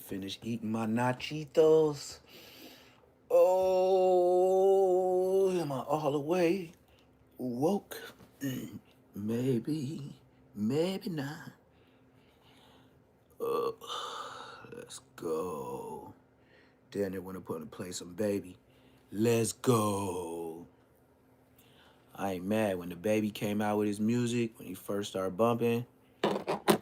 finish eating my nachitos. Oh, am I all the way woke? Maybe, maybe not. Uh, let's go. Then they want to play some baby. Let's go. I ain't mad when the baby came out with his music when he first started bumping.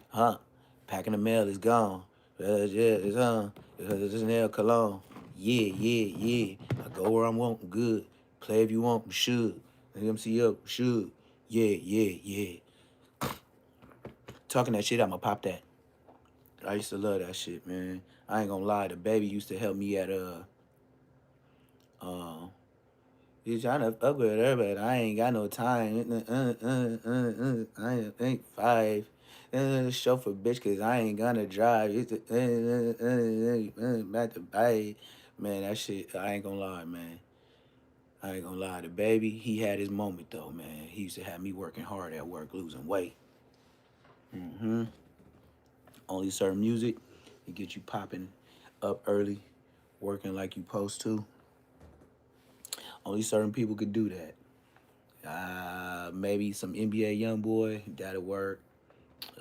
Huh? Packing the mail is gone. Yeah, it's on. It's nail cologne. Yeah, yeah, yeah. I go where I want, good. Play if you want, should. MCO, should. Yeah, yeah, yeah. Talking that shit, I'ma pop that. I used to love that shit, man. I ain't gonna lie, the baby used to help me at uh he's trying to upgrade her, but I ain't got no time. I ain't five. Chauffeur bitch, cause I ain't gonna drive. It's back to bite. Man, that shit, I ain't gonna lie, man. I ain't gonna lie. The baby, he had his moment though, man. He used to have me working hard at work, losing weight. Mm-hmm. Only certain music, it get you popping up early, working like you supposed to. Only certain people could do that. Maybe some NBA YoungBoy, that'll work.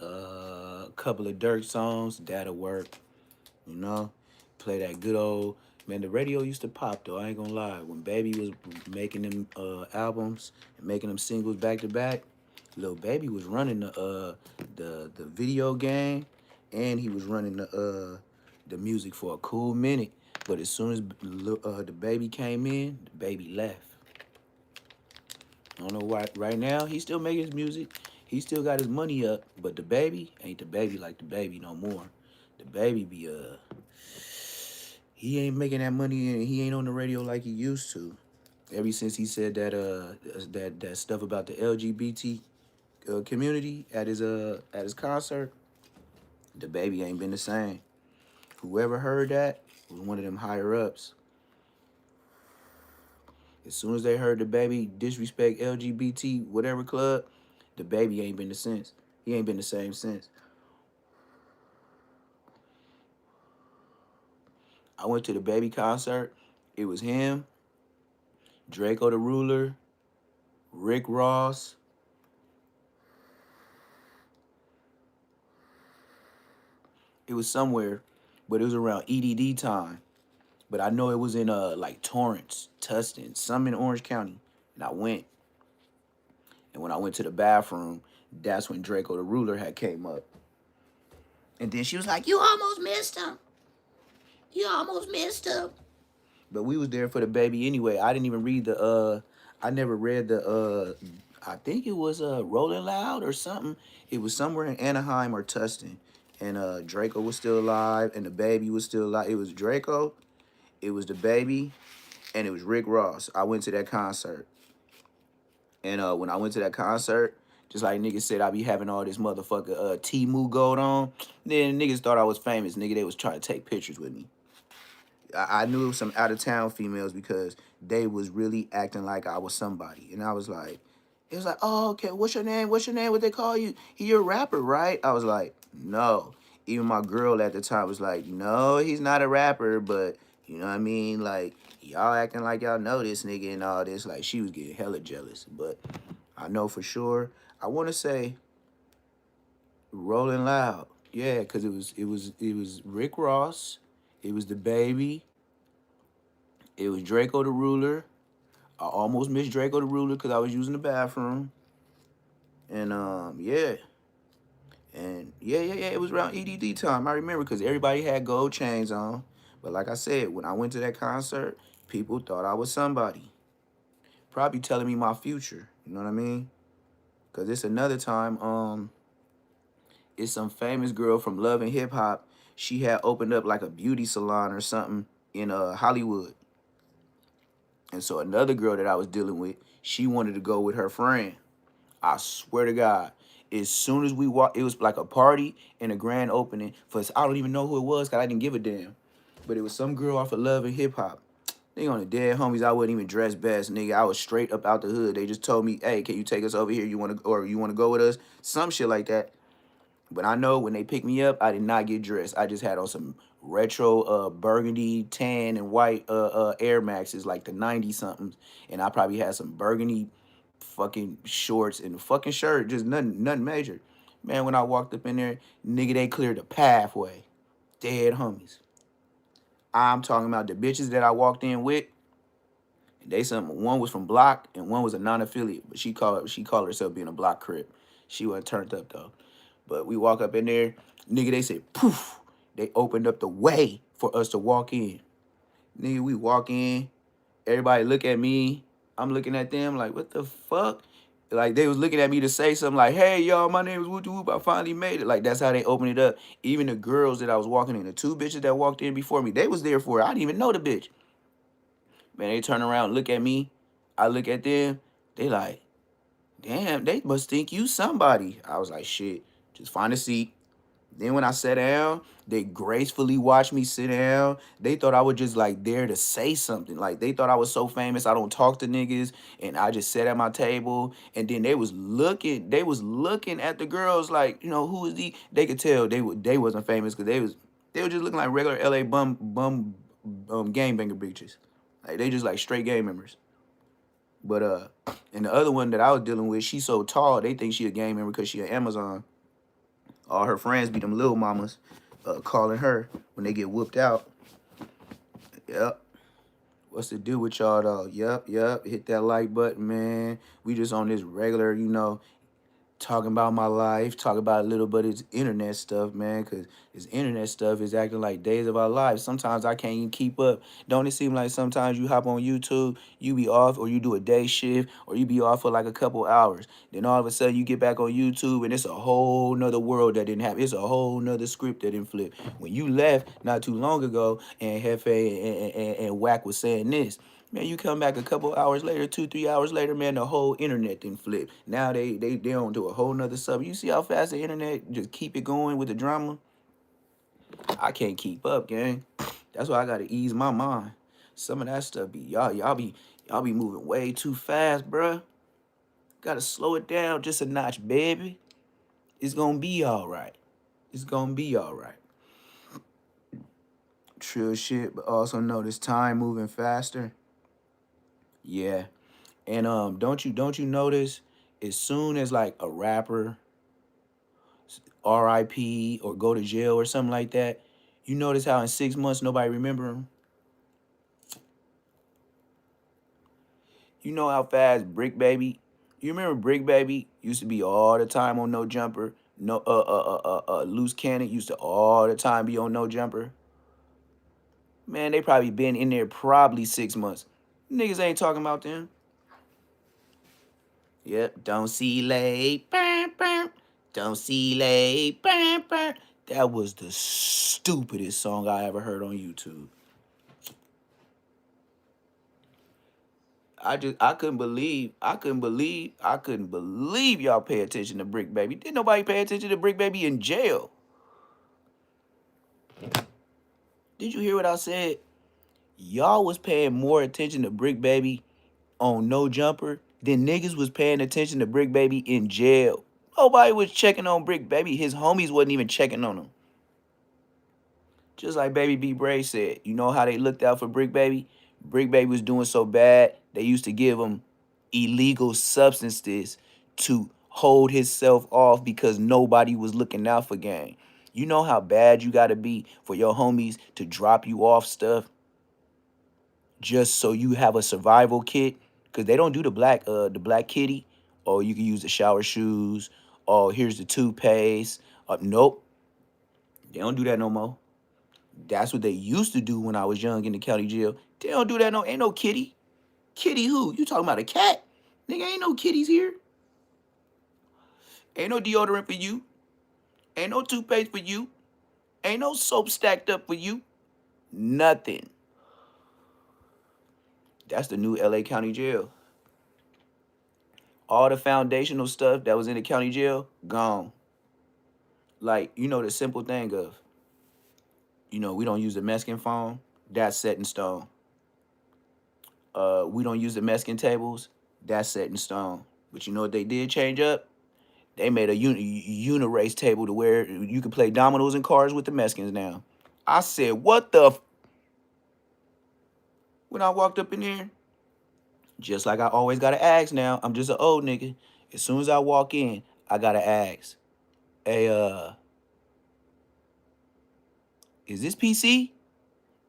A couple of Dirk songs, that'll work. You know, play that good old man. The radio used to pop though. I ain't gonna lie. When Baby was making them albums and making them singles back to back, Lil Baby was running the video game, and he was running the music for a cool minute. But as soon as the Baby came in, the Baby left. I don't know why. Right now, he's still making his music. He still got his money up, but the Baby ain't the Baby like the Baby no more. The Baby be he ain't making that money and he ain't on the radio like he used to. Ever since he said that stuff about the LGBT community at his concert, the Baby ain't been the same. Whoever heard that was one of them higher ups. As soon as they heard the Baby disrespect LGBT whatever club, the Baby ain't been the sense. He ain't been the same since. I went to the Baby concert. It was him, Draco the Ruler, Rick Ross. It was somewhere, but it was around EDD time. But I know it was in like Torrance, Tustin, some in Orange County. And I went. And when I went to the bathroom, that's when Draco the Ruler had came up. And then she was like, "You almost missed him. You almost missed him." But we was there for the Baby anyway. I didn't even read I never read I think it was Rolling Loud or something. It was somewhere in Anaheim or Tustin. And Draco was still alive and the Baby was still alive. It was Draco, it was the Baby, and it was Rick Ross. I went to that concert. And when I went to that concert, just like niggas said, I be having all this motherfucker T-Moo gold on. Then niggas thought I was famous. Nigga, they was trying to take pictures with me. I knew it was some out of town females because they was really acting like I was somebody. And I was like, it was like, oh, okay, what's your name? What's your name? What they call you? You're a rapper, right? I was like, no. Even my girl at the time was like, no, he's not a rapper, but you know what I mean? Like, y'all acting like y'all know this nigga and all this. Like, she was getting hella jealous. But I know for sure. I want to say Rolling Loud. Yeah, because it was Rick Ross. It was the Baby. It was Draco the Ruler. I almost missed Draco the Ruler because I was using the bathroom. And yeah. And yeah. It was around EDD time. I remember because everybody had gold chains on. But like I said, when I went to that concert, people thought I was somebody. Probably telling me my future. You know what I mean? Because it's another time, it's some famous girl from Love and Hip Hop. She had opened up like a beauty salon or something in Hollywood. And so another girl that I was dealing with, she wanted to go with her friend. I swear to God, as soon as we walked, it was like a party and a grand opening for, I don't even know who it was because I didn't give a damn. But it was some girl off of Love and Hip Hop. Nigga, on the dead homies, I wasn't even dressed best, nigga. I was straight up out the hood. They just told me, hey, can you take us over here? You want to go with us? Some shit like that. But I know when they picked me up, I did not get dressed. I just had on some retro burgundy, tan, and white Air Maxes, like the 90 somethings. And I probably had some burgundy fucking shorts and a fucking shirt, just nothing major. Man, when I walked up in there, nigga, they cleared the pathway. Dead homies. I'm talking about the bitches that I walked in with. They some one was from Block and one was a non-affiliate, but she called herself being a Block crip. She wasn't turned up though. But we walk up in there, nigga. They said poof. They opened up the way for us to walk in. Nigga, we walk in. Everybody look at me. I'm looking at them like, what the fuck? Like they was looking at me to say something like, hey y'all, my name is Whoop Whoop. I finally made it. Like that's how they opened it up. Even the girls that I was walking in, the two bitches that walked in before me, they was there for it. I didn't even know the bitch. Man, they turn around, look at me. I look at them. They like, damn, they must think you somebody. I was like, shit, just find a seat. Then when I sat down, they gracefully watched me sit down. They thought I was just like there to say something. Like they thought I was so famous I don't talk to niggas and I just sat at my table. And then they was looking at the girls like, who is the they could tell they wasn't famous because they were just looking like regular LA bum gangbanger bitches. Like they just like straight gang members. But and the other one that I was dealing with, she's so tall, they think she a gang member because she an Amazon. All her friends be them little mamas calling her when they get whooped out. Yep. What's the deal with y'all though? Yep. Hit that like button, man. We just on this regular, talking about my life, talking about a little bit of this internet stuff, man, because this internet stuff is acting like days of our lives. Sometimes I can't even keep up. Don't it seem like sometimes you hop on YouTube, you be off, or you do a day shift, or you be off for like a couple hours. Then all of a sudden you get back on YouTube and it's a whole nother world that didn't happen. It's a whole nother script that didn't flip. When you left not too long ago and Hefe and Wack was saying this, man, you come back a couple hours later, 2, 3 hours later, man, the whole internet then flip. Now they on to a whole nother sub. You see how fast the internet just keep it going with the drama? I can't keep up, gang. That's why I gotta ease my mind. Some of that stuff be y'all be moving way too fast, bruh. Gotta slow it down just a notch, baby. It's gonna be all right. It's gonna be all right. True shit, but also notice time moving faster. Yeah. And don't you notice as soon as like a rapper RIP or go to jail or something like that, you notice how in 6 months nobody remember him? You know how fast Brick Baby, you remember Brick Baby used to be all the time on No Jumper. No Loose Cannon used to all the time be on No Jumper. Man, they probably been in there probably 6 months. Niggas ain't talking about them. Yep, don't see late. Bam, bam. Don't see late. Bam, bam. That was the stupidest song I ever heard on YouTube. I couldn't believe y'all pay attention to Brick Baby. Didn't nobody pay attention to Brick Baby in jail? Did you hear what I said? Y'all was paying more attention to Brick Baby on No Jumper than niggas was paying attention to Brick Baby in jail. Nobody was checking on Brick Baby. His homies wasn't even checking on him. Just like Baby B. Bray said, you know how they looked out for Brick Baby? Brick Baby was doing so bad, they used to give him illegal substances to hold himself off because nobody was looking out for gang. You know how bad you gotta be for your homies to drop you off stuff just so you have a survival kit? Cause they don't do the black kitty. Or you can use the shower shoes. Or here's the toothpaste. Nope, they don't do that no more. That's what they used to do when I was young in the county jail. They don't do that no. Ain't no kitty. Kitty who? You talking about a cat? Nigga, ain't no kitties here. Ain't no deodorant for you. Ain't no toothpaste for you. Ain't no soap stacked up for you. Nothing. That's the new LA County Jail. All the foundational stuff that was in the county jail, gone. Like, the simple thing of, we don't use the Mexican phone. That's set in stone. We don't use the Mexican tables. That's set in stone. But you know what they did change up? They made a unirace table to where you can play dominoes and cards with the Mexicans now. I said, what the when I walked up in there? Just like I always gotta ask now. I'm just an old nigga. As soon as I walk in, I gotta ask, hey, is this PC?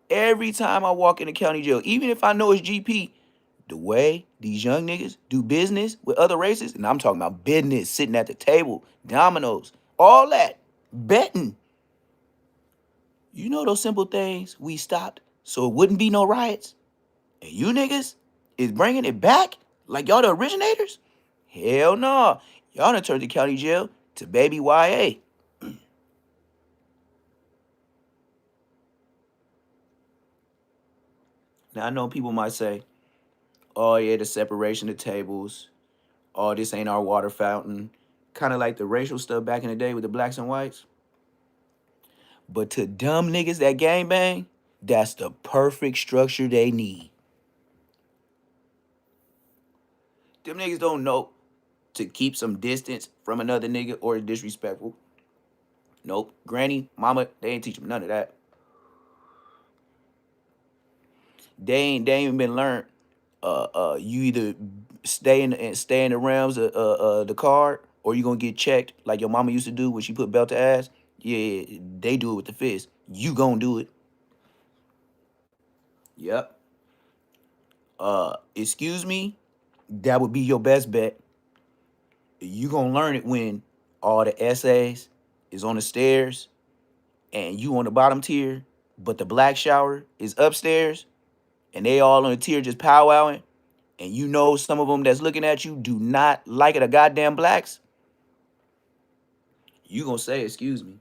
Every time I walk in the county jail, even if I know it's GP, the way these young niggas do business with other races, and I'm talking about business, sitting at the table, dominoes, all that, betting. You know those simple things we stopped so it wouldn't be no riots? And you niggas is bringing it back like y'all the originators? Hell no. Y'all done turned the county jail to baby YA. Now I know people might say, oh yeah, the separation of tables. Oh, this ain't our water fountain. Kind of like the racial stuff back in the day with the blacks and whites. But to dumb niggas that gangbang, that's the perfect structure they need. Them niggas don't know to keep some distance from another nigga or disrespectful. Nope. Granny, mama, they ain't teach them none of that. They ain't even been learned. You either stay in the realms of the card, or you gonna get checked like your mama used to do when she put belt to ass. Yeah, they do it with the fist. You gonna do it. Yep. Excuse me. That would be your best bet. You gonna learn it when all the essays is on the stairs and you on the bottom tier, but the black shower is upstairs and they all on the tier just powwowing, and you know some of them that's looking at you do not like it a goddamn blacks. You gonna say excuse me.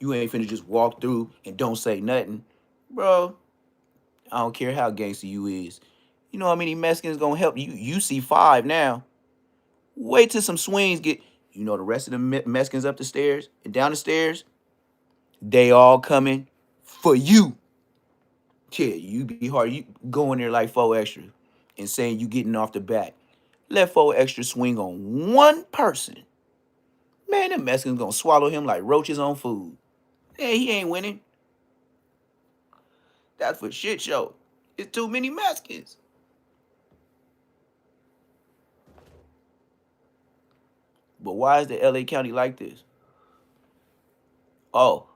You ain't finna just walk through and don't say nothing, bro. I don't care how gangster you is. You know how many Mexicans gonna help you? You see five now. Wait till some swings get. You know the rest of the Mexicans up the stairs and down the stairs. They all coming for you. Yeah, you be hard. You go in there like 4 extra and saying you getting off the bat. Let 4 extra swing on one person. Man, them Mexicans gonna swallow him like roaches on food. Hey, he ain't winning. That's for shit show. It's too many Mexicans. But why is the LA County like this? Oh,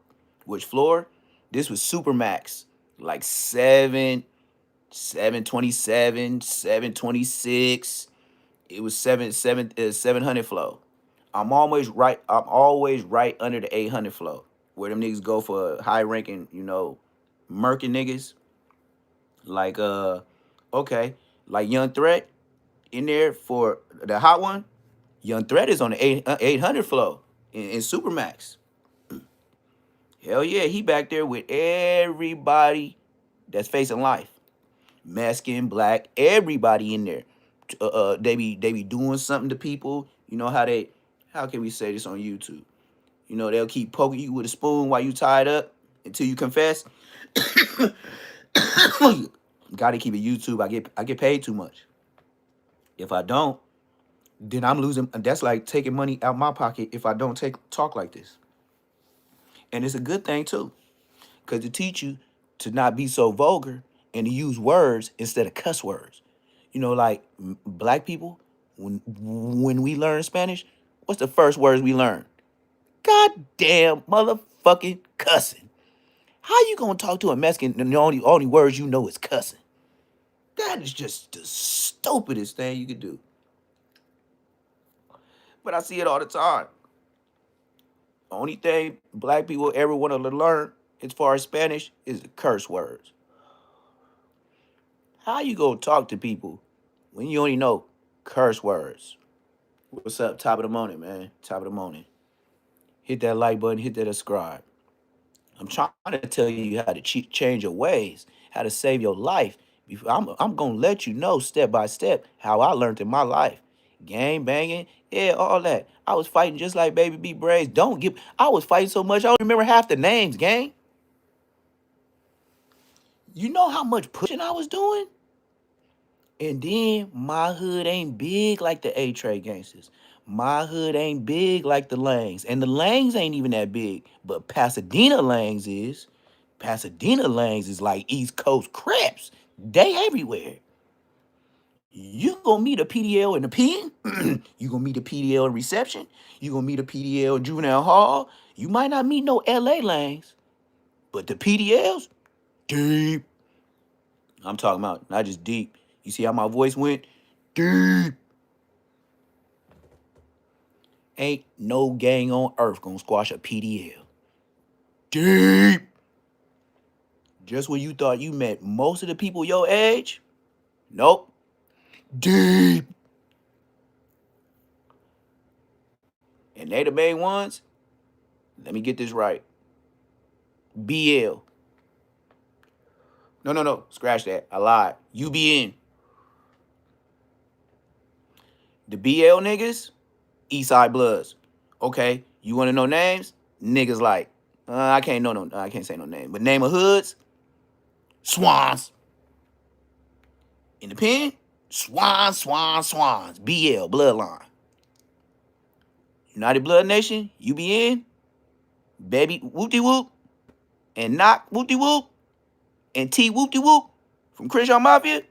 which floor? This was Supermax. Like 727, 726. It was 700 flow. I'm always right under the 800 flow. Where them niggas go for high ranking, murking niggas. Like okay. Like Young Threat in there for the hot one. Young Threat is on the 800 flow in Supermax. Hell yeah, he back there with everybody that's facing life. Mexican, black, everybody in there. They be doing something to people. You know how can we say this on YouTube? They'll keep poking you with a spoon while you tied up until you confess. Gotta keep it YouTube. I get paid too much. If I don't, then I'm losing. That's like taking money out my pocket if I don't talk like this. And it's a good thing too, because to teach you to not be so vulgar and to use words instead of cuss words. Like black people, when we learn Spanish, what's the first words we learn? Goddamn motherfucking cussing. How you gonna talk to a Mexican and the only words you know is cussing? That is just the stupidest thing you could do. But I see it all the time. Only thing black people ever want to learn as far as Spanish is the curse words. How you gonna talk to people when you only know curse words? What's up? Top of the morning, man. Top of the morning. Hit that like button, hit that subscribe. I'm trying to tell you how to change your ways, how to save your life. I'm gonna let you know step by step how I learned in my life. Gang banging, yeah, all that. I was fighting just like Baby B Braves. Don't give. I was fighting so much I don't remember half the names, gang. You know how much pushing I was doing? And then my hood ain't big like the A-Trade gangsters. My hood ain't big like the Langs. And the Langs ain't even that big. But Pasadena Langs is. Pasadena lanes is like East Coast Crips. They everywhere. You gonna meet a PDL in the pen. You gonna meet a PDL in reception. You gonna meet a PDL in juvenile hall. You might not meet no LA lanes, but the PDLs, deep. I'm talking about not just deep. You see how my voice went? Deep. Ain't no gang on earth gonna squash a PDL. Deep. Just when you thought you met most of the people your age, nope. Deep. And they the main ones. Let me get this right. BL. No. Scratch that. I lied. UBN. The BL niggas, Eastside Bloods. Okay, you want to know names? Niggas like, I can't I can't say no name, but name of hoods, Swans. In the pen, Swans. BL, Bloodline. United Blood Nation, UBN, Baby Whoopty Whoop, and Knock Whoopty Whoop, and T Whoopty Whoop from Crenshaw Mafia,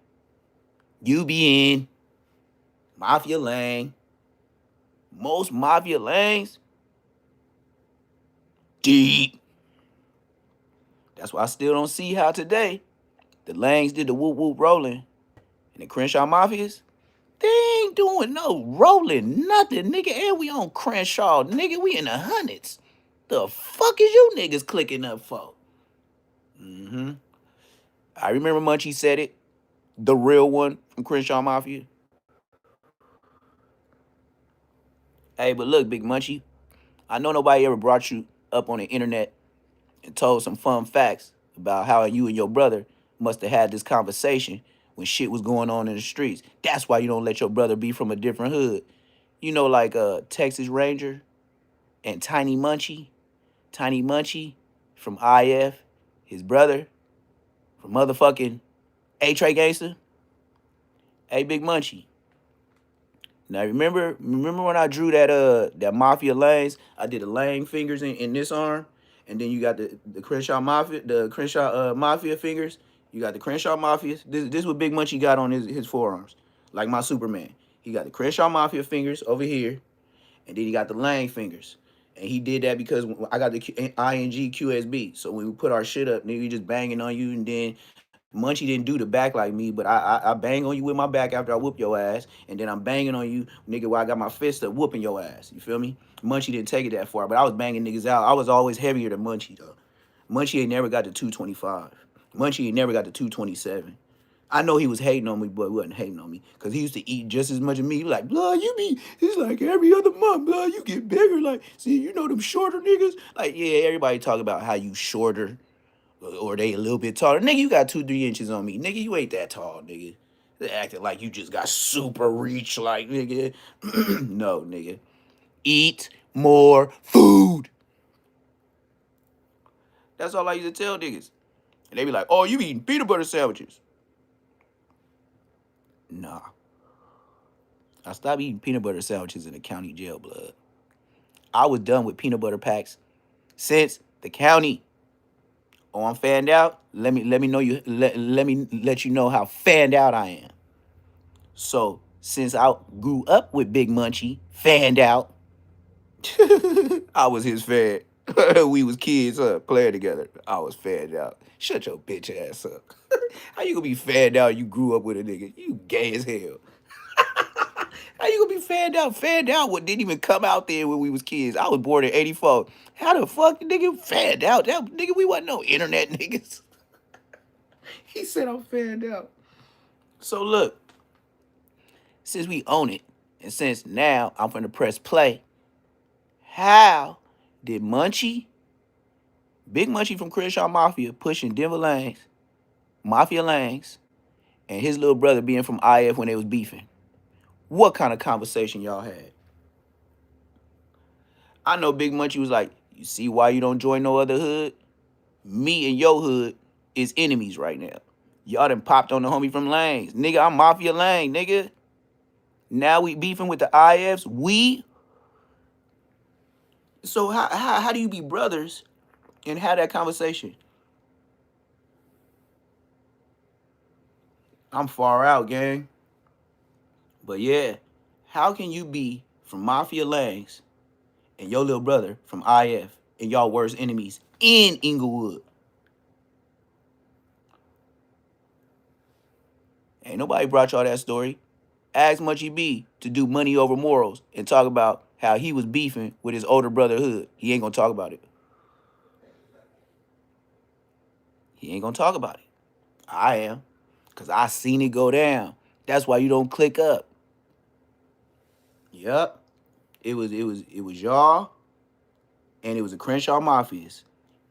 UBN, Mafia Lane. Most Mafia lanes, deep. That's why I still don't see how today the lanes did the whoop whoop rolling and the Crenshaw Mafias, they ain't doing no rolling nothing, nigga. And we on Crenshaw, nigga. We in the hundreds. The fuck is you niggas clicking up for? Mm-hmm. I remember Munchie said it. The real one from Crenshaw Mafia. Hey, but look, Big Munchie, I know nobody ever brought you up on the internet and told some fun facts about how you and your brother must have had this conversation when shit was going on in the streets. That's why you don't let your brother be from a different hood. You know, like Texas Ranger and Tiny Munchie. Tiny Munchie from IF, his brother from motherfucking A-Tray Gangster. Hey, Big Munchie. Now remember when I drew that Mafia lanes? I did the lane fingers in this arm, and then you got the Crenshaw Mafia, the Crenshaw Mafia fingers. You got the Crenshaw Mafia. This what Big Munchie got on his forearms, like my Superman. He got the Crenshaw Mafia fingers over here, and then he got the Lane fingers. And he did that because I got the ING QSB. So when we put our shit up, nigga, we just banging on you, and then Munchie didn't do the back like me, but I bang on you with my back after I whoop your ass, and then I'm banging on you, nigga, while I got my fist up whooping your ass. You feel me? Munchie didn't take it that far, but I was banging niggas out. I was always heavier than Munchie, though. Munchie ain't never got to 225. Munchie ain't never got to 227. I know he was hating on me, but he wasn't hating on me, because he used to eat just as much as me. He was like, blood, you be, it's like every other month, blood, you get bigger. Like, see, you know them shorter niggas? Like, yeah, everybody talk about how you shorter, or they a little bit taller. Nigga, you got 2-3 inches on me. Nigga, you ain't that tall, nigga. They acting like you just got super reach, like, nigga. No, nigga. Eat more food. That's all I used to tell niggas. And they be like, oh, you eating peanut butter sandwiches. Nah. I stopped eating peanut butter sandwiches in the county jail, blood. I was done with peanut butter packs since the county. Oh, I'm fanned out. Let me know you. Let me let you know how fanned out I am. So since I grew up with Big Munchie, fanned out, I was his fan. We was kids playing together. I was fanned out. Shut your bitch ass up. How you gonna be fanned out? You grew up with a nigga. You gay as hell. How you gonna be fanned out? Fanned out what didn't even come out there when we was kids. I was born in '84. How the fuck nigga fanned out? That nigga, we wasn't no internet niggas. He said I'm fanned out. So look, since we own it, and since now I'm finna press play, how did Munchie, Big Munchie from Crenshaw Mafia, pushing Denver Lanes, Mafia Lanes, and his little brother being from IF when they was beefing? What kind of conversation y'all had? I know Big Munchie was like, you see why you don't join no other hood? Me and your hood is enemies right now. Y'all done popped on the homie from Lanes. Nigga, I'm Mafia Lane, nigga. Now we beefing with the IFs. So how do you be brothers and have that conversation? I'm far out, gang. But yeah, how can you be from Mafia Langs and your little brother from IF and y'all worst enemies in Inglewood? Ain't nobody brought y'all that story. Ask Munchy B to do Money Over Morals and talk about how he was beefing with his older brother Hood. He ain't gonna talk about it. He ain't gonna talk about it. I am. Cause I seen it go down. That's why you don't click up. Yup. It was y'all and it was the Crenshaw Mafias.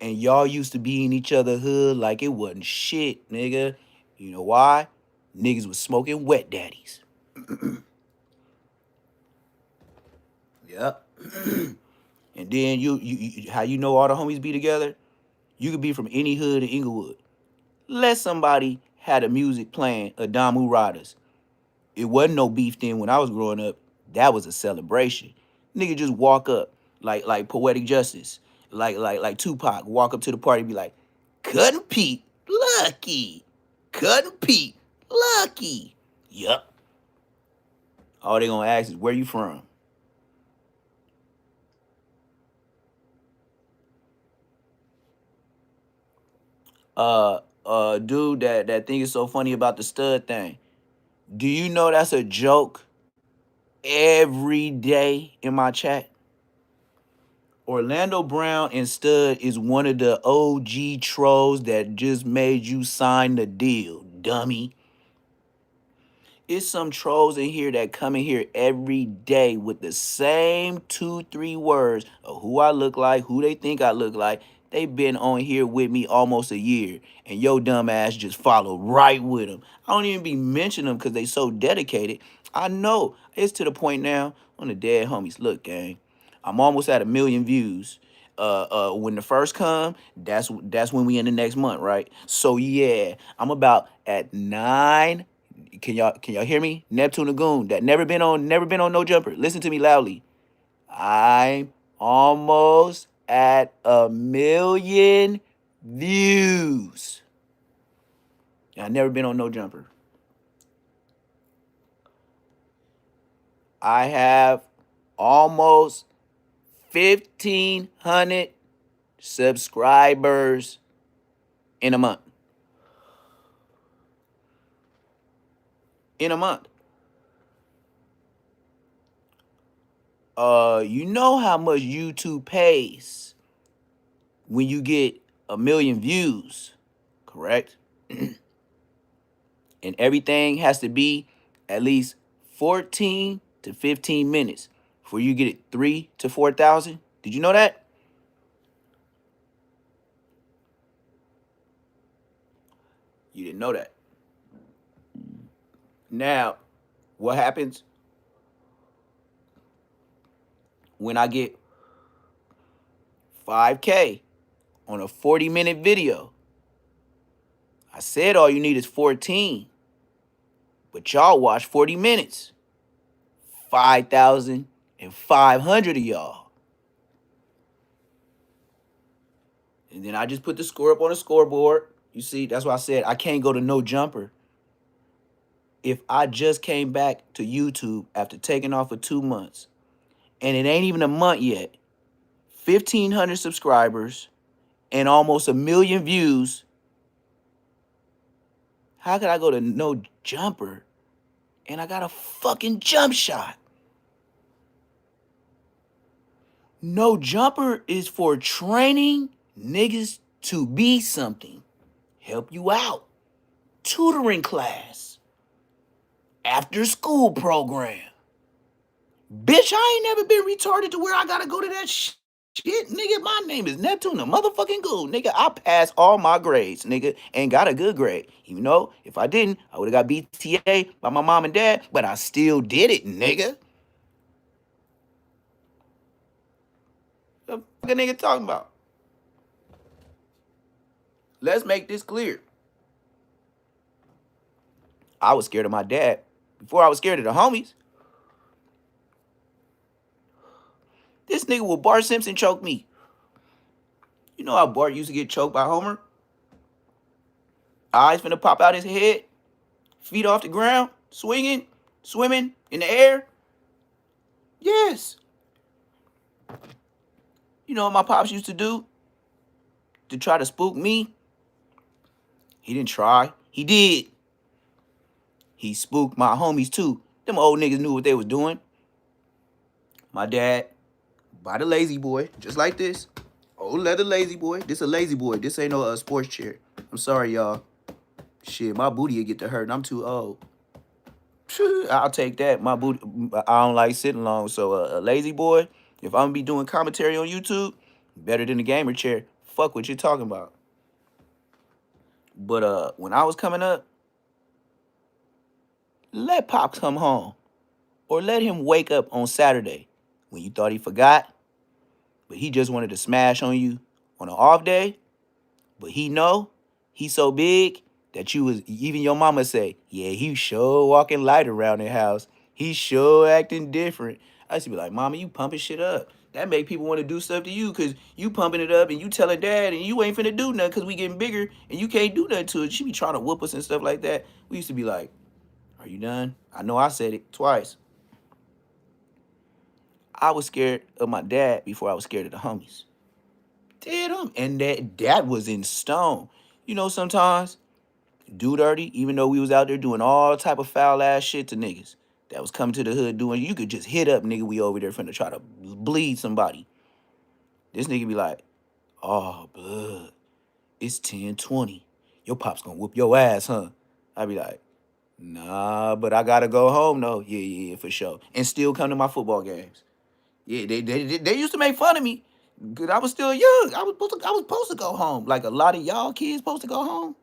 And y'all used to be in each other hood like it wasn't shit, nigga. You know why? Niggas was smoking wet daddies. Yep. And then how you know all the homies be together? You could be from any hood in Inglewood. Let somebody had a music playing Adamu Riders. It wasn't no beef then when I was growing up. That was a celebration. Nigga just walk up like poetic justice, like Tupac walk up to the party and be like, Cut and Pete, lucky, Cut and Pete, lucky. Yup. All they gonna ask is where you from. Dude, that thing is so funny about the stud thing. Do you know that's a joke every day in my chat? Orlando Brown and Stud is one of the OG trolls that just made you sign the deal, dummy. It's some trolls in here that come in here every day with the same 2, 3 words of who I look like, who they think I look like. They been on here with me almost a year, and yo dumb ass just follow right with them. I don't even be mentioning them because they so dedicated. I know it's to the point now on the dead homies. Look, gang, I'm almost at 1 million views. When the first come, that's when we in the next month, right? So yeah, I'm about at 9. Can y'all hear me? Neptune Lagoon, that never been on no jumper. Listen to me loudly. I'm almost at 1 million views. I never been on no jumper. I have almost 1,500 subscribers in a month. In a month. You know how much YouTube pays when you get 1 million views, correct? And everything has to be at least 14 to 15 minutes before you get it 3 to 4,000. Did you know that? You didn't know that. Now, what happens when I get 5K on a 40-minute video? I said all you need is 14, but y'all watch 40 minutes. 5,500 of y'all. And then I just put the score up on the scoreboard. You see, that's why I said I can't go to no jumper. If I just came back to YouTube after taking off for 2 months, and it ain't even a month yet, 1,500 subscribers, and almost 1 million views, how could I go to no jumper and I got a fucking jump shot? No jumper is for training niggas to be something. Help you out. Tutoring class. After school program. Bitch, I ain't never been retarded to where I gotta go to that shit, nigga. My name is Neptune, the motherfucking Ghoul, nigga. I passed all my grades, nigga, and got a good grade. Even though if I didn't, I would have got BTA by my mom and dad, but I still did it, nigga. What the fuck a nigga talking about? Let's make this clear. I was scared of my dad before I was scared of the homies. This nigga will Bart Simpson choke me. You know how Bart used to get choked by Homer? Eyes finna pop out his head. feet off the ground, swinging, swimming in the air. Yes. You know what my pops used to do to try to spook me? He didn't try. He did. He spooked my homies too. Them old niggas knew what they was doing. My dad, by the lazy boy, just like this. Old leather lazy boy. This a lazy boy. This ain't no sports chair. I'm sorry, y'all. Shit, my booty will get to hurt. I'm too old. I'll take that. My booty. I don't like sitting long. So a lazy boy. If I'm gonna be doing commentary on YouTube, better than the gamer chair. Fuck what you're talking about. But when I was coming up, let Pop come home. Or let him wake up on Saturday when you thought he forgot, but he just wanted to smash on you on an off day. But he know he's so big that you was even your mama say, yeah, he sure walking light around the house. He sure acting different. I used to be like, mama, you pumping shit up. That make people want to do stuff to you because you pumping it up and you telling dad and you ain't finna do nothing because we getting bigger and you can't do nothing to it. She be trying to whoop us and stuff like that. We used to be like, are you done? I know I said it twice. I was scared of my dad before I was scared of the homies. Did him. And that was in stone. You know, sometimes do dirty, even though we was out there doing all type of foul ass shit to niggas that was coming to the hood doing, you could just hit up, nigga, we over there finna try to bleed somebody. This nigga be like, oh, blood, it's 10:20. Your pop's gonna whoop your ass, huh? I be like, nah, but I gotta go home though. Yeah, for sure. And still come to my football games. Yeah, they used to make fun of me because I was still young. I was supposed to go home. Like a lot of y'all kids supposed to go home.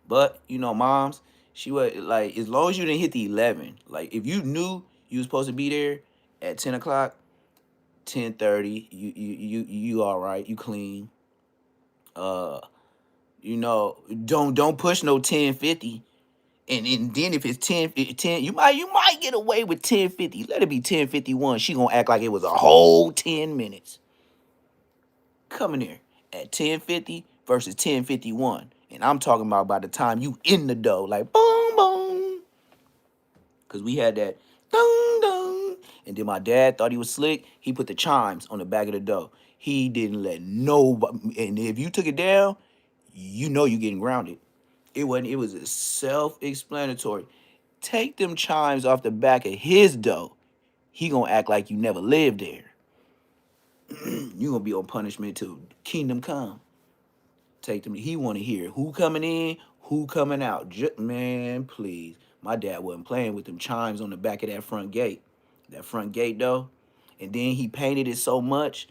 But you know, moms, she was like, as long as you didn't hit the 11, like if you knew you was supposed to be there at 10 o'clock, 10:30, you all right, you clean. Uh, don't push no 10:50. And then if it's 10, you might get away with 10:50. Let it be 10:51. She gonna act like it was a whole 10 minutes. Coming here at 10:50 versus 10:51. And I'm talking about by the time you in the dough, like boom, boom. Cause we had that dun dun. And then my dad thought he was slick. He put the chimes on the back of the dough. He didn't let nobody, and if you took it down, you know you getting grounded. It was self-explanatory. Take them chimes off the back of his dough. He gonna act like you never lived there. You gonna be on punishment till kingdom come. Take them. He want to hear who coming in, who coming out. Man, please. My dad wasn't playing with them chimes on the back of that front gate. That front gate though, and then he painted it so much,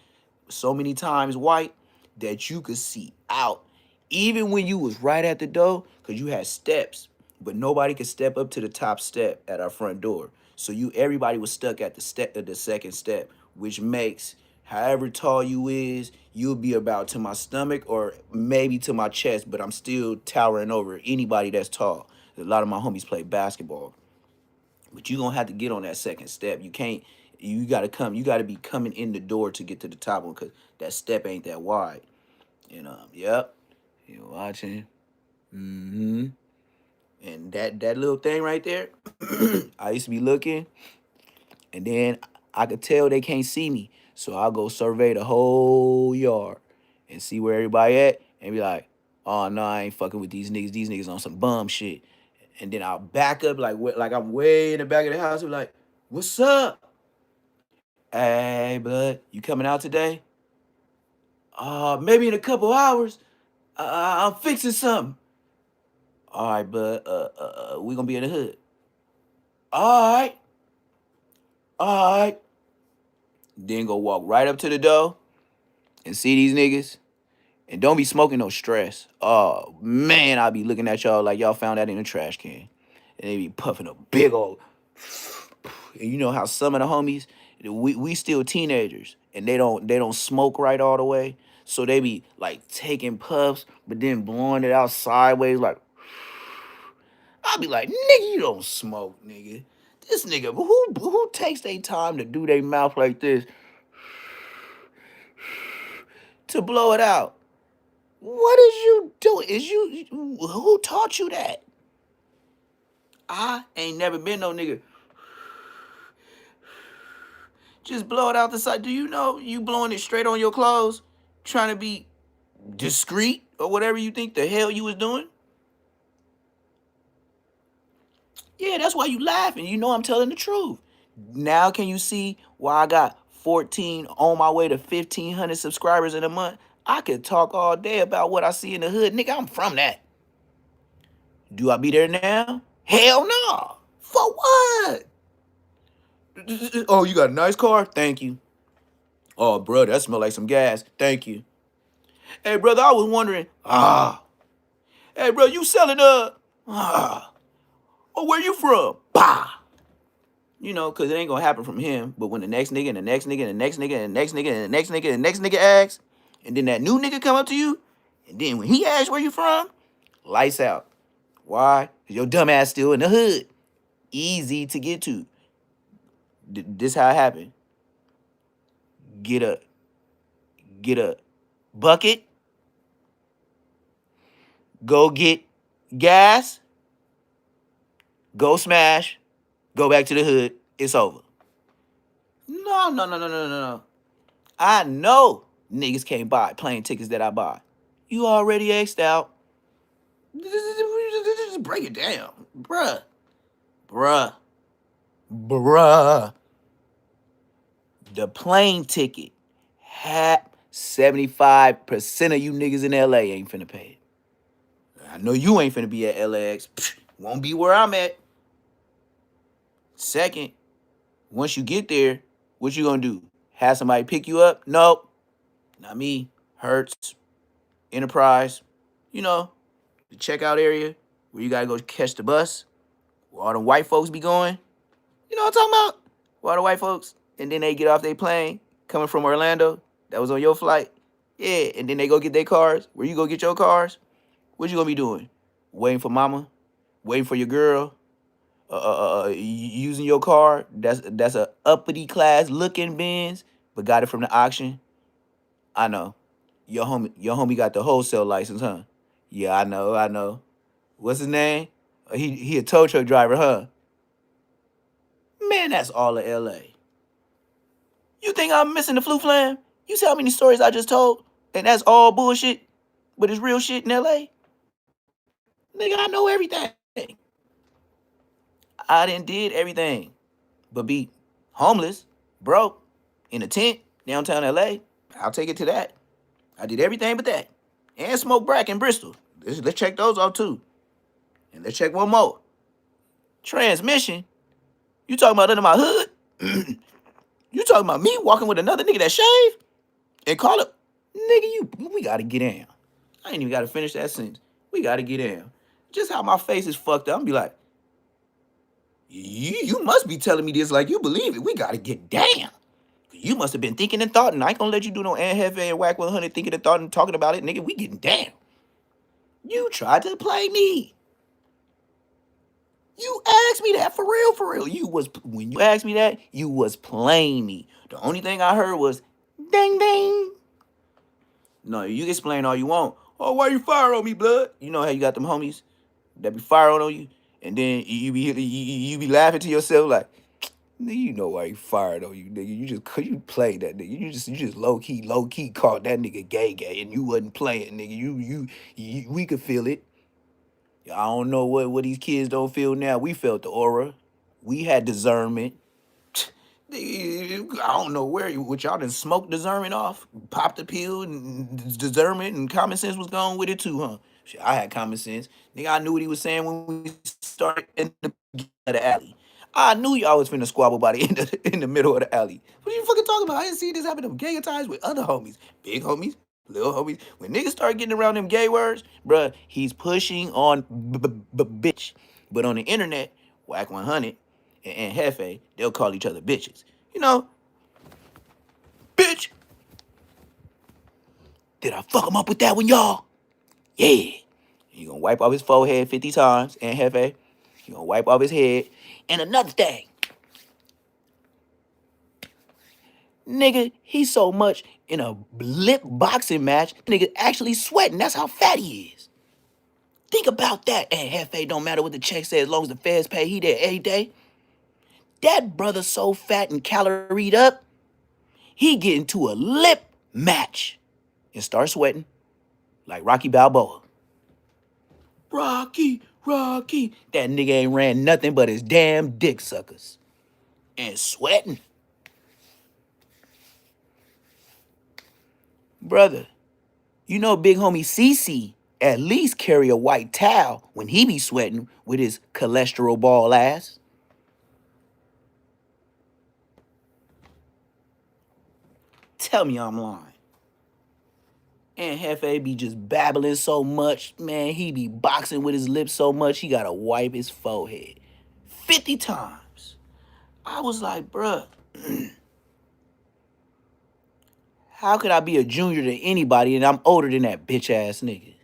so many times white that you could see out, even when you was right at the door, cause you had steps, but nobody could step up to the top step at our front door. So everybody was stuck at the second step, which makes however tall you is, you'll be about to my stomach or maybe to my chest, but I'm still towering over anybody that's tall. A lot of my homies play basketball. But you gonna have to get on that second step. You can't. You gotta be coming in the door to get to the top one, cause that step ain't that wide. And yep, you're watching. Mm-hmm. And that little thing right there, I used to be looking, and then I could tell they can't see me, so I'll go survey the whole yard and see where everybody at, and be like, oh no, I ain't fucking with these niggas. These niggas on some bum shit. And then I'll back up like I'm way in the back of the house. Be like, what's up? Hey, bud, you coming out today? Maybe in a couple hours. I'm fixing something. All right, bud. We gonna be in the hood. All right, all right. Then go walk right up to the door and see these niggas. And don't be smoking no stress. Oh man, I'll be looking at y'all like y'all found that in a trash can. And they be puffing a big old. And you know how some of the homies, we still teenagers, and they don't smoke right all the way. So they be like taking puffs, but then blowing it out sideways. Like I'll be like, nigga, you don't smoke, nigga. This nigga, who takes their time to do their mouth like this to blow it out? What is you doing? Is you who taught you that? I ain't never been no nigga. Just blow it out the side. Do you know you blowing it straight on your clothes, trying to be discreet or whatever you think the hell you was doing? Yeah, that's why you laughing. You know I'm telling the truth. Now can you see why I got 14 on my way to 1,500 subscribers in a month? I could talk all day about what I see in the hood. Nigga, I'm from that. Do I be there now? Hell no. For what? Oh, you got a nice car? Thank you. Oh, bro, that smell like some gas. Thank you. Hey, brother, I was wondering. Hey, bro, you selling oh, where you from? Bah. You know, because it ain't going to happen from him. But when the next nigga and the next nigga and the next nigga and the next nigga and the next nigga and the next nigga asks, and then that new nigga come up to you, and then when he asks where you from, lights out. Why? Because your dumb ass still in the hood. Easy to get to. This how it happened. Get a bucket, go get gas, go smash, go back to the hood. It's over. No, no, no, no, no, no, no. I know niggas can't buy plane tickets that I buy. You already X'd out. Just break it down. Bruh. Bruh. Bruh. The plane ticket. 75% of you niggas in LA ain't finna pay it. I know you ain't finna be at LAX. Won't be where I'm at. Second, once you get there, what you gonna do? Have somebody pick you up? Nope. Not me. Hertz. Enterprise. You know, the checkout area where you gotta go catch the bus, where all the white folks be going. You know what I'm talking about? Where all the white folks, and then they get off their plane coming from Orlando. That was on your flight. Yeah, and then they go get their cars. Where you go get your cars? What you gonna be doing? Waiting for mama? Waiting for your girl? Using your car? That's a uppity class looking Benz, but got it from the auction. I know. Your homie got the wholesale license, huh? Yeah, I know. What's his name? He a tow truck driver, huh? Man, that's all of LA. You think I'm missing the flu flam? You see how many stories I just told? And that's all bullshit, but it's real shit in LA? Nigga, I know everything. I done did everything. But be homeless, broke, in a tent, downtown LA. I'll take it to that. I did everything but that. And smoke crack in Bristol. Let's check those off too. And let's check one more. Transmission. You talking about under my hood? You talking about me walking with another nigga that shave? And call it, nigga, we gotta get down. I ain't even gotta finish that sentence. We gotta get down. Just how my face is fucked up, I'm be like, you must be telling me this like you believe it. We gotta get down. You must have been thinking and thought, and I ain't gonna let you do no Ann Hefe and Whack 100 thinking and thought and talking about it, nigga. We getting down. You tried to play me. You asked me that for real, for real. When you asked me that, you was playing me. The only thing I heard was ding ding. No, you can explain all you want. Oh, why you fire on me, blood? You know how you got them homies that be firing on you, and then you be laughing to yourself like, nigga, you know why he fired on you, nigga. You played that nigga. You just low key called that nigga gay, and you wasn't playing, nigga. We could feel it. I don't know what these kids don't feel now. We felt the aura. We had discernment. I don't know what y'all done smoked discernment off, popped the pill, and discernment and common sense was gone with it too, huh? Shit, I had common sense. Nigga, I knew what he was saying when we started in the alley. I knew y'all was finna squabble by the end in the middle of the alley. What are you fucking talking about? I didn't see this happen to gang ties with other homies, big homies, little homies. When niggas start getting around them gay words, bruh, he's pushing on bitch. But on the internet, Whack 100 and Hefe, they'll call each other bitches. You know, bitch. Did I fuck him up with that one, y'all? Yeah. You gonna wipe off his forehead 50 times, and Hefe. You gonna wipe off his head. And another thing, nigga, he so much. in a lip boxing match. Nigga actually sweating. That's how fat he is. Think about that. And Hefe don't matter what the check says as long as the feds pay. He there every day. That brother so fat and caloried up, he get into a lip match and start sweating like Rocky Balboa. Rocky, Rocky. That nigga ain't ran nothing but his damn dick suckers. And sweating. Brother, you know big homie CC at least carry a white towel when he be sweating with his cholesterol ball ass. Tell me I'm lying. And Hefe be just babbling so much, man. He be boxing with his lips so much, he gotta wipe his forehead 50 times. I was like, bruh, how could I be a junior to anybody and I'm older than that bitch ass nigga?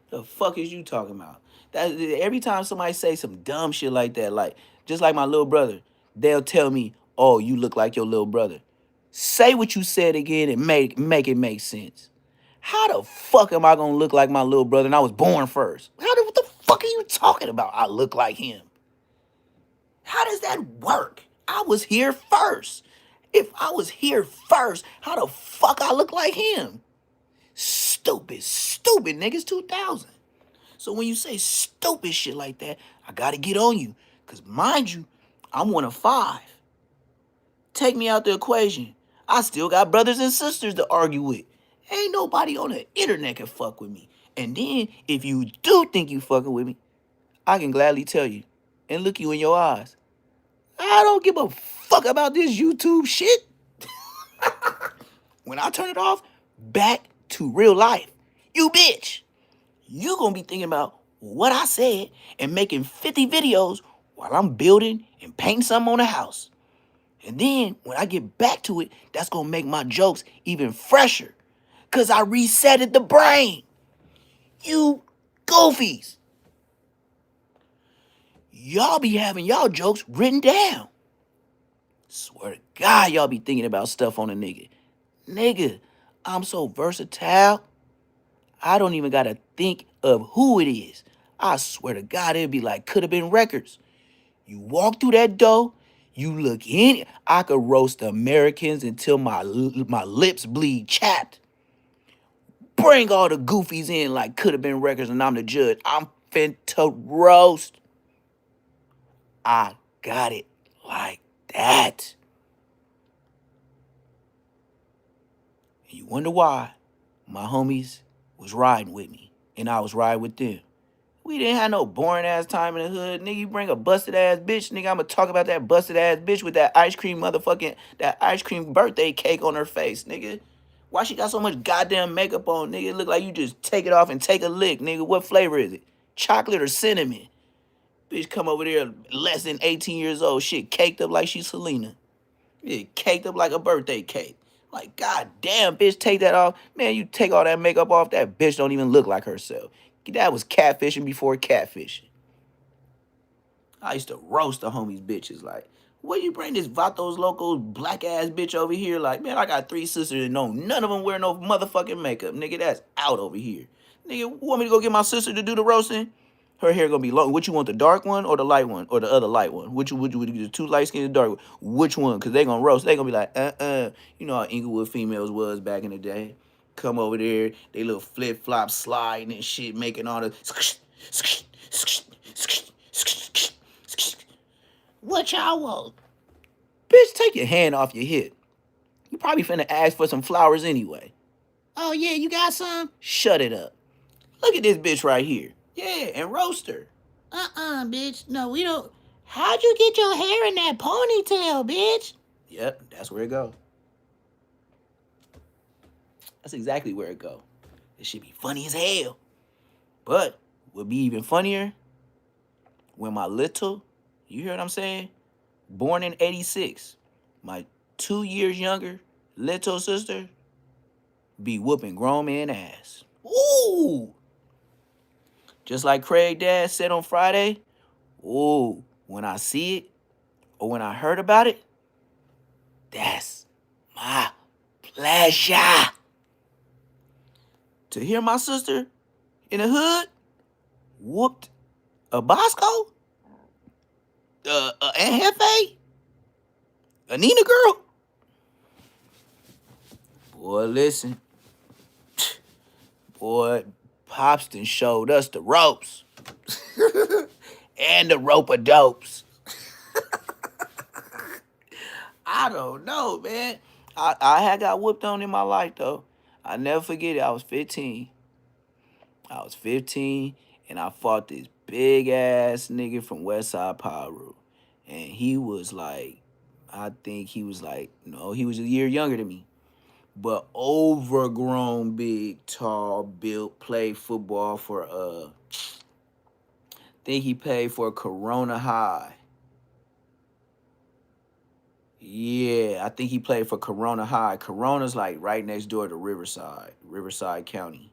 The fuck is you talking about? That every time somebody say some dumb shit like that, like just like my little brother, they'll tell me, "Oh, you look like your little brother." Say what you said again and make it make sense. How the fuck am I gonna look like my little brother and I was born first? What the fuck are you talking about? I look like him. How does that work? I was here first. If I was here first, how the fuck I look like him? Stupid, stupid niggas 2000. So when you say stupid shit like that, I gotta get on you. Cause mind you, I'm one of 5. Take me out the equation. I still got brothers and sisters to argue with. Ain't nobody on the internet can fuck with me. And then, if you do think you fucking with me, I can gladly tell you and look you in your eyes. I don't give a fuck about this YouTube shit. When I turn it off, back to real life. You bitch. You gonna be thinking about what I said and making 50 videos while I'm building and painting something on the house. And then when I get back to it, that's gonna make my jokes even fresher. Cause I resetted the brain. You goofies. Y'all be having y'all jokes written down. Swear to God, y'all be thinking about stuff on a nigga. Nigga, I'm so versatile. I don't even gotta think of who it is. I swear to God, it'd be like could have been records. You walk through that door, you look in. I could roast Americans until my lips bleed chapped. Bring all the goofies in like could have been records, and I'm the judge. I'm finna roast. I got it like that. And you wonder why my homies was riding with me and I was riding with them. We didn't have no boring ass time in the hood. Nigga, you bring a busted ass bitch, nigga, I'ma talk about that busted ass bitch with that ice cream that ice cream birthday cake on her face, nigga. Why she got so much goddamn makeup on, nigga? It look like you just take it off and take a lick, nigga. What flavor is it? Chocolate or cinnamon? Bitch come over there less than 18 years old, shit caked up like she's Selena. Yeah, caked up like a birthday cake. Like, goddamn, bitch, take that off. Man, you take all that makeup off, that bitch don't even look like herself. That was catfishing before catfishing. I used to roast the homies bitches like, what you bring this Vatos Locos black ass bitch over here? Like, man, I got 3 sisters and no, none of them wear no motherfucking makeup. Nigga, that's out over here. Nigga, want me to go get my sister to do the roasting? Her hair gonna be long. What you want, the dark one or the light one or the other light one? Which would you the 2 light skin and dark one? Which one? Cause they gonna roast. They gonna be like, You know how Inglewood females was back in the day. Come over there, they little flip flop sliding and shit, making all the. What y'all want? Bitch, take your hand off your hip. You probably finna ask for some flowers anyway. Oh yeah, you got some? Shut it up. Look at this bitch right here. Yeah, and roast her. Bitch. No, we don't. How'd you get your hair in that ponytail, bitch? Yep, that's where it go. That's exactly where it go. It should be funny as hell. But would be even funnier when my little, you hear what I'm saying? Born in 86, my 2 years younger little sister be whooping grown man ass. Ooh! Just like Craig Dad said on Friday, ooh, when I see it or when I heard about it, that's my pleasure. To hear my sister in the hood whooped a Bosco, a Jefe, a Nina girl. Boy, listen, boy, Popston showed us the ropes and the rope of dopes. I don't know, man. I had got whooped on in my life though. I never forget it. I was 15. I was 15 and I fought this big ass nigga from West Side Pyro. And he was like, I think he was like, no, he was a year younger than me. But overgrown, big, tall, built, played football for think he played for Corona High. Yeah, I think he played for Corona High. Corona's like right next door to Riverside, Riverside County.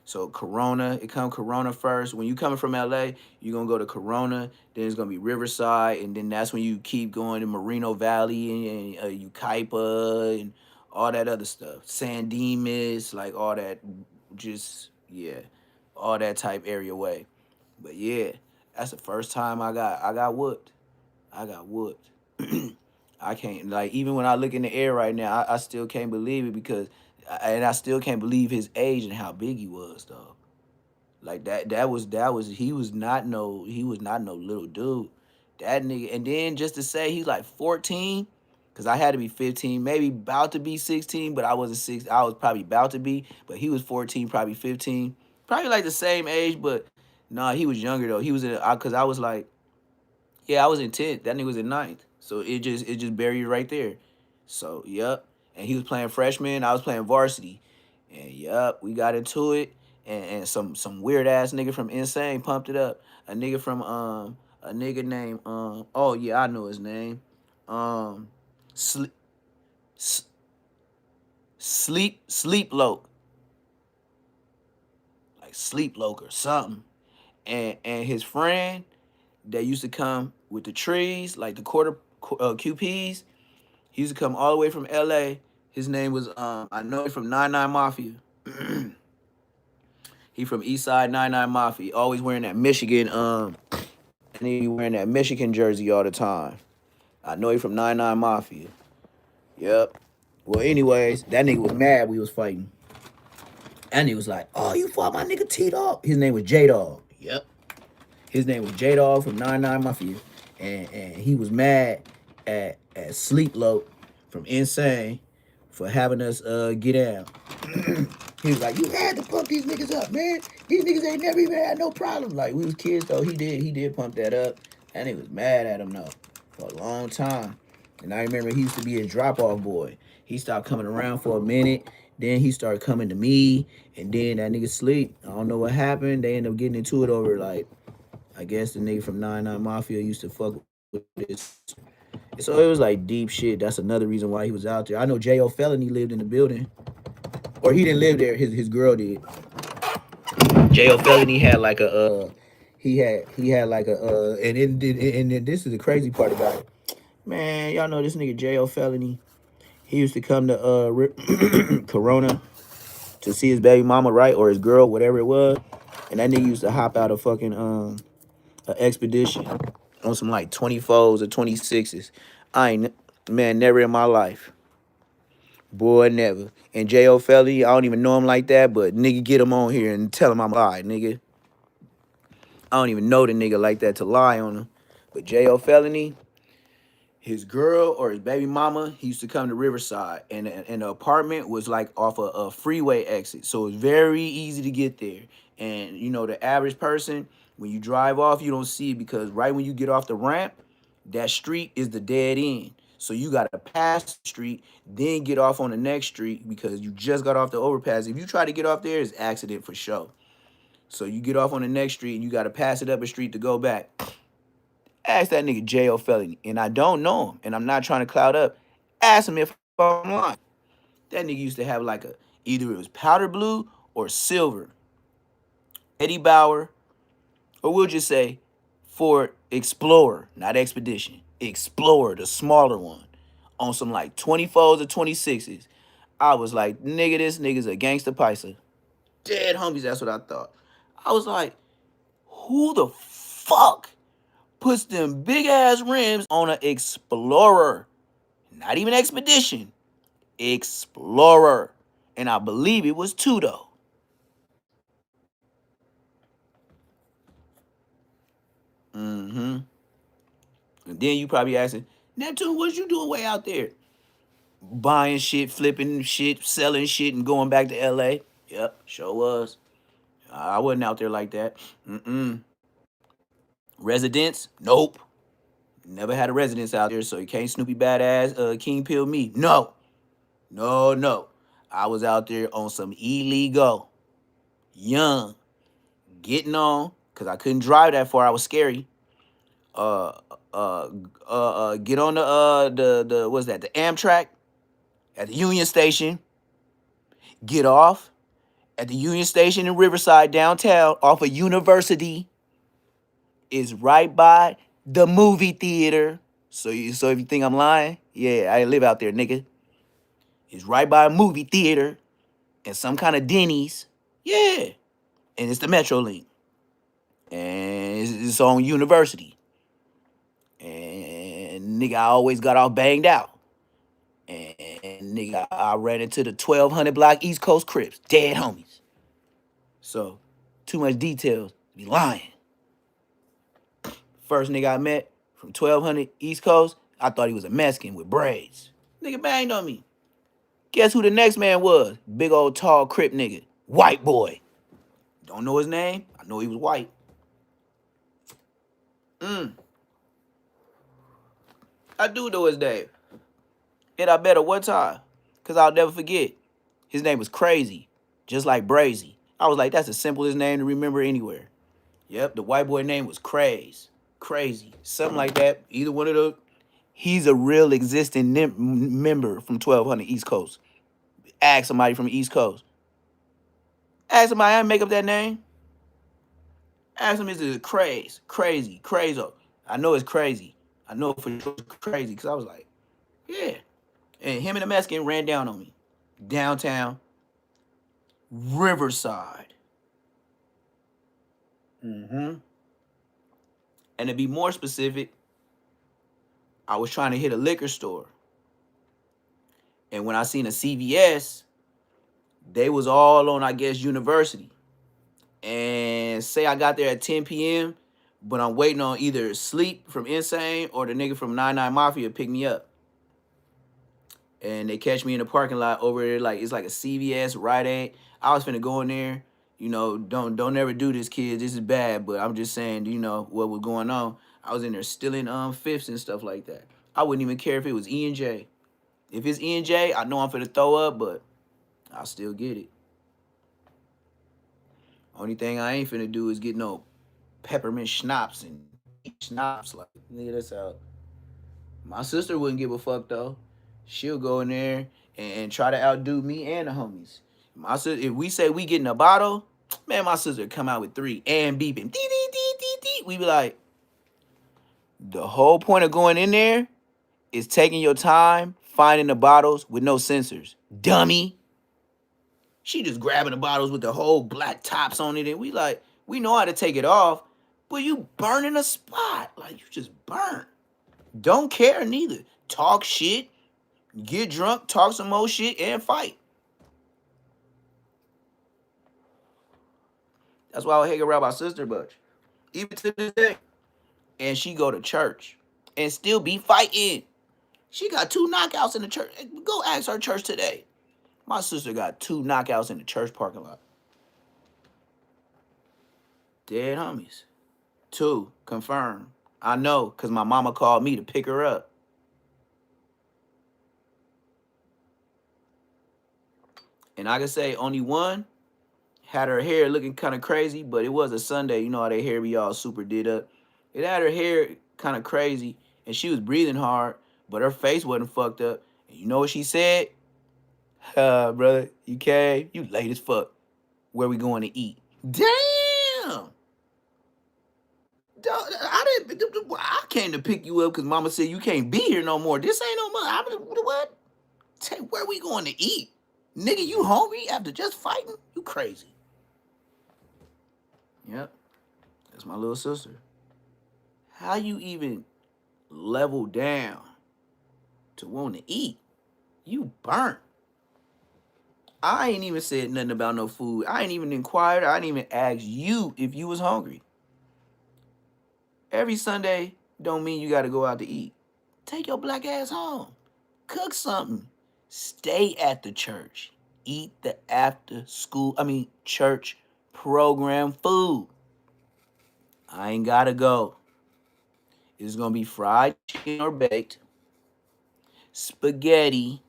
So Corona, it come Corona first. When you coming from LA, you're gonna go to Corona, then it's gonna be Riverside, and then that's when you keep going to Moreno Valley and Ukaipa and all that other stuff. San Dimas, like all that, just yeah, all that type area way. But yeah, that's the first time I got whooped. I got whooped. I can't like even when I look in the air right now, I still can't believe it because and I still can't believe his age and how big he was though. Like that was he was not no little dude. That nigga and then just to say he's like 14, cause I had to be 15, maybe about to be 16, but I wasn't six. I was probably about to be, but he was 14, probably 15, probably like the same age, but nah, he was younger though. He was in cause I was like yeah, I was in 10th. That nigga was in ninth. So it just buried right there. So yep. And he was playing freshman. I was playing varsity. And yep, we got into it. And some weird ass nigga from Insane pumped it up. A nigga named oh yeah, I know his name. Um sleep sleep loke. Like sleep loke or something. And his friend that used to come with the trees, like the quarter QPs. He used to come all the way from LA. His name was I know him from 99 Mafia. He from East Side 99 Mafia. Always wearing that Michigan and he wearing that Michigan jersey all the time. I know he from 99 Mafia. Yep. Well, anyways, that nigga was mad we was fighting. And he was like, "Oh, you fought my nigga T Dog." His name was J Dog. Yep. His name was J Dog from 99 Mafia. And he was mad at Sleep Lope from Insane for having us get down. He was like, "You had to pump these niggas up, man. These niggas ain't never even had no problem." Like we was kids though. He did pump that up. And he was mad at him though for a long time. And I remember he used to be a drop off boy. He stopped coming around for a minute. Then he started coming to me. And then that nigga sleep. I don't know what happened. They ended up getting into it over like I guess the nigga from 99 Mafia used to fuck with this. So it was like deep shit. That's another reason why he was out there. I know J.O. Felony lived in the building. Or he didn't live there, his girl did. J.O. Felony had like a he had like a and this is the crazy part about it. Man, y'all know this nigga J.O. Felony. He used to come to Corona to see his baby mama, right? Or his girl, whatever it was. And that nigga used to hop out of fucking a expedition on some like 24s or 26s. I ain't man, never in my life. Boy, never. And J.O. Felly, I don't even know him like that, but nigga get him on here and tell him I'm alright, nigga. I don't even know the nigga like that to lie on him. But J.O. Felony, his girl or his baby mama, he used to come to Riverside, and the apartment was like off a freeway exit, so it's very easy to get there. And you know, the average person, when you drive off, you don't see it because right when you get off the ramp, that street is the dead end. So you gotta pass the street, then get off on the next street because you just got off the overpass. If you try to get off there, it's accident for sure. So you get off on the next street and you gotta pass it up a street to go back. Ask that nigga J.O. Felony, and I don't know him, and I'm not trying to cloud up. Ask him if I'm lying. That nigga used to have like a either it was powder blue or silver. Eddie Bauer, or we'll just say Ford Explorer, not Expedition. Explorer, the smaller one, on some like 24s or 26s. I was like, nigga, this nigga's a gangster paisa. Dead homies, that's what I thought. I was like, who the fuck puts them big ass rims on an Explorer? Not even Expedition. Explorer. And I believe it was two though. Mm-hmm. And then you probably asking, Neptune, what you doing way out there? Buying shit, flipping shit, selling shit, and going back to LA. Yep, sure was. I wasn't out there like that. Mm-mm. Residence? Nope. Never had a residence out there, so you can't Snoopy badass King Pill me. No. No, no. I was out there on some illegal, young, getting on, because I couldn't drive that far. I was scary. Uh get on the what's that? The Amtrak at the Union Station. Get off at the Union Station in Riverside downtown off of University is right by the movie theater. So if you think I'm lying, yeah, I live out there, nigga. It's right by a movie theater and some kind of Denny's. Yeah. And it's the Metro Link. And it's on University. And nigga, I always got off banged out. And nigga, I ran into the 1200 block East Coast Crips. Dead homies. So, too much details. Be lying. First nigga I met from 1200 East Coast, I thought he was a Mexican with braids. Nigga banged on me. Guess who the next man was? Big old tall Crip nigga. White boy. Don't know his name. I know he was white. I do know his name. And I met him one time. Because I'll never forget. His name was Crazy. Just like Brazy. I was like, that's the simplest name to remember anywhere. Yep, the white boy name was Crazy. Something like that. Either one of those. He's a real existing member from 1200 East Coast. Ask somebody from the East Coast. Ask somebody, I didn't make up that name. Ask him, is it Crazy. I know it's crazy. I know for sure it's crazy because I was like, yeah. And him and the Mexican ran down on me. Downtown, Riverside. Mm-hmm. And to be more specific, I was trying to hit a liquor store. And when I seen a CVS, they was all on, I guess, University. And say I got there at 10 p.m., but I'm waiting on either Sleep from Insane or the nigga from 99 Mafia to pick me up. And they catch me in the parking lot over there, like it's like a CVS, Rite Aid. I was finna go in there, you know, don't ever do this, kids. This is bad, but I'm just saying, you know, what was going on. I was in there stealing fifths and stuff like that. I wouldn't even care if it was E&J. If it's E&J, I know I'm finna throw up, but I'll still get it. Only thing I ain't finna do is get no peppermint schnapps and schnapps. Like, nigga, that's out. My sister wouldn't give a fuck, though. She'll go in there and try to outdo me and the homies. My sister, if we say we getting a bottle, man, my sister come out with 3 and beeping. Dee, dee, dee, dee, dee. We be like, the whole point of going in there is taking your time, finding the bottles with no sensors. Dummy. She just grabbing the bottles with the whole black tops on it, and we like, we know how to take it off, but you burning a spot. Like, you just burn. Don't care neither. Talk shit, get drunk, talk some more shit, and fight. That's why I hang around my sister much. Even to this day. And she go to church and still be fighting. She got 2 knockouts in the church. Go ask her church today. My sister got 2 knockouts in the church parking lot. Dead homies. 2, confirmed. I know, because my mama called me to pick her up. And I can say only one had her hair looking kind of crazy, but it was a Sunday. You know how their hair be all super did up. It had her hair kind of crazy, and she was breathing hard, but her face wasn't fucked up. And you know what she said? Brother, you came, you late as fuck. Where we going to eat? Damn! I came to pick you up because mama said you can't be here no more. This ain't no money. What? Where we going to eat? Nigga, you hungry after just fighting? You crazy. Yep, that's my little sister. How you even level down to want to eat? You burnt. I ain't even said nothing about no food. I ain't even inquired. I ain't even asked you if you was hungry. Every Sunday don't mean you got to go out to eat. Take your black ass home. Cook something. Stay at the church. Eat the church program food. I ain't gotta go. It's gonna be fried chicken or baked, spaghetti,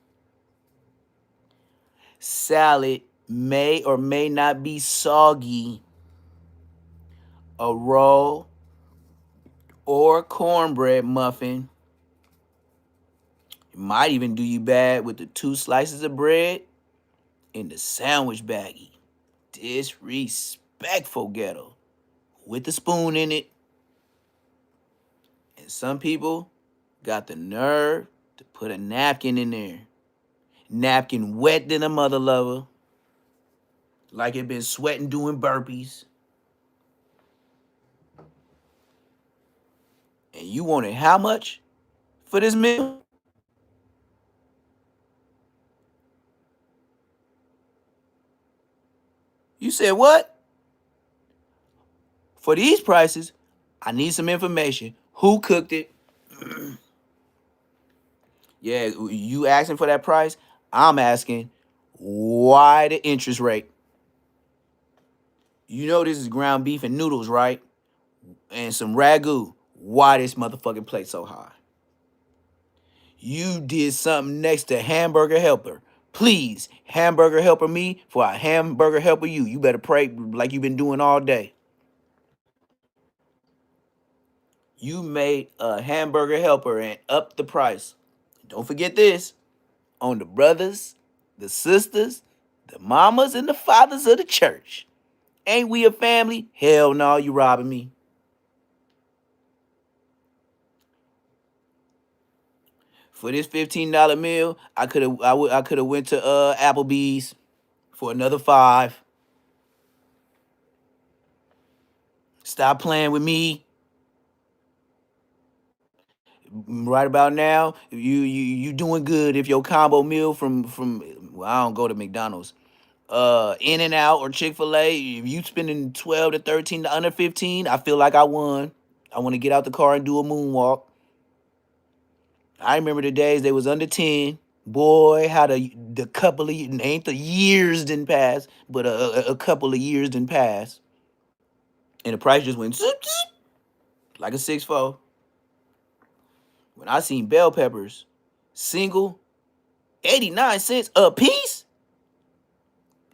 salad, may or may not be soggy, a roll or cornbread muffin. It might even do you bad with the 2 slices of bread in the sandwich baggie. Disrespectful ghetto. With the spoon in it. And some people got the nerve to put a napkin in there. Napkin wet than a mother lover. Like it been sweating doing burpees. And you wanted how much for this meal? You said what? For these prices, I need some information. Who cooked it? Yeah, you asking for that price? I'm asking, why the interest rate? You know this is ground beef and noodles, right? And some ragu. Why this motherfucking plate so high? You did something next to hamburger helper. Please, hamburger helper me for a hamburger helper you. You better pray like you've been doing all day. You made a hamburger helper and up the price. Don't forget this on the brothers, the sisters, the mamas, and the fathers of the church. Ain't we a family? Hell no, you robbing me. For this $15 meal, I could have went to Applebee's for another five. Stop playing with me. Right about now, you doing good if your combo meal from well, I don't go to McDonald's. In and out or Chick-fil-A, if you spending 12 to 13 to under 15, I feel like I won. I want to get out the car and do a moonwalk. I remember the days they was under 10. Boy, how the couple of ain't the years didn't pass, but a couple of years didn't pass. And the price just went zoop, zoop, like a 6-4. When I seen bell peppers, single, 89 cents a piece.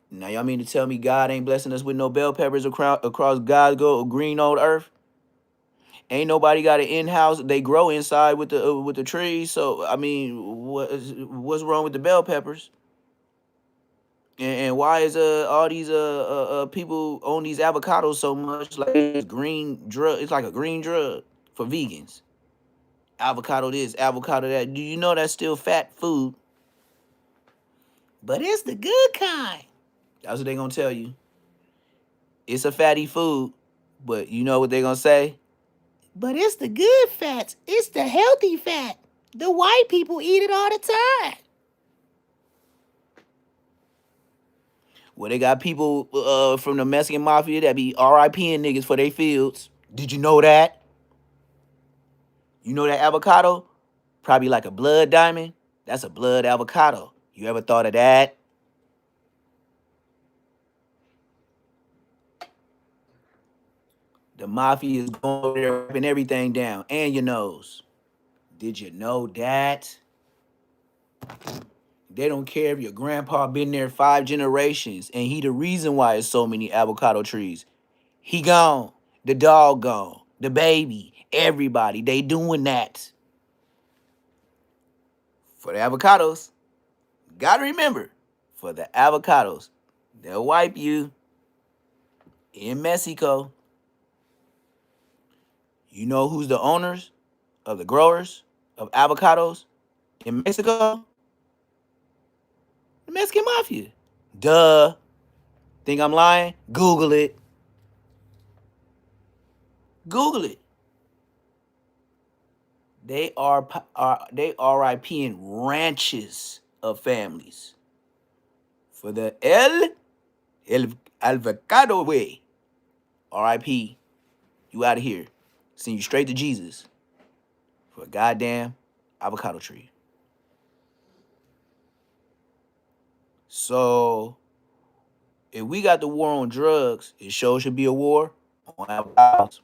Now y'all mean to tell me God ain't blessing us with no bell peppers across God's green old earth? Ain't nobody got an in-house. They grow inside with the trees. So I mean, what's wrong with the bell peppers? And why is all these people own these avocados so much? Like it's green drug. It's like a green drug for vegans. Avocado this, avocado that. Do you know that's still fat food? But it's the good kind. That's what they gonna tell you. It's a fatty food, but you know what they gonna say? But it's the good fats. It's the healthy fat. The white people eat it all the time. Well, they got people from the Mexican mafia that be RIPing niggas for their fields. Did you know that? You know that avocado? Probably like a blood diamond. That's a blood avocado. You ever thought of that? The mafia is going over there ripping everything down and your nose. Did you know that? They don't care if your grandpa been there 5 generations and he the reason why it's so many avocado trees. He gone. The dog gone. The baby. Everybody. They doing that. For the avocados, gotta remember, for the avocados, they'll wipe you in Mexico. You know who's the owners of the growers of avocados in Mexico? The Mexican mafia. Duh. Think I'm lying? Google it. Google it. They RIP in ranches of families for the El Avocado way. RIP. You out of here. Send you straight to Jesus for a goddamn avocado tree. So if we got the war on drugs, it sure should be a war on avocados.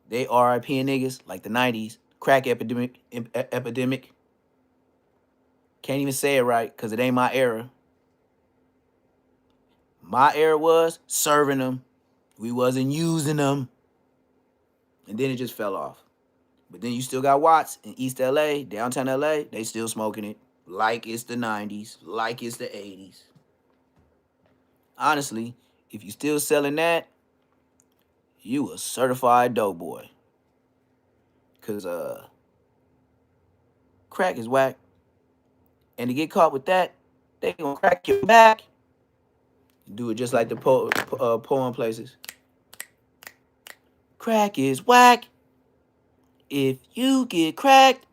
They RIP niggas like the 90s, crack epidemic. Can't even say it right because it ain't my era. My era was serving them. We wasn't using them. And then it just fell off. But then you still got Watts in East LA, downtown LA, they still smoking it. Like it's the 90s, like it's the 80s. Honestly, if you still selling that, you a certified dope boy. Cause crack is whack. And to get caught with that, they gonna crack your back. Do it just like the poem places. Crack is whack. If you get cracked,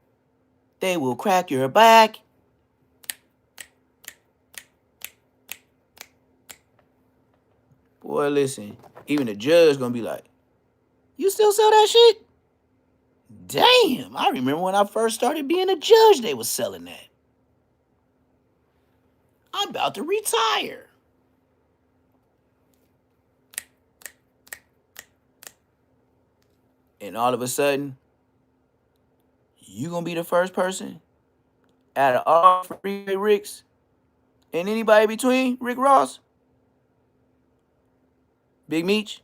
they will crack your back. Boy, listen, even the judge gonna be like, you still sell that shit? Damn, I remember when I first started being a judge, they was selling that. I'm about to retire. And all of a sudden, you gonna be the first person out of all Freeway Ricks and anybody between Rick Ross, Big Meech.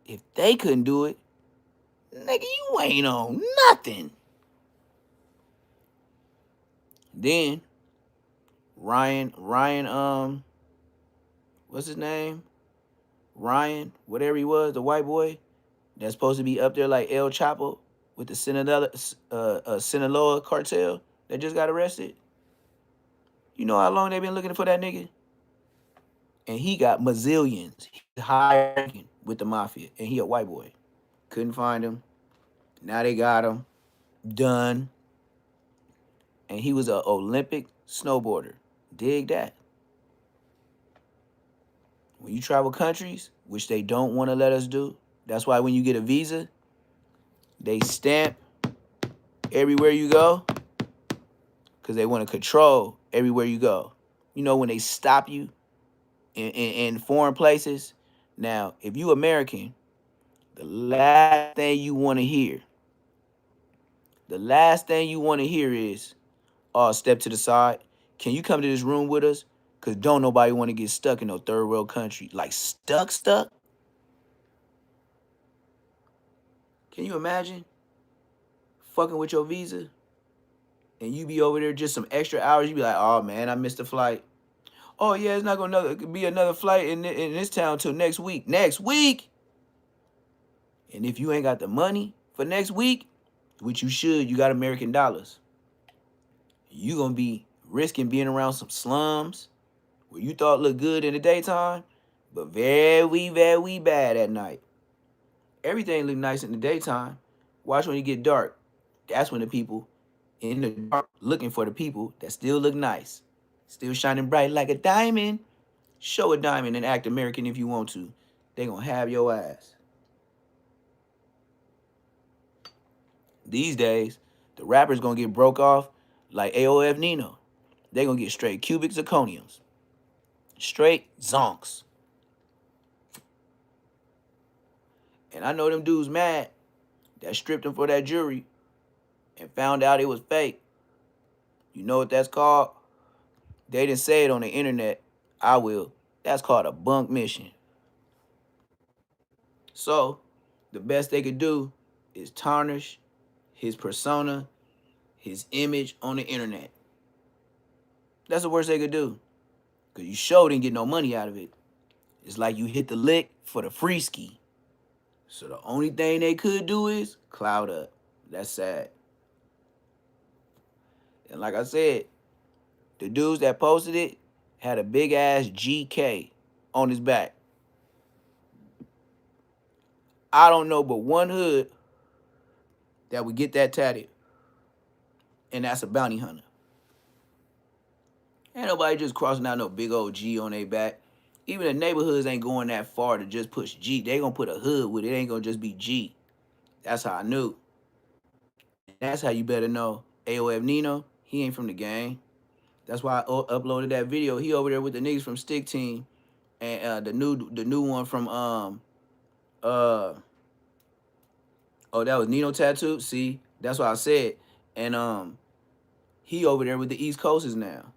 If they couldn't do it, nigga, you ain't on nothing. Then Ryan, what's his name? Ryan, whatever he was, the white boy that's supposed to be up there like El Chapo with the Sinaloa cartel that just got arrested. You know how long they been looking for that nigga? And he got mazillions. He's high ranking with the mafia, and he a white boy. Couldn't find him. Now they got him. Done. And he was an Olympic snowboarder. Dig that. When you travel countries, which they don't want to let us do, that's why when you get a visa, they stamp everywhere you go because they want to control everywhere you go. You know, when they stop you in foreign places. Now, if you American, the last thing you want to hear, is, oh, step to the side. Can you come to this room with us? Because don't nobody want to get stuck in no third world country. Like stuck? Can you imagine fucking with your visa? And you be over there just some extra hours. You be like, oh, man, I missed the flight. Oh, yeah, it's not going to be another flight in this town until next week. Next week? And if you ain't got the money for next week, which you should, you got American dollars, you going to be risking being around some slums where you thought looked good in the daytime, but very, very bad at night. Everything look nice in the daytime. Watch when it get dark. That's when the people in the dark looking for the people that still look nice. Still shining bright like a diamond. Show a diamond and act American if you want to. They gonna have your ass. These days, the rappers gonna get broke off like AOF Nino. They gonna get straight cubic zirconiums. Straight zonks. And I know them dudes mad that stripped him for that jewelry and found out it was fake. You know what that's called? They didn't say it on the internet. I will. That's called a bunk mission. So, the best they could do is tarnish his persona, his image on the internet. That's the worst they could do. Because you sure didn't get no money out of it. It's like you hit the lick for the free ski. So the only thing they could do is cloud up. That's sad. And like I said, the dudes that posted it had a big ass GK on his back. I don't know but one hood that would get that tatted, and that's a bounty hunter. Ain't nobody just crossing out no big old G on their back. Even the neighborhoods ain't going that far to just push G. They gonna put a hood with it. It ain't gonna just be G. That's how I knew. That's how you better know. AOF Nino, he ain't from the gang. That's why I uploaded that video. He over there with the niggas from Stick Team, and the new one from uh oh, that was Nino Tattoo. See, that's what I said. And he over there with the East Coasters now.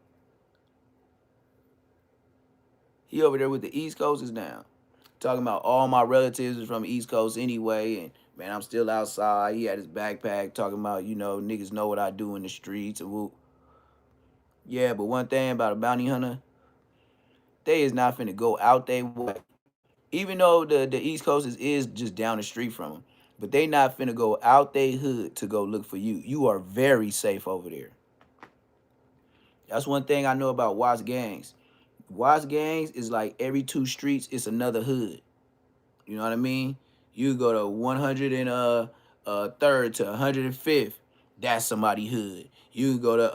He over there with the East Coasters now. Talking about all my relatives is from the East Coast anyway, and man, I'm still outside. He had his backpack talking about, niggas know what I do in the streets and whoop. Yeah, but one thing about a bounty hunter, they is not finna go out they way. Even though the East Coast is just down the street from them, but they not finna go out they hood to go look for you. You are very safe over there. That's one thing I know about Watts gangs. Watts gangs is like every two streets, it's another hood. You know what I mean? You go to 100 and third to 105th, that's somebody hood. You go to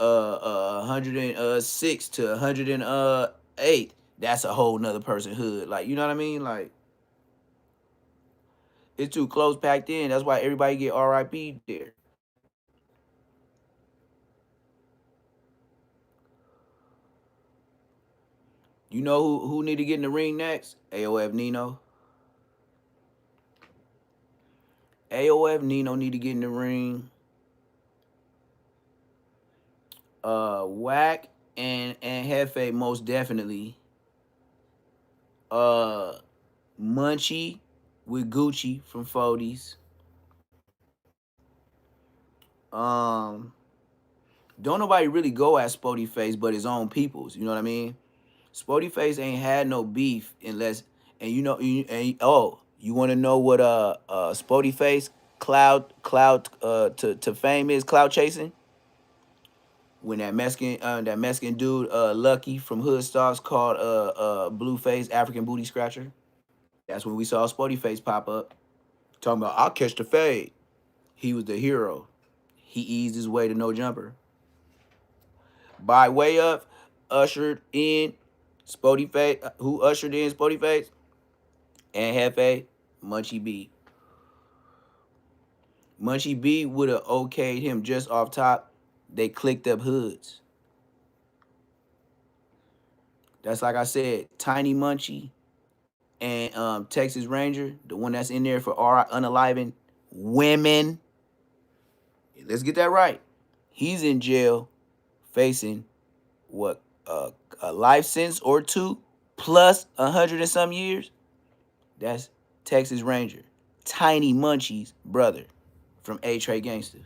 106 to 108, that's a whole nother person hood. Like, you know what I mean? Like, it's too close packed in. That's why everybody get RIP there. You know who need to get in the ring next? AOF Nino. AOF Nino need to get in the ring. Whack and Hefe most definitely. Uh, Munchie with Gucci from 40s. Um, don't nobody really go at Spody Face but his own peoples. You know what I mean? Spody Face ain't had no beef unless, and you want to know what Spody Face cloud to fame is? Cloud chasing. When that Mexican dude Lucky from Hood Stars called Blueface African Booty Scratcher. That's when we saw Spody Face pop up talking about I'll catch the fade. He was the hero. He eased his way to no jumper. By way of ushered in Spody Face, who ushered in Spody Face and Hefe, Munchie B. Munchie B would have okayed him just off top. They clicked up hoods. That's like I said, Tiny Munchie and Texas Ranger, the one that's in there for unaliving women. Let's get that right. He's in jail facing what a life sentence or two plus 100 and some years. That's Texas Ranger, Tiny Munchie's brother from A-Tray Gangster.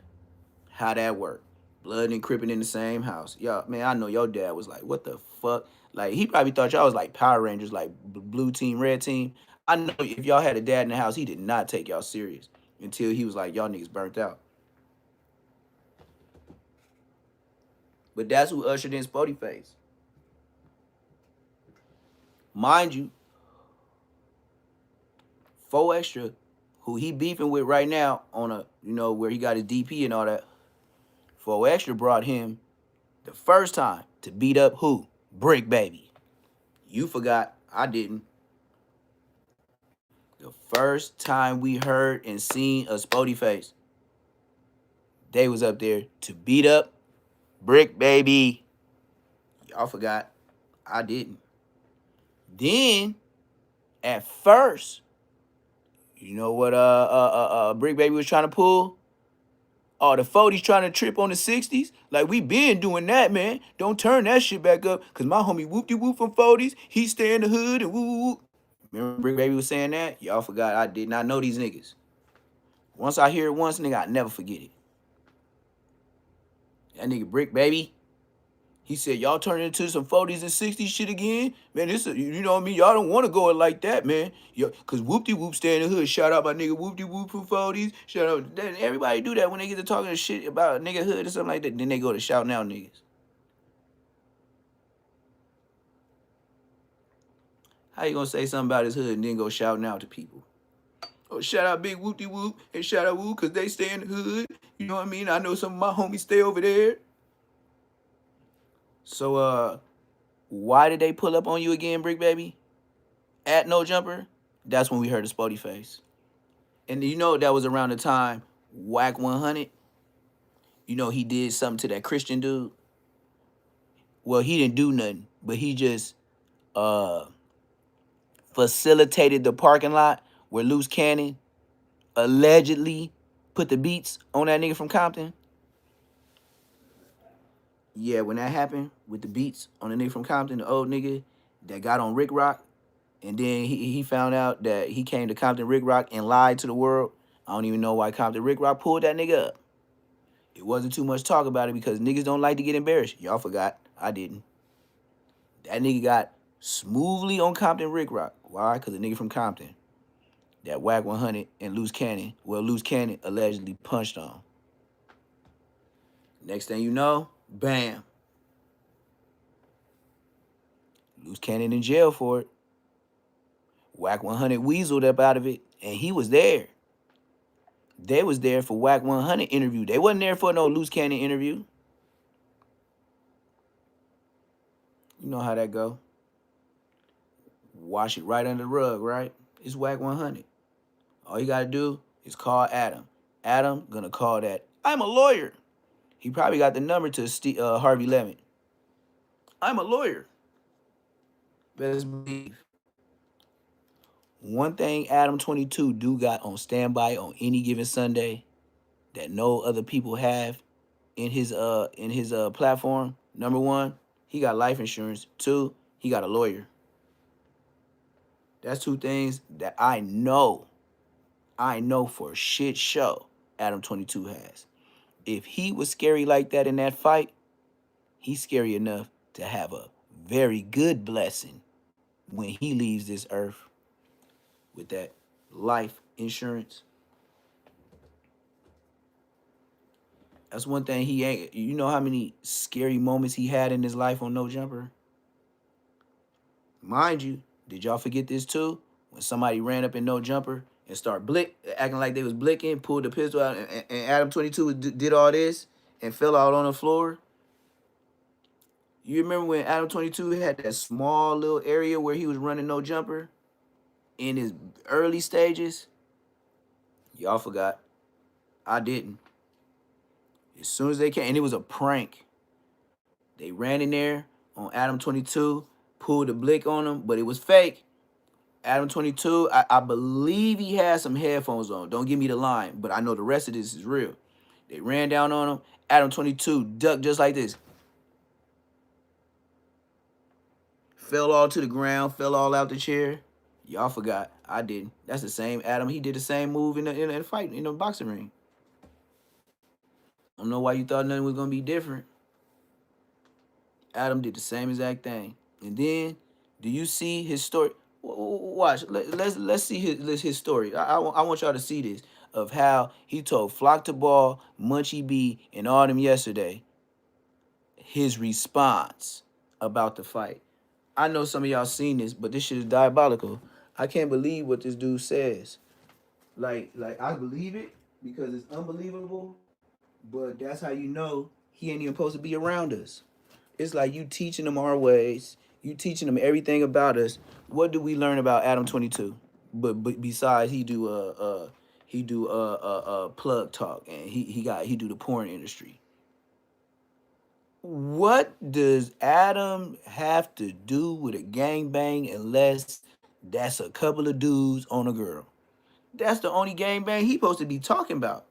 How that work? Blood and Crippin in the same house. Y'all, man, I know your dad was like, what the fuck? Like, he probably thought y'all was like Power Rangers, like blue team, red team. I know if y'all had a dad in the house, he did not take y'all serious until he was like, y'all niggas burnt out. But that's who ushered in Spody Face. Mind you, 4Extra, who he beefing with right now on where he got his DP and all that, 4Extra brought him the first time to beat up who? Brick Baby. You forgot. I didn't. The first time we heard and seen a Spody Face, they was up there to beat up Brick Baby. Y'all forgot. I didn't. Then, at first, you know what Brick Baby was trying to pull? Oh, the 40s trying to trip on the 60s? Like, we been doing that, man. Don't turn that shit back up. Because my homie Whoop-de-Whoop from 40s, he stay in the hood and woo-woo-woo. Remember Brick Baby was saying that? Y'all forgot I did not know these niggas. Once I hear it once, nigga, I never forget it. That nigga Brick Baby, he said, y'all turn into some 40s and 60s shit again? Man, you know what I mean? Y'all don't want to go it like that, man. Because Whoop-de-Whoop stay in the hood. Shout out my nigga Whoop-de-Whoop from 40s. Shout out. Everybody do that when they get to talking shit about a nigga hood or something like that. Then they go to shouting out niggas. How you gonna say something about his hood and then go shouting out to people? Oh, shout out Big Whoopty Whoop and shout out Woo because they stay in the hood. You know what I mean? I know some of my homies stay over there. So, why did they pull up on you again, Brick Baby? At No Jumper? That's when we heard a Spody face. And you know that was around the time Whack 100, you know, he did something to that Christian dude. Well, he didn't do nothing, but he just uh facilitated the parking lot where Loose Cannon allegedly put the beats on that nigga from Compton. Yeah, when that happened with the beats on the nigga from Compton, the old nigga that got on Rick Rock, and then he found out that he came to Compton Rick Rock and lied to the world. I don't even know why Compton Rick Rock pulled that nigga up. It wasn't too much talk about it because niggas don't like to get embarrassed. Y'all forgot. I didn't. That nigga got smoothly on Compton Rick Rock. Why? Because the nigga from Compton, that Whack 100 and Loose Cannon, well, Loose Cannon allegedly punched on. Next thing you know, bam. Loose Cannon in jail for it. Whack 100 weaseled up out of it, and he was there. They was there for Whack 100 interview. They wasn't there for no Loose Cannon interview. You know how that go. Wash it right under the rug, right? It's Whack 100. All you gotta do is call Adam. Adam gonna call that. I'm a lawyer. He probably got the number to Harvey Levin. I'm a lawyer. Best believe. One thing Adam 22 do got on standby on any given Sunday that no other people have in his platform. Number one, he got life insurance. Two, he got a lawyer. That's two things that I know for shit show Adam 22 has. If he was scary like that in that fight, he's scary enough to have a very good blessing when he leaves this earth with that life insurance. That's one thing he ain't. You know how many scary moments he had in his life on No Jumper? Mind you, did y'all forget this too? When somebody ran up in No Jumper and start acting like they was blicking, pulled the pistol out, and Adam 22 did all this and fell out on the floor. You remember when Adam 22 had that small little area where he was running No Jumper in his early stages? Y'all forgot. I didn't. As soon as they came, and it was a prank. They ran in there on Adam 22, pulled the blick on him, but it was fake. Adam 22, I believe he had some headphones on. Don't give me the line, but I know the rest of this is real. They ran down on him. Adam 22 ducked just like this. Fell all to the ground, fell all out the chair. Y'all forgot. I didn't. That's the same Adam. He did the same move in the fight, in the boxing ring. I don't know why you thought nothing was going to be different. Adam did the same exact thing. And then, do you see his story? Watch. Let's see his story. I want y'all to see this of how he told Flock to Ball, Munchie B, and all them yesterday his response about the fight. I know some of y'all seen this, but this shit is diabolical. I can't believe what this dude says. Like I believe it because it's unbelievable, but that's how you know he ain't even supposed to be around us. It's like you teaching them our ways, you teaching them everything about us. What do we learn about Adam 22? But besides he do plug talk and he do the porn industry. What does Adam have to do with a gangbang unless that's a couple of dudes on a girl? That's the only gangbang he supposed to be talking about.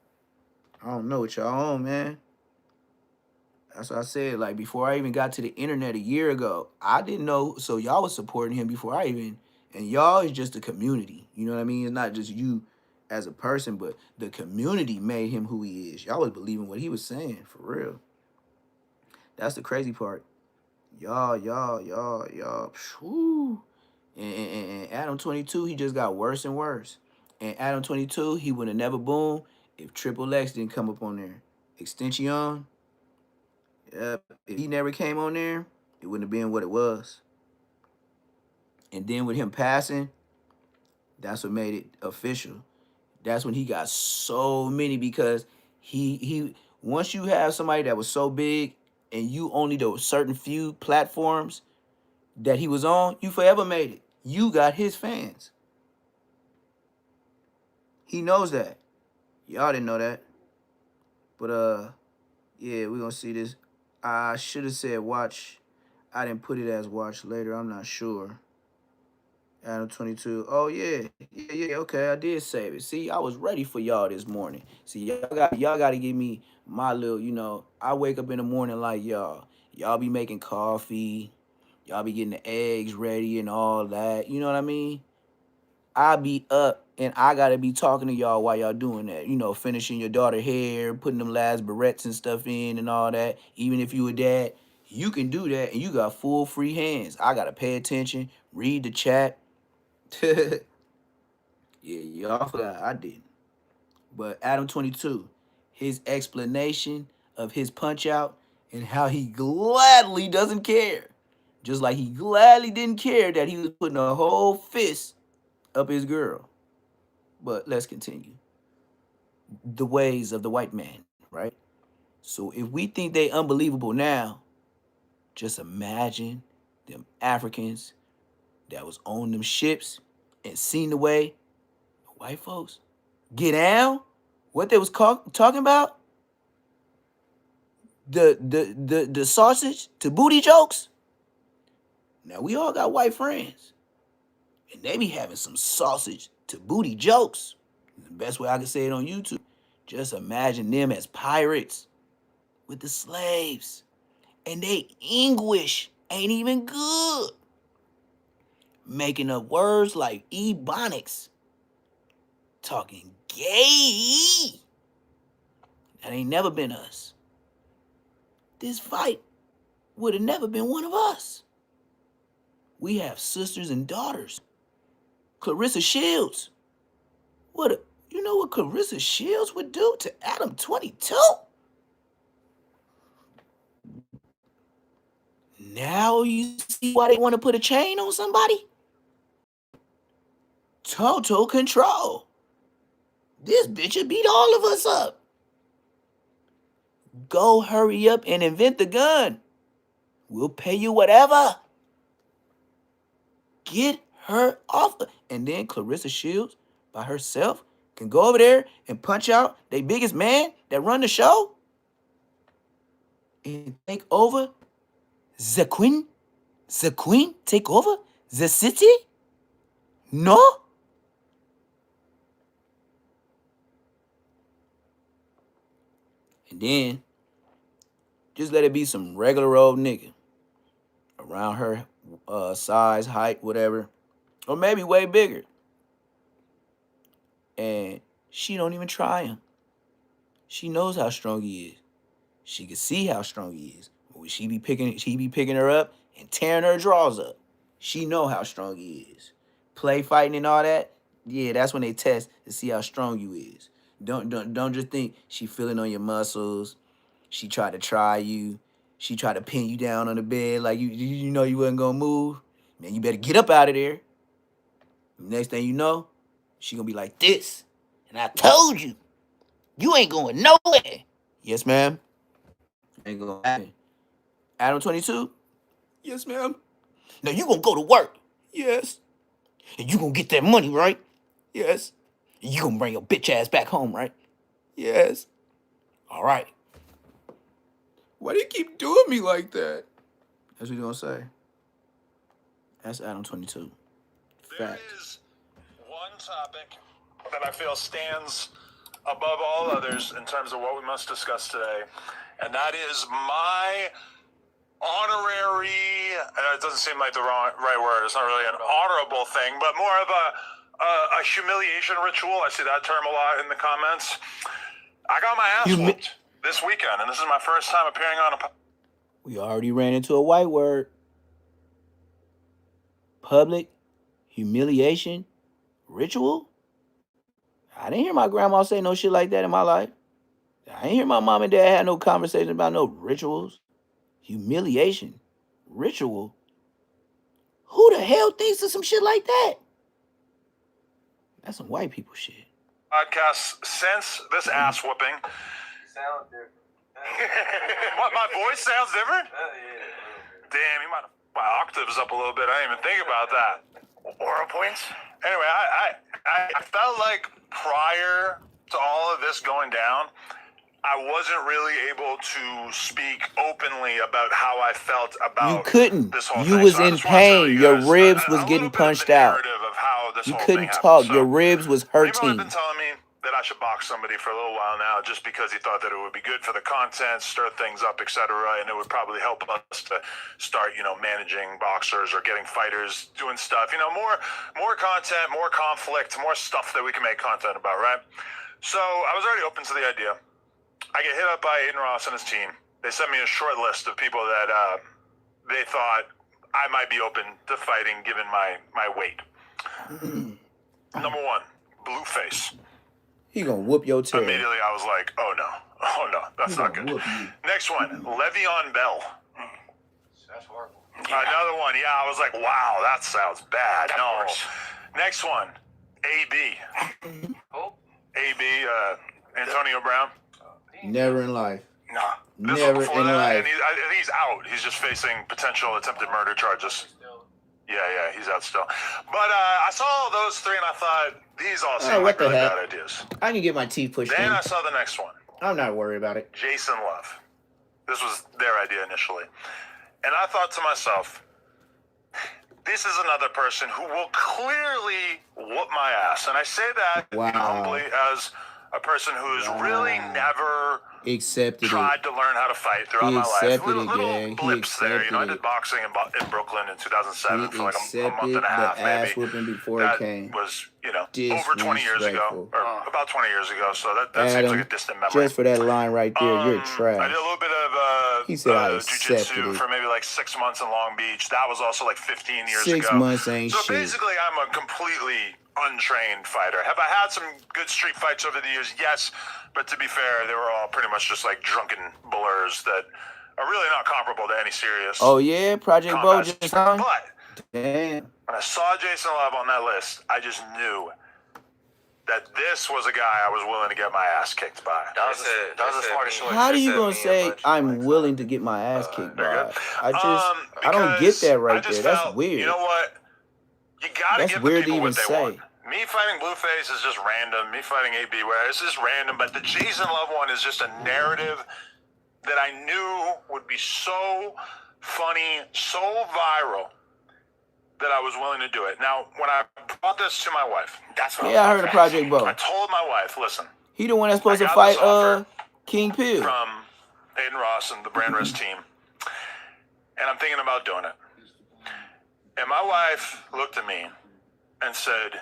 I don't know what y'all on, man. That's what I said. Like before I even got to the internet a year ago, I didn't know. So y'all was supporting him before I even. And y'all is just a community. You know what I mean? It's not just you as a person, but the community made him who he is. Y'all was believing what he was saying for real. That's the crazy part. Y'all. Whew. And Adam 22, he just got worse and worse. And Adam 22, he would have never boomed if Triple X didn't come up on there. Extension. If he never came on there, it wouldn't have been what it was. And then with him passing, that's what made it official. That's when he got so many because he once you have somebody that was so big and you only those certain few platforms that he was on, you forever made it. You got his fans. He knows that. Y'all didn't know that. But yeah, we're gonna see this. I should have said watch. I didn't put it as watch later. I'm not sure. Adam 22. Oh yeah. Yeah, okay. I did save it. See, I was ready for y'all this morning. See, y'all gotta give me my little, I wake up in the morning like y'all. Y'all be making coffee. Y'all be getting the eggs ready and all that. You know what I mean? I be up and I gotta be talking to y'all while y'all doing that. Finishing your daughter hair, putting them last barrettes and stuff in and all that. Even if you a dad, you can do that and you got full free hands. I gotta pay attention, read the chat. Yeah, y'all forgot I didn't. But Adam 22, his explanation of his punch out and how he gladly doesn't care. Just like he gladly didn't care that he was putting a whole fist up his girl. But let's continue. The ways of the white man, right? So if we think they unbelievable now, just imagine them Africans that was on them ships and seen the way the white folks get down, what they was talking about, the sausage to booty jokes. Now we all got white friends, and they be having some sausage to booty jokes. The best way I can say it on YouTube. Just imagine them as pirates with the slaves, and they English ain't even good, making up words like ebonics, talking gay. That ain't never been us. This fight would have never been one of us. We have sisters and daughters. Clarissa Shields. You know what Clarissa Shields would do to Adam 22? Now you see why they want to put a chain on somebody? Total control. This bitch would beat all of us up. Go hurry up and invent the gun. We'll pay you whatever. Get her off. And then Clarissa Shields by herself can go over there and punch out their biggest man that run the show and take over the queen. The queen take over the city? No? And then just let it be some regular old nigga around her size, height, whatever, or maybe way bigger. And she don't even try him. She knows how strong he is. She can see how strong he is. When she be picking her up and tearing her drawers up. She know how strong he is. Play fighting and all that. Yeah, that's when they test to see how strong you is. Don't just think she feeling on your muscles. She tried to try you. She tried to pin you down on the bed like you know you wasn't gonna move. Man, you better get up out of there. Next thing you know, she gonna be like this. And I told you, you ain't going nowhere. Yes, ma'am. Ain't gonna happen. Adam 22? Yes, ma'am. Now you gonna go to work. Yes. And you gonna get that money, right? Yes. And you gonna bring your bitch ass back home, right? Yes. All right. Why do you keep doing me like that? That's what you gonna say. That's Adam 22. There is one topic that I feel stands above all others in terms of what we must discuss today, and that is my honorary, it doesn't seem like the right word, it's not really an honorable thing, but more of a humiliation ritual. I see that term a lot in the comments. I got my ass whooped this weekend, and this is my first time appearing on a... We already ran into a white word. Public humiliation ritual? I didn't hear my grandma say no shit like that in my life. I didn't hear my mom and dad have no conversation about no rituals. Humiliation ritual? Who the hell thinks of some shit like that? That's some white people shit. podcasts since this ass whooping. Sound different. What, my voice sounds different? Damn, you might have my octaves up a little bit. I didn't even think about that. Aura points? Anyway, I felt like prior to all of this going down, I wasn't really able to speak openly about how I felt about You couldn't. this whole You thing. was So I in just wanna tell pain. you Your guys ribs a was little getting bit of the punched out. narrative of how this You whole couldn't thing talk. happened. Your ribs was People have hurting. been telling me that I should box somebody for a little while now just because he thought that it would be good for the content, stir things up, etc., and it would probably help us to start, managing boxers or getting fighters doing stuff, more content, more conflict, more stuff that we can make content about, right? So I was already open to the idea. I get hit up by Aiden Ross and his team. They sent me a short list of people that they thought I might be open to fighting given my weight. Number one, Blueface. He gonna whoop your tail. Immediately I was like, oh no, that's not good. Next one, Le'Veon Bell. That's horrible. Another one, yeah, I was like, wow, that sounds bad. No. Next one, AB. Oh, AB, Antonio Brown. Never in life. nah. This was Never before in that, life. and he's out. He's just facing potential attempted murder charges. Yeah, he's out still. But I saw all those three, and I thought, these all seem what like the really heck? bad ideas. I can get my teeth pushed Then in. I saw the next one, I'm not worried about it. Jason Love. This was their idea initially. And I thought to myself, this is another person who will clearly whoop my ass. And I say that Wow. humbly as a person who's really never Accepted it. tried to learn how to fight throughout He my life. accepted Little, it, little gang. He blips there. I accepted did it. boxing in Brooklyn in 2007 He for like a accepted month and a half, the ass maybe. whooping before That it came. was, over 20 years ago, Disrespectful. or about 20 years ago. So that seems Adam, like a distant memory. just for that line right there, you're I trash. did a little bit of He said I jiu-jitsu accepted it. for maybe like 6 months in Long Beach. That was also like 15 years 6 ago. months ain't So shit. basically, I'm a completely untrained fighter. Have I had some good street fights over the years? Yes, but to be fair, they were all pretty much just like drunken blurs that are really not comparable to any serious. Oh yeah, Project Bo combat. just on. But Damn. when I saw Jason Love on that list, I just knew that this was a guy I was willing to get my ass kicked by. That was the smartest choice. How do They you said gonna me say a bunch of I'm times. willing to get my ass kicked Very by? good. I don't get that right I just there. That's felt, weird. You know what? You gotta That's give weird the to people even what they say. want. Me fighting Blueface is just random. Me fighting AB, where it's just random. But the Jason Love one is just a narrative that I knew would be so funny, so viral, that I was willing to do it. Now, when I brought this to my wife, that's what Yeah, I heard of Project Bo. I told my wife, listen, He the one that's supposed I to got fight this offer King Pill. from Aiden Ross and the Brand Risk team, and I'm thinking about doing it. And my wife looked at me and said,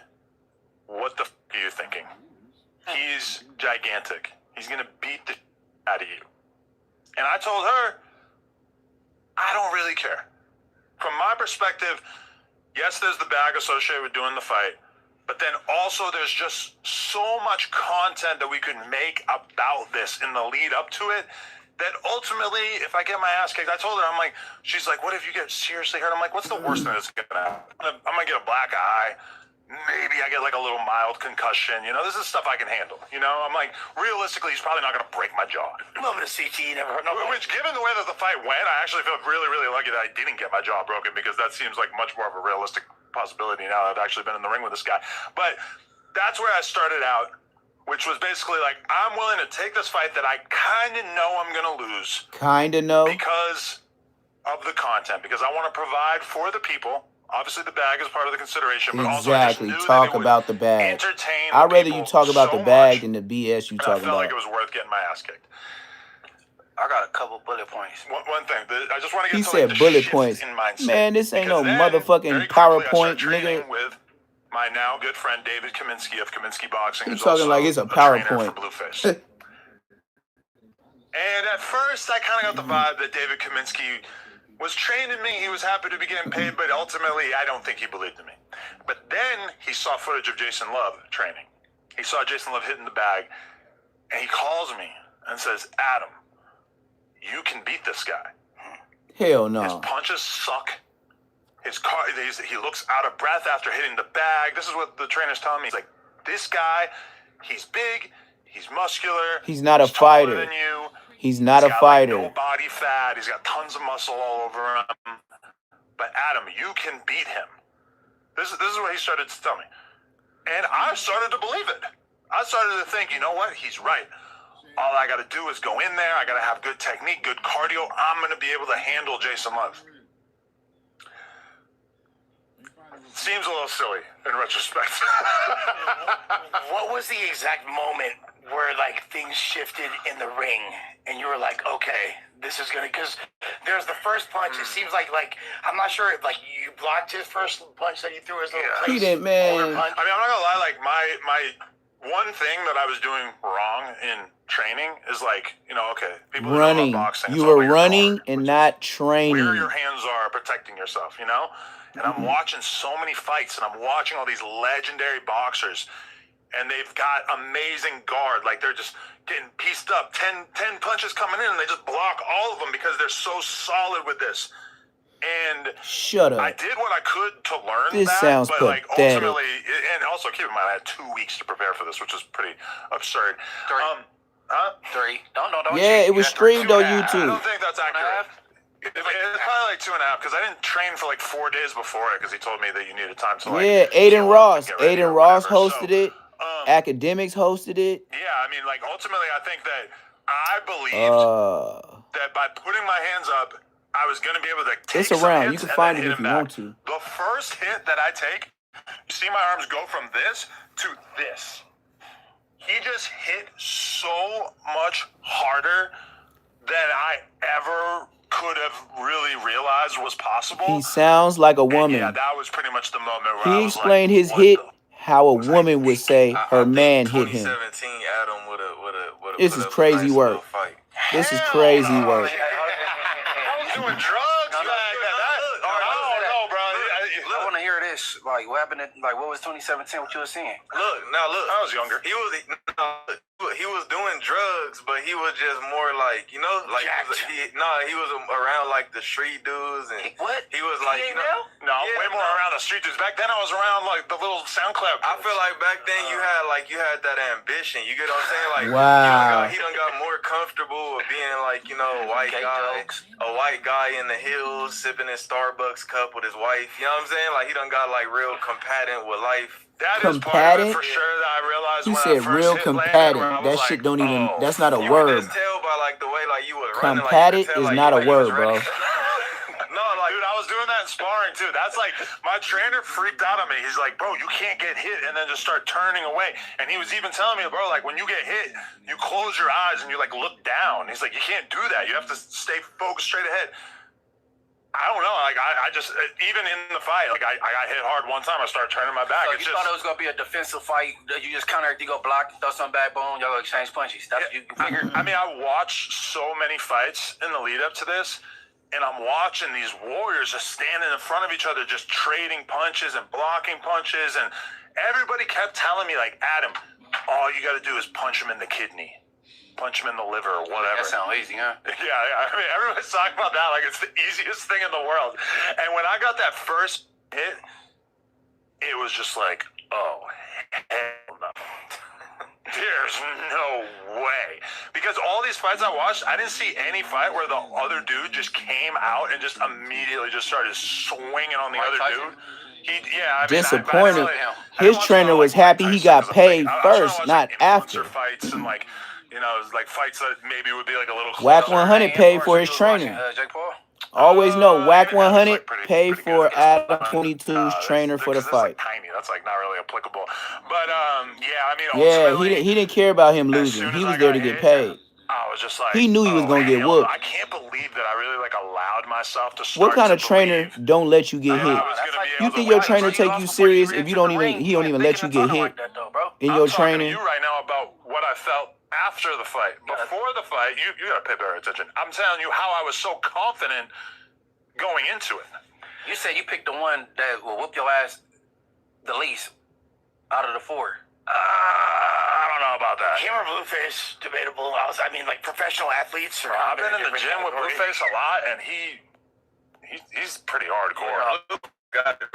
what the f*** are you thinking? He's gigantic. He's going to beat the out of you. And I told her, I don't really care. From my perspective, yes, there's the bag associated with doing the fight, but then also there's just so much content that we could make about this in the lead up to it that ultimately, if I get my ass kicked, I told her, I'm like, she's like, what if you get seriously hurt? I'm like, what's the worst thing that's going to happen? I'm going to get a black eye. Maybe I get like a little mild concussion. This is stuff I can handle. I'm like, realistically, he's probably not going to break my jaw. A little bit of CT, never heard nothing. Which, given the way that the fight went, I actually feel really, really lucky that I didn't get my jaw broken, because that seems like much more of a realistic possibility now that I've actually been in the ring with this guy. But that's where I started out, which was basically like, I'm willing to take this fight that I kind of know I'm going to lose. Kinda know. Because of the content, because I want to provide for the people. Obviously, the bag is part of the consideration, but also I just Exactly. knew Talk that it would about the bag. entertain I'd the rather you people talk about so the bag much, than the BS you and I talking felt like it about. was worth getting my ass kicked. I got a couple bullet points. One thing, I just want to get He to said like, the bullet shift points. in mindset. Man, this ain't Because no then, motherfucking very quickly, I PowerPoint, started training nigga. with my now good friend David Kaminsky of Kaminsky Boxing. He who's talking also like it's a trainer PowerPoint. for Blueface. And at first, I kind of got the vibe that David Kaminsky was training me. He was happy to be getting paid, but ultimately, I don't think he believed in me. But then he saw footage of Jason Love training. He saw Jason Love hitting the bag, and he calls me and says, Adam, you can beat this guy. Hell His no. punches suck. He looks out of breath after hitting the bag. This is what the trainer's telling me. He's like, this guy He's big. He's muscular. He's not a taller fighter. than you. He's not a got, fighter. Like, no body fat. He's got tons of muscle all over him. But Adam, you can beat him. This is what he started to tell me. And I started to believe it. I started to think, you know what? He's right. All I got to do is go in there. I got to have good technique, good cardio. I'm going to be able to handle Jason Love. Seems a little silly in retrospect. What was the exact moment where like things shifted in the ring and you were like, okay, this is gonna, because there's the first punch. It seems like I'm not sure if like you blocked his first punch that he threw his little He didn't, man. Punch. I mean, I'm not gonna lie. Like my one thing that I was doing wrong in training is like, you know, okay, people running. Know boxing, you were running and not training. Where your hands are protecting yourself, you know. And I'm watching so many fights, and I'm watching all these legendary boxers, and they've got amazing guard. Like, they're just getting pieced up. 10 punches coming in, and they just block all of them because they're so solid with this. And shut up. I did what I could to learn this that, sounds but pathetic. like ultimately, and also keep in mind, I had 2 weeks to prepare for this, which is pretty absurd. 3. 3. Don't. Yeah, it was streamed on YouTube. I don't think that's accurate. It's probably like 2.5 because I didn't train for like 4 days before it because he told me that you needed time to like. Yeah, Aiden Ross. Aiden Ross hosted it. Academics hosted it. Yeah, I mean, like ultimately, I think that I believed that by putting my hands up, I was going to be able to take it's around. Some You hits can find and it hit if him you back. want to. The first hit that I take, you see my arms go from this to this. He just hit so much harder than I ever could have really realized was possible. He sounds like a woman. And yeah, that was pretty much the moment where he I was explained like, his hit how a woman would say her man hit him. 2017 Adam would have. This is crazy work. This is crazy work. I was doing drugs back then. I don't know, bro. I want to hear this. Like, what happened? What was 2017? What you were seeing? Look. I was younger. He was doing drugs, but he was just more like, you know, like he was around like the street dudes and what? He was like, you know, way more around the street dudes. Back then, I was around like the little SoundCloud. I feel like back then you had that ambition. You get what I'm saying? Like, wow. He done got more comfortable with being like, you know, a white guy in the hills sipping his Starbucks cup with his wife. You know what I'm saying? Like, he done got like real competent with life. That is part of it for sure that I realized he when said I first real hit competent. Landed, that shit don't even, that's not a you word. You can just tell by like the way like you were running. Competent is not a word, bro. No, like, dude, I was doing that in sparring too. That's like, my trainer freaked out on me. He's like, bro, you can't get hit and then just start turning away. And he was even telling me, bro, like, when you get hit, you close your eyes and you like look down. He's like, you can't do that. You have to stay focused straight ahead. I don't know. Like, I just, even in the fight, like, I got hit hard one time. I started turning my back. So you thought it was going to be a defensive fight? You just counter, you go block, throw some backbone, y'all go exchange punches. That's what you figured? I mean, I watched so many fights in the lead up to this, and I'm watching these warriors just standing in front of each other, just trading punches and blocking punches, and everybody kept telling me, like, Adam, all you got to do is punch him in the kidney. Punch him in the liver or whatever. That sounds easy, huh? Yeah, I mean, everyone's talking about that like it's the easiest thing in the world. And when I got that first hit, it was just like, oh, hell no. There's no way. Because all these fights I watched, I didn't see any fight where the other dude just came out and just immediately just started swinging on the other dude. Disappointed. His trainer was happy he got paid first, not after. Fights and like, you know, like fights that maybe would be like a little closer. Whack 100 paid for his trainer. Jake Paul? Always know, Whack 100 paid for Adam 22's trainer for the fight. Like tiny. That's like not really applicable. But yeah, I mean, yeah, he didn't care about him losing. He was there to get paid. I was just like, he knew he was gonna get whooped. I can't believe that I really like allowed myself to start. What kind of trainer don't let you get hit? You think your trainer take you serious if he don't even let you get hit in your training? I'm talking to you right now about what I felt after the fight. Before the fight, you gotta pay better attention. I'm telling you how I was so confident going into it. You said you picked the one that will whoop your ass the least out of the 4. I don't know about that. Him or Blueface, debatable. I mean, like professional athletes. I've been in the gym with Blueface a lot, and he's pretty hardcore.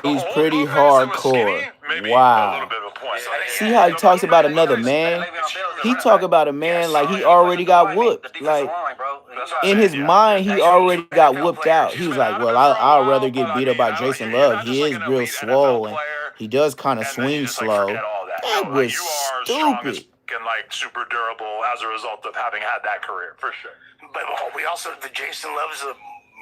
He's pretty hardcore. Maybe wow. a little bit of a point. See how he talks about another man? He talk about a man like he already got whooped. Like, in his mind, he already got whooped out. He was like, well, I'd rather get beat up by Jason Love. He is real swole, and he does kind of swing slow. That was stupid. And like super durable as a result of having had that career, for sure. But we also, the Jason Love's a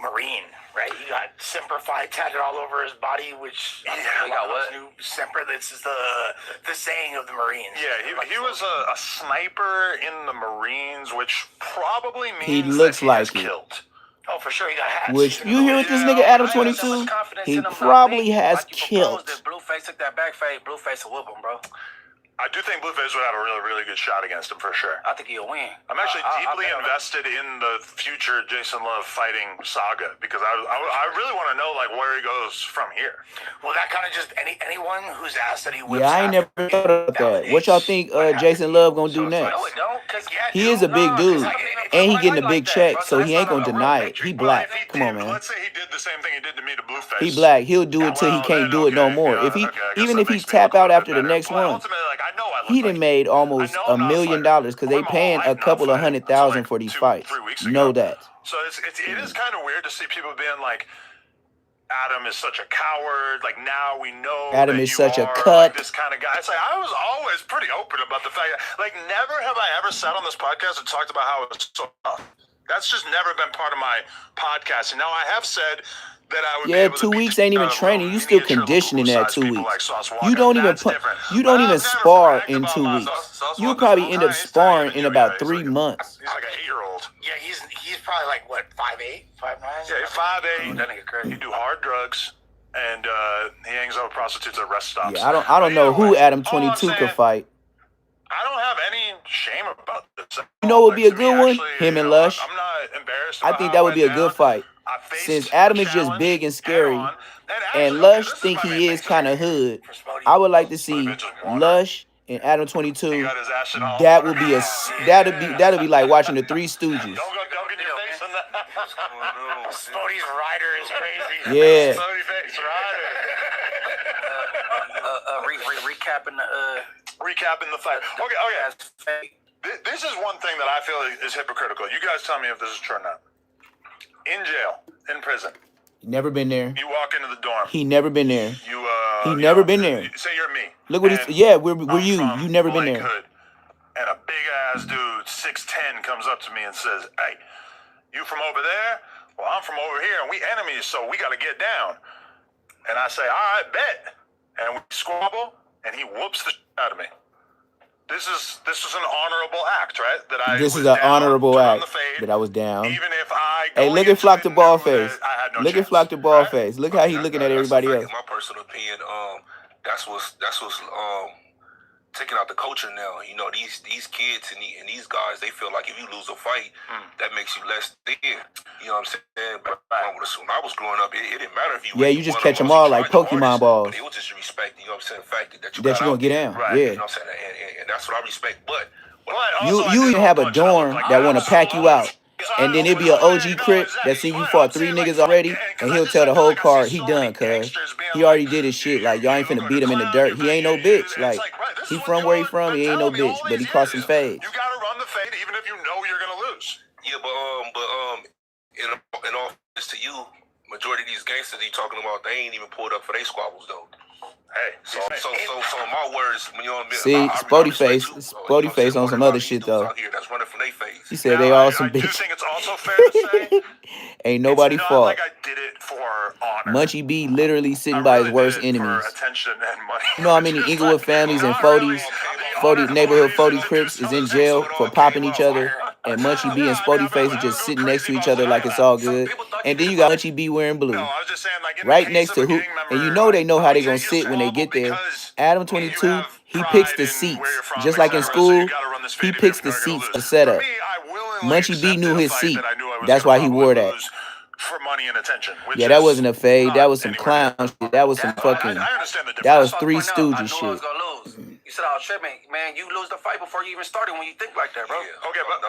Marine, right? He got Semper Fi tatted all over his body, which he got what? Semper. This is the saying of the Marines. Yeah, he was a sniper in the Marines, which probably means he looks that like he it. killed. Oh, for sure, he got hats. Which you hear with this nigga Adam 22? He probably has killed. Blueface took that back fade. Blueface will whoop him, bro. I do think Blueface would have a really, really good shot against him for sure. I think he'll win. I'm actually deeply invested in the future Jason Love fighting saga because I really want to know like where he goes from here. Well, that kind of just anyone who's asked that he whips. Yeah, I ain't never thought about that. What y'all think Jason Love gonna do next? No, it don't. He is a big dude, and he getting a big check, so he ain't gonna deny it. He black. Come on, man. Let's say he did the same thing he did to me to Blueface. He black. He'll do it till he can't do it no more. If he even if he tap out after the next one, he done made almost $1 million because they paying a couple of $100,000 for these fights. Know that. So it is kind of weird to see people being like, Adam is such a coward. Like now we know Adam that is you such a are, cut. Like, this kind of guy. It's like I was always pretty open about the fact that, like, never have I ever sat on this podcast and talked about how it's so tough. That's just never been part of my podcast. And now I have said that I would be able 2 to weeks ain't even training. You still miniature conditioning that 2 like weeks. Sauce You don't even you don't even spar in 2 weeks. You'll probably end up sparring in about 3 months. He's like an 8-year-old. Yeah, he's probably like what 5'8", 5'9". Yeah, 5'8". That nigga crazy. He do hard drugs. And he hangs out with prostitutes at rest stops. Yeah, I don't know who Adam 22 could fight. I don't have any shame about this. You know what would be a good one? Him and Lush. I'm not embarrassed. I think that would be a good fight. Since Adam is just big and scary, and Lush think he is kind of hood, I would like to see Lush and Adam 22. That would be that'll be like watching the Three Stooges. Don't get your face on that. Spody's rider is crazy. Yeah. Spody face rider. Recapping the fight. Okay. This is one thing that I feel is hypocritical. You guys tell me if this is true or not. In jail, in prison. Never been there. You walk into the dorm. He never been there. He never been there. Say you're me. Look what he's. Yeah, we're you. You never been there. Hood, and a big ass dude, 6'10", comes up to me and says, "Hey, you from over there? Well, I'm from over here, and we enemies, so we got to get down." And I say, "All right, bet." And we squabble, and he whoops the shit out of me. This is an honorable act, right? This is an honorable act that I was down. Even if I hey, look at Flock the ball face. Look at Flock the ball face. Look how he looking at everybody else. In my personal opinion, that's what's taking out the culture now. You know, these kids and these guys, they feel like if you lose a fight, that makes you less than. You know what I'm saying? But when I was growing up, it didn't matter if you. Yeah, you just catch them all like Pokemon balls. But it was just respect. You know what I'm saying? The fact that you gonna get down. Right. Yeah. You know what I'm saying? And that's what I respect. But you even have a dorm that want to pack you out. And then it'd be an OG Crip that see you fought 3 niggas already, and he'll tell the whole card he done, cuz he already did his shit. Like, y'all ain't finna beat him in the dirt. He ain't no bitch. Like, he from where he from, he ain't no bitch, but he caught some fades. You gotta run the fade even if you know you're gonna lose. Yeah, but in all fairness to you, majority of these gangsters you talking about, they ain't even pulled up for their squabbles though. Hey, so in my words, when you know what I mean, see, Spody face on some other shit though. That's running from their face. He said they all some bitches. I do think it's also fair to say ain't nobody fault. Like I did it for honor. Munchie B literally sitting by his worst enemies. Attention and money. You know how many Inglewood families and 40s neighborhood 40 Crips is in jail for popping each other, and Munchie B and Spody Face are just sitting next to each other like it's all good. And then you got Munchie B wearing blue. Right next to who, and you know they know how they gonna sit when they get there. Adam 22, he picks the seats. Just like in school, he picks the seats to set up. Munchie B knew his seat. That's why he wore that. For money and attention. Yeah, that wasn't a fade. That was some clown shit. That was some fucking. That was Three Stooges shit. You said I was tripping, man. You lose the fight before you even started when you think like that, bro. Yeah, okay, but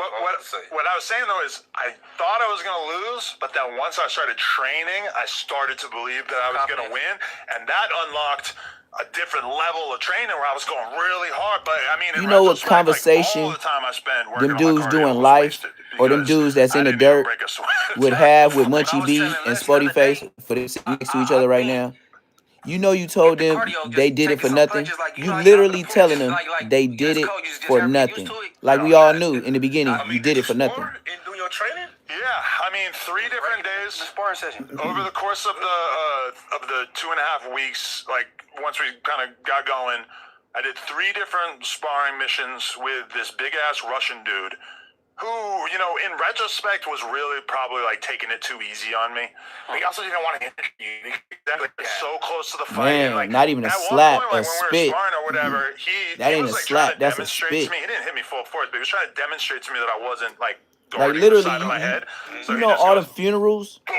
what I was saying though is I thought I was gonna lose, but then once I started training, I started to believe that I was gonna win, and that unlocked a different level of training where I was going really hard. But I mean, in You know what retrospect, like, conversation all the time I spent working them on my dudes cardio doing was life wasted or them because dudes that's I in the didn't even dirt break a sweat. would have with But I Munchie was B telling and Les the other Spotty Face day, for them sitting next to each I other right think now? You know you with told the them cardio, they just did it taking for some nothing. punches, like You how you after the literally telling punch, them like they you did just it cold, you just for never get used nothing. to it. Like we all knew in the beginning, I mean, you did it you for nothing. spar in doing your training? Yeah, I mean, 3 different days The sparring session. over the course of the 2.5 weeks. Like, once we kind of got going, I did 3 different sparring missions with this big ass Russian dude, who, you know, in retrospect, was really probably like taking it too easy on me. But he also didn't want to injure you. Exactly, so close to the fight. Man, And like, not even a at one slap, point, like a when we were spit. sparring or whatever, That he ain't was a like trying slap, to that's a demonstrate to spit. me. He didn't hit me full force, but he was trying to demonstrate to me that I wasn't like Like guarding the literally, side of my head. So you he know just all goes, the funerals, boom,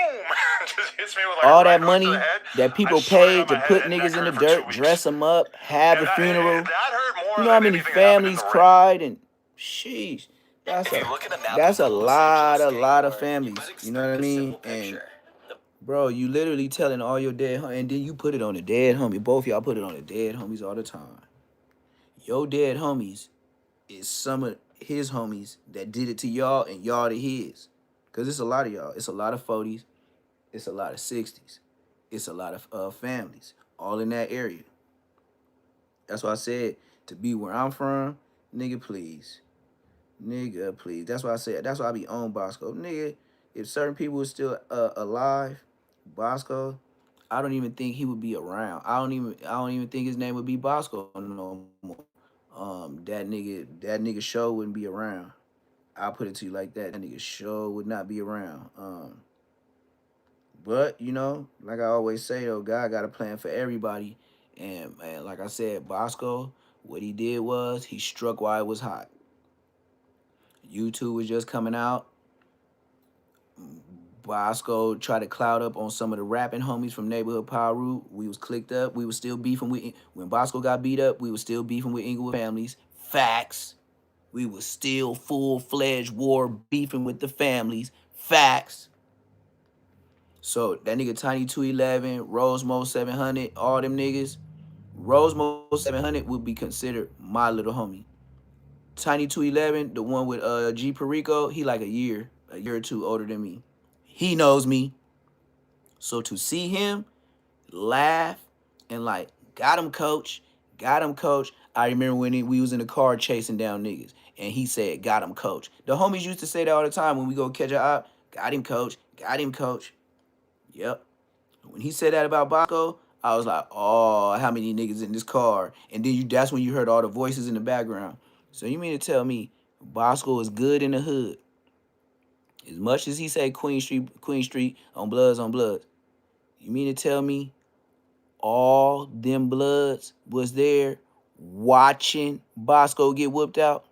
just hits me with like all a right that hook to money the head. that I people swear to paid God, to my put head and neck niggas in the hurt for 2 dirt, weeks. dress them up, have the And funeral. that hurt more You know how than many anything that happened in families the ring. cried and sheesh. That's If you look at a map that's of a the Los lot Angeles of State, you families. might You know what I expect a mean? simple And picture. The bro, you literally telling all your dead and then you put it on the dead homie. Both y'all put it on the dead homies all the time. Your dead homies is some of his homies that did it to y'all and y'all to his. Cause it's a lot of y'all. It's a lot of 40s. It's a lot of 60s. It's a lot of families all in that area. That's why I said to be where I'm from, nigga, please. Nigga, please. That's why I said, that's why I be on Bosco. Nigga, if certain people were still alive, Bosco, I don't even think he would be around. I don't even think his name would be Bosco no more. That nigga show wouldn't be around. I'll put it to you like that. That nigga show would not be around. But you know, like I always say though, God got a plan for everybody. And man, like I said, Bosco, what he did was he struck while it was hot. YouTube was just coming out. Bosco tried to cloud up on some of the rapping homies from Neighborhood Power Root. We was clicked up. We was still beefing with when Bosco got beat up. We was still beefing with Inglewood families. Facts. We was still full-fledged war beefing with the families. Facts. So that nigga Tiny 211, Rosemo 700, all them niggas. Rosemo 700 would be considered my little homie. Tiny 211, the one with G Perico, he like a year or two older than me. He knows me. So to see him laugh and like, got him, coach, got him, coach. I remember when we was in the car chasing down niggas, and he said, got him, coach. The homies used to say that all the time when we go catch a op. Got him, coach. Got him, coach. Yep. When he said that about Bosco, I was like, oh, how many niggas in this car? And then that's when you heard all the voices in the background. So you mean to tell me Bosco is good in the hood? As much as he say Queen Street on Bloods on Bloods. You mean to tell me all them Bloods was there watching Bosco get whooped out?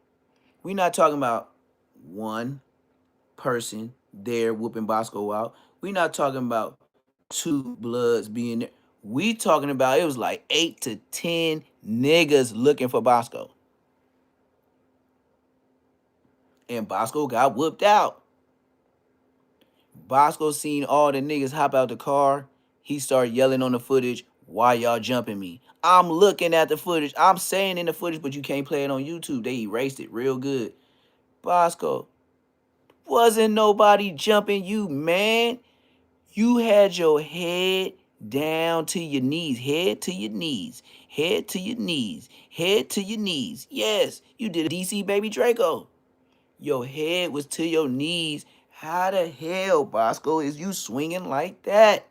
We not talking about one person there whooping Bosco out. We not talking about 2 Bloods being there. We talking about it was like 8 to 10 niggas looking for Bosco. And Bosco got whooped out. Bosco seen all the niggas hop out the car. He started yelling on the footage, why y'all jumping me? I'm looking at the footage. I'm saying in the footage, but you can't play it on YouTube. They erased it real good. Bosco, wasn't nobody jumping you, man. You had your head down to your knees, head to your knees, head to your knees, head to your knees. Yes, you did a DC Baby Draco. Your head was to your knees. How the hell, Bosco, is you swinging like that?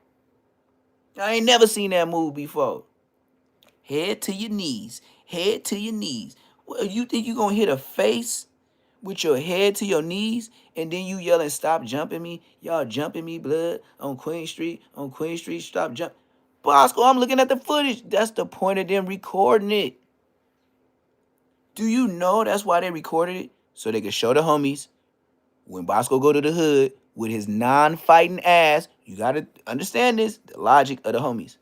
I ain't never seen that move before. Head to your knees, head to your knees. Well, you think you gonna hit a face with your head to your knees and then you yelling, stop jumping me? Y'all jumping me, blood, on Queen Street, stop jumping. Bosco, I'm looking at the footage. That's the point of them recording it. Do you know that's why they recorded it? So they could show the homies when Bosco go to the hood with his non-fighting ass. You gotta understand this, the logic of the homies.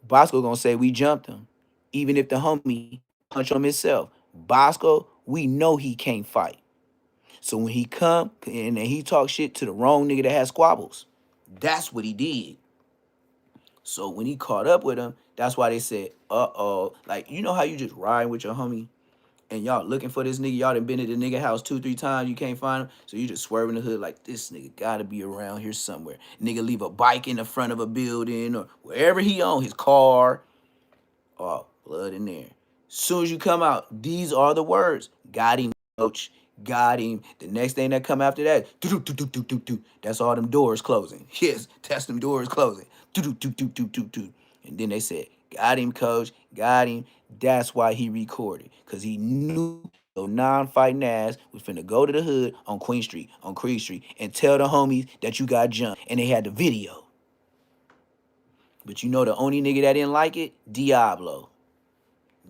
Bosco gonna say we jumped him, even if the homie punch him himself. Bosco, we know he can't fight. So when he come and he talk shit to the wrong nigga that has squabbles, that's what he did. So when he caught up with him, That's why they said, uh-oh. Like, you know how you just riding with your homie and y'all looking for this nigga? Y'all done been at the nigga house 2, 3 times. You can't find him. So you just swerving the hood like, this nigga gotta be around here somewhere. Nigga leave a bike in the front of a building or wherever he on, his car. Oh, blood in there. Soon as you come out, these are the words. Got him, coach. Got him. The next thing that come after that, do. That's all them doors closing. Yes, that's them doors closing. Do. And then they said, got him, coach. Got him. That's why he recorded. Because he knew your non-fighting ass was finna go to the hood on Queen Street, on Creed Street, and tell the homies that you got jumped. And they had the video. But you know the only nigga that didn't like it? Diablo.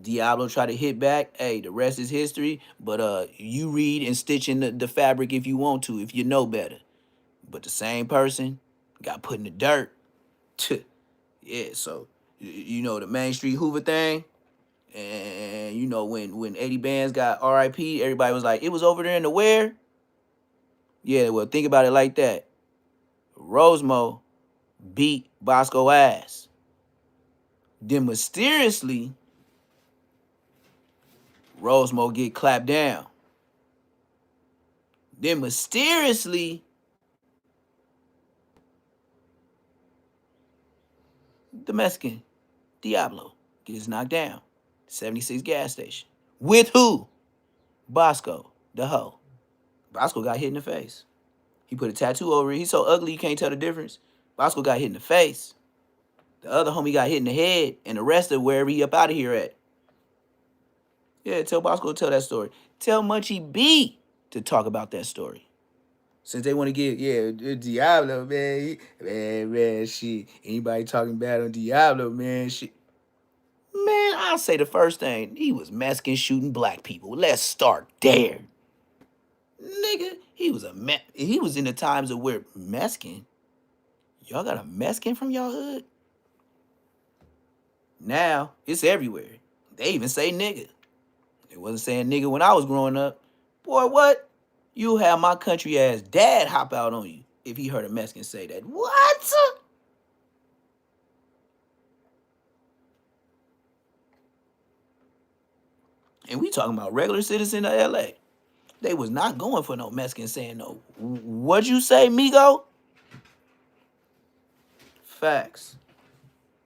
Diablo tried to hit back. Hey, the rest is history. But you read and stitch in the fabric if you want to, if you know better. But the same person got put in the dirt. Yeah, so you know the Main Street Hoover thing. And you know when 80 Bands got RIP, everybody was like, it was over there in the where? Yeah, well, think about it like that. Rosemo beat Bosco ass. Then mysteriously, Rosemo get clapped down. Then mysteriously, the Mexican, Diablo, gets knocked down. 76 gas station. With who? Bosco, the hoe. Bosco got hit in the face. He put a tattoo over it. He's so ugly you can't tell the difference. Bosco got hit in the face. The other homie got hit in the head and arrested wherever he up out of here at. Yeah, tell Bosco to tell that story. Tell Munchie B to talk about that story. Since they want to get, Diablo, man. Man, shit. Anybody talking bad on Diablo, man, shit. Man, I'll say the first thing, he was Mexican shooting black people. Let's start there. Nigga, he was in the times of where Mexican. Y'all got a Mexican from y'all hood? Now, it's everywhere. They even say nigga. They wasn't saying nigga when I was growing up. Boy, what? You have my country ass dad hop out on you if he heard a Mexican say that. What? And we talking about regular citizen of LA. They was not going for no Mexican saying no. What'd you say, Migo? Facts.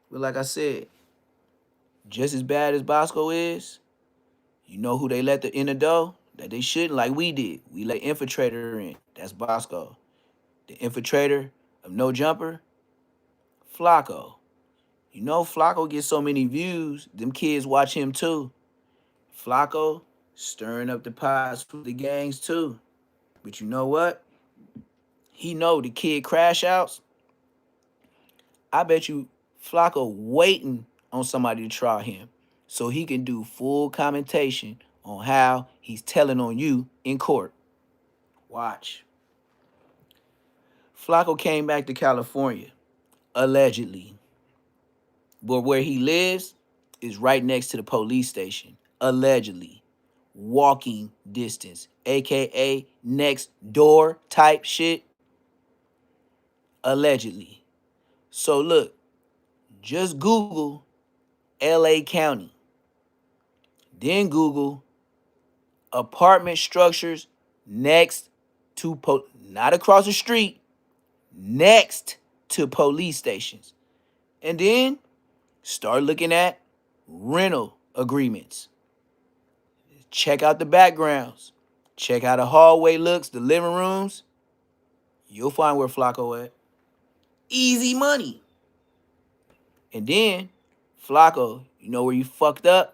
But like I said, just as bad as Bosco is, you know who they let in the door? That they shouldn't, like we did. We let Infiltrator in. That's Bosco. The Infiltrator of No Jumper, Flacco. You know Flacco gets so many views, them kids watch him too. Flacco stirring up the pots with the gangs too. But you know what? He know the kid crash outs. I bet you Flacco waiting on somebody to try him so he can do full commentation on how he's telling on you in court. Watch. Flacco came back to California, allegedly. But where he lives is right next to the police station, allegedly. Walking distance, aka next door type shit, allegedly. So look, just Google LA County. Then Google apartment structures next to, not across the street, next to police stations. And then start looking at rental agreements. Check out the backgrounds. Check how the hallway looks, the living rooms. You'll find where Flacco at. Easy money. And then, Flacco, you know where you fucked up?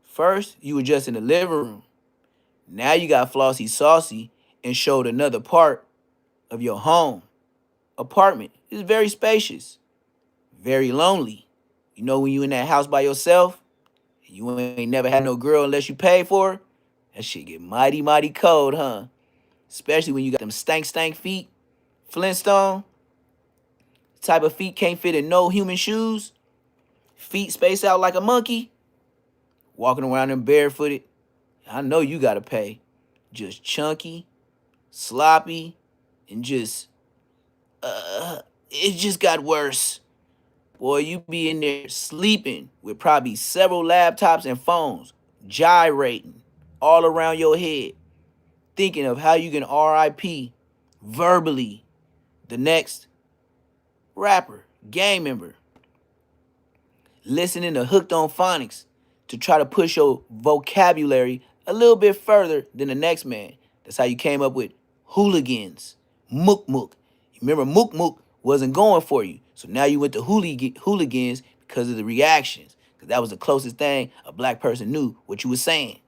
First, you were just in the living room. Now you got Flossy Saucy and showed another part of your home. Apartment. It's very spacious. Very lonely. You know when you in that house by yourself, you ain't never had no girl unless you pay for her? That shit get mighty, mighty cold, huh? Especially when you got them stank feet. Flintstone. Type of feet can't fit in no human shoes. Feet space out like a monkey. Walking around them barefooted. I know you gotta pay. Just chunky, sloppy, and just, it just got worse. boy, you be in there sleeping with probably several laptops and phones, gyrating all around your head, thinking of how you can RIP verbally the next rapper, gang member, listening to Hooked on Phonics to try to push your vocabulary a little bit further than the next man. That's how you came up with hooligans, mook mook. You remember mook mook wasn't going for you, so now you went to hooligans because of the reactions. Because that was the closest thing a black person knew what you was saying.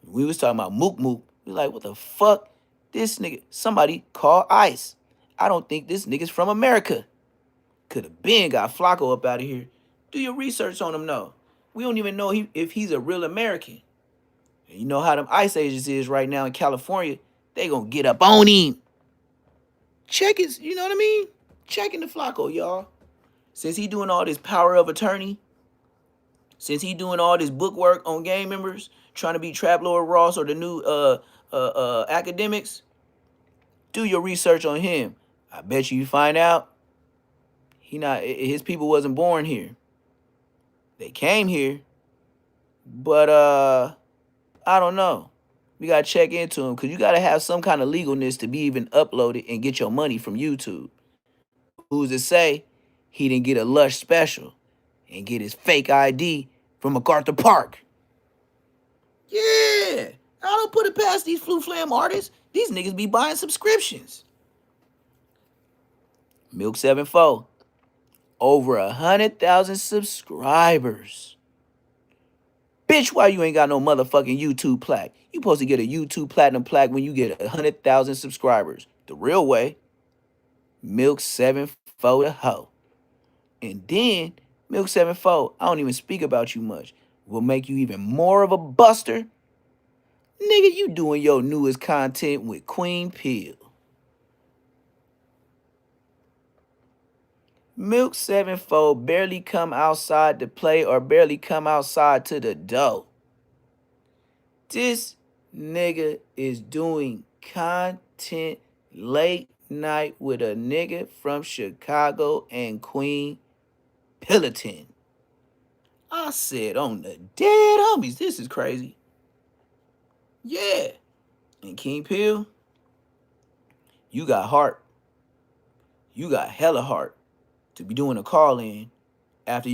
We was talking about mook mook. We like, what the fuck? This nigga, somebody call ICE. I don't think this nigga's from America. Could have been got Flacco up out of here. Do your research on him, though. We don't even know if he's a real American. And you know how them ICE agents is right now in California. They gonna get up on him. Check his, you know what I mean? Checking the Flacco, y'all. Since he doing all this power of attorney, since he doing all this book work on gang members, trying to be Trap Lord Ross or the new academics, do your research on him. I bet you find out his people wasn't born here. They came here, but I don't know. We gotta check into him because you gotta have some kind of legalness to be even uploaded and get your money from YouTube. Who's to say he didn't get a Lush special and get his fake ID from MacArthur Park? Yeah, I don't put it past these flu flam artists. These niggas be buying subscriptions. Milk 74, over 100,000 subscribers. Bitch, why you ain't got no motherfucking YouTube plaque? You supposed to get a YouTube platinum plaque when you get 100,000 subscribers. The real way. Milk 74 the hoe. And then Milk 74, I don't even speak about you much, will make you even more of a buster. Nigga, you doing your newest content with Queen Pill. Milk 74 barely come outside to play or barely come outside to the door. This nigga is doing content late night with a nigga from Chicago and Queen Pillaton. I said on the dead homies, this is crazy. Yeah. And King Pill, you got heart. You got hella heart to be doing a call in after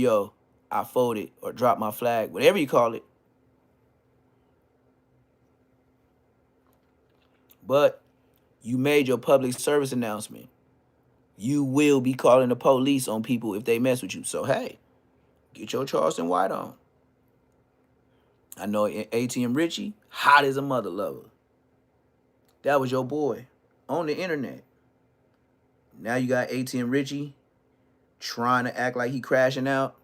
I folded or dropped my flag, whatever you call it. But you made your public service announcement. You will be calling the police on people if they mess with you. So, hey, get your Charleston White on. I know ATM Richie, hot as a mother lover. That was your boy on the internet. Now you got ATM Richie trying to act like he crashing out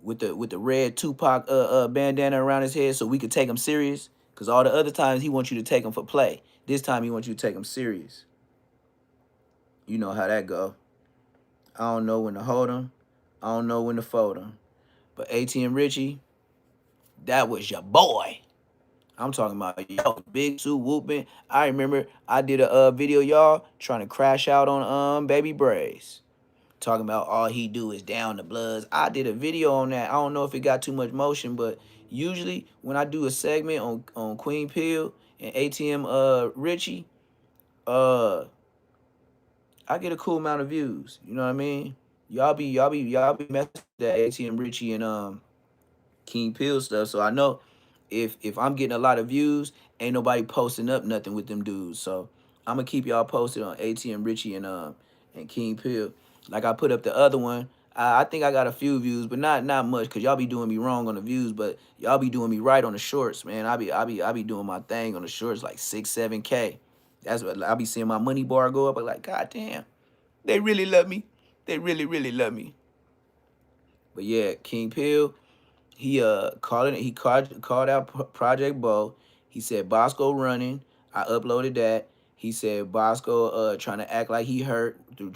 with the red Tupac bandana around his head so we could take him serious. Because all the other times he wants you to take him for play. This time he wants you to take him serious. You know how that go. I don't know when to hold him. I don't know when to fold him. But ATM Richie, that was your boy. I'm talking about yo, big suit whooping. I remember I did a video, y'all, trying to crash out on Baby Brace. Talking about all he do is down the bloods. I did a video on that. I don't know if it got too much motion, but usually when I do a segment on Queen Pill and ATM Richie, I get a cool amount of views. You know what I mean? Y'all be messing with that ATM Richie and King Pill stuff. So I know if I'm getting a lot of views, ain't nobody posting up nothing with them dudes. So I'm gonna keep y'all posted on ATM Richie and King Pill. Like I put up the other one. I think I got a few views, but not much, because y'all be doing me wrong on the views, but y'all be doing me right on the shorts, man. I be doing my thing on the shorts like 6-7K. That's what I be seeing my money bar go up. I'm like, God damn, they really love me. They really love me. But yeah, King Pill, he called out Project Bo. He said Bosco running. I uploaded that. He said Bosco trying to act like he hurt through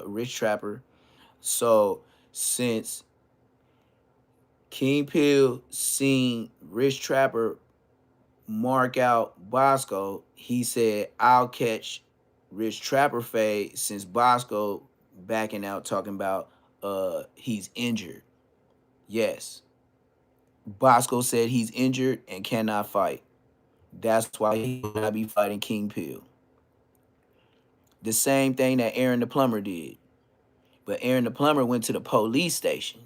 Rich Trapper. So since King Pill seen Rich Trapper mark out Bosco, he said I'll catch Rich Trapper fade, since Bosco backing out talking about he's injured. Yes. Bosco said he's injured and cannot fight. That's why he will not be fighting King Pill. The same thing that Aaron the Plumber did. But Aaron the Plumber went to the police station.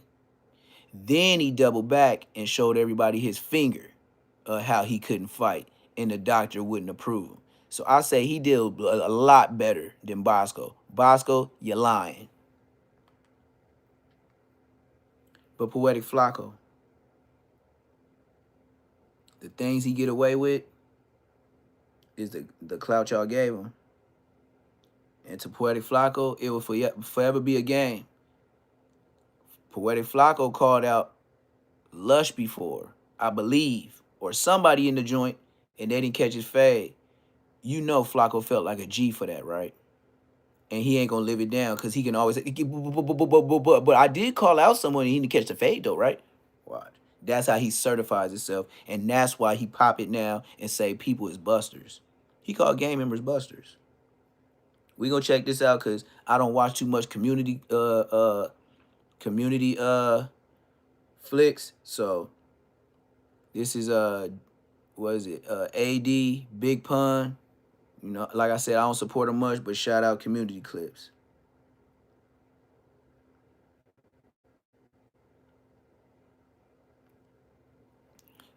Then he doubled back and showed everybody his finger of how he couldn't fight, and the doctor wouldn't approve him. So I say he did a lot better than Bosco. Bosco, you're lying. But Poetic Flacco, the things he get away with is the clout y'all gave him. And to Poetic Flacco, it will forever be a game. Poetic Flacco called out Lush before, I believe, or somebody in the joint, and they didn't catch his fade. You know Flacco felt like a G for that, right? And he ain't gonna live it down because he can always say, but I did call out someone and he didn't catch the fade though, right? Watch. That's how he certifies himself, and that's why he pop it now and say people is busters. He called gang members busters. We gonna check this out because I don't watch too much community flicks. So this is what is it? AD Big Pun. You know, like I said, I don't support him much, but shout out community clips.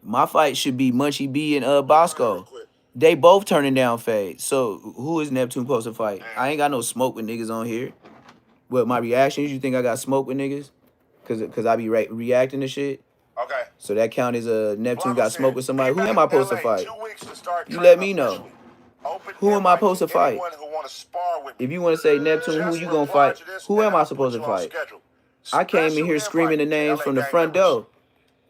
My fight should be Munchie B and Bosco. They both turning down fade. So who is Neptune supposed to fight? I ain't got no smoke with niggas on here. What my reactions? You think I got smoke with niggas? Cause I be reacting to shit. Okay. So that count as a Neptune got smoke with somebody. Who Be am I back in supposed to LA fight? 2 weeks to start You training let me know. officially. Open Who am I invite supposed to fight? anyone who wanna spar with me. If you want to say Neptune, who Just you gonna reply fight? to this Who and am I I'll supposed to put you on fight? schedule. I came in Special here screaming the invite to names LA from the gang front members. door.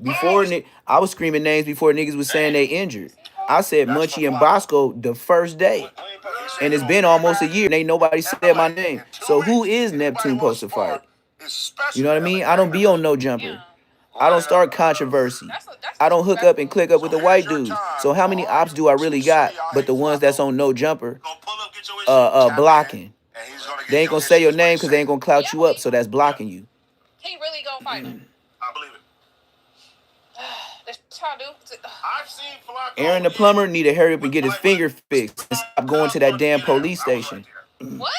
Before I was screaming names before niggas was saying they injured. I said That's Munchie for and Flacco. Bosco the first day. And it's been almost a year and ain't nobody said my name. So who is Neptune supposed to fight? You know what I mean? I don't be on no jumper. I don't start controversy. I don't hook up and click up with the white dudes. So how many ops do I really got? But the ones that's on no jumper, blocking. They ain't gonna say your name because they ain't gonna clout you up. So that's blocking you. He really gonna fight him. I believe it. That's how I do. I've seen Flacco. Aaron the Plumber need to hurry up and get his finger fixed and stop going to that damn police station. What?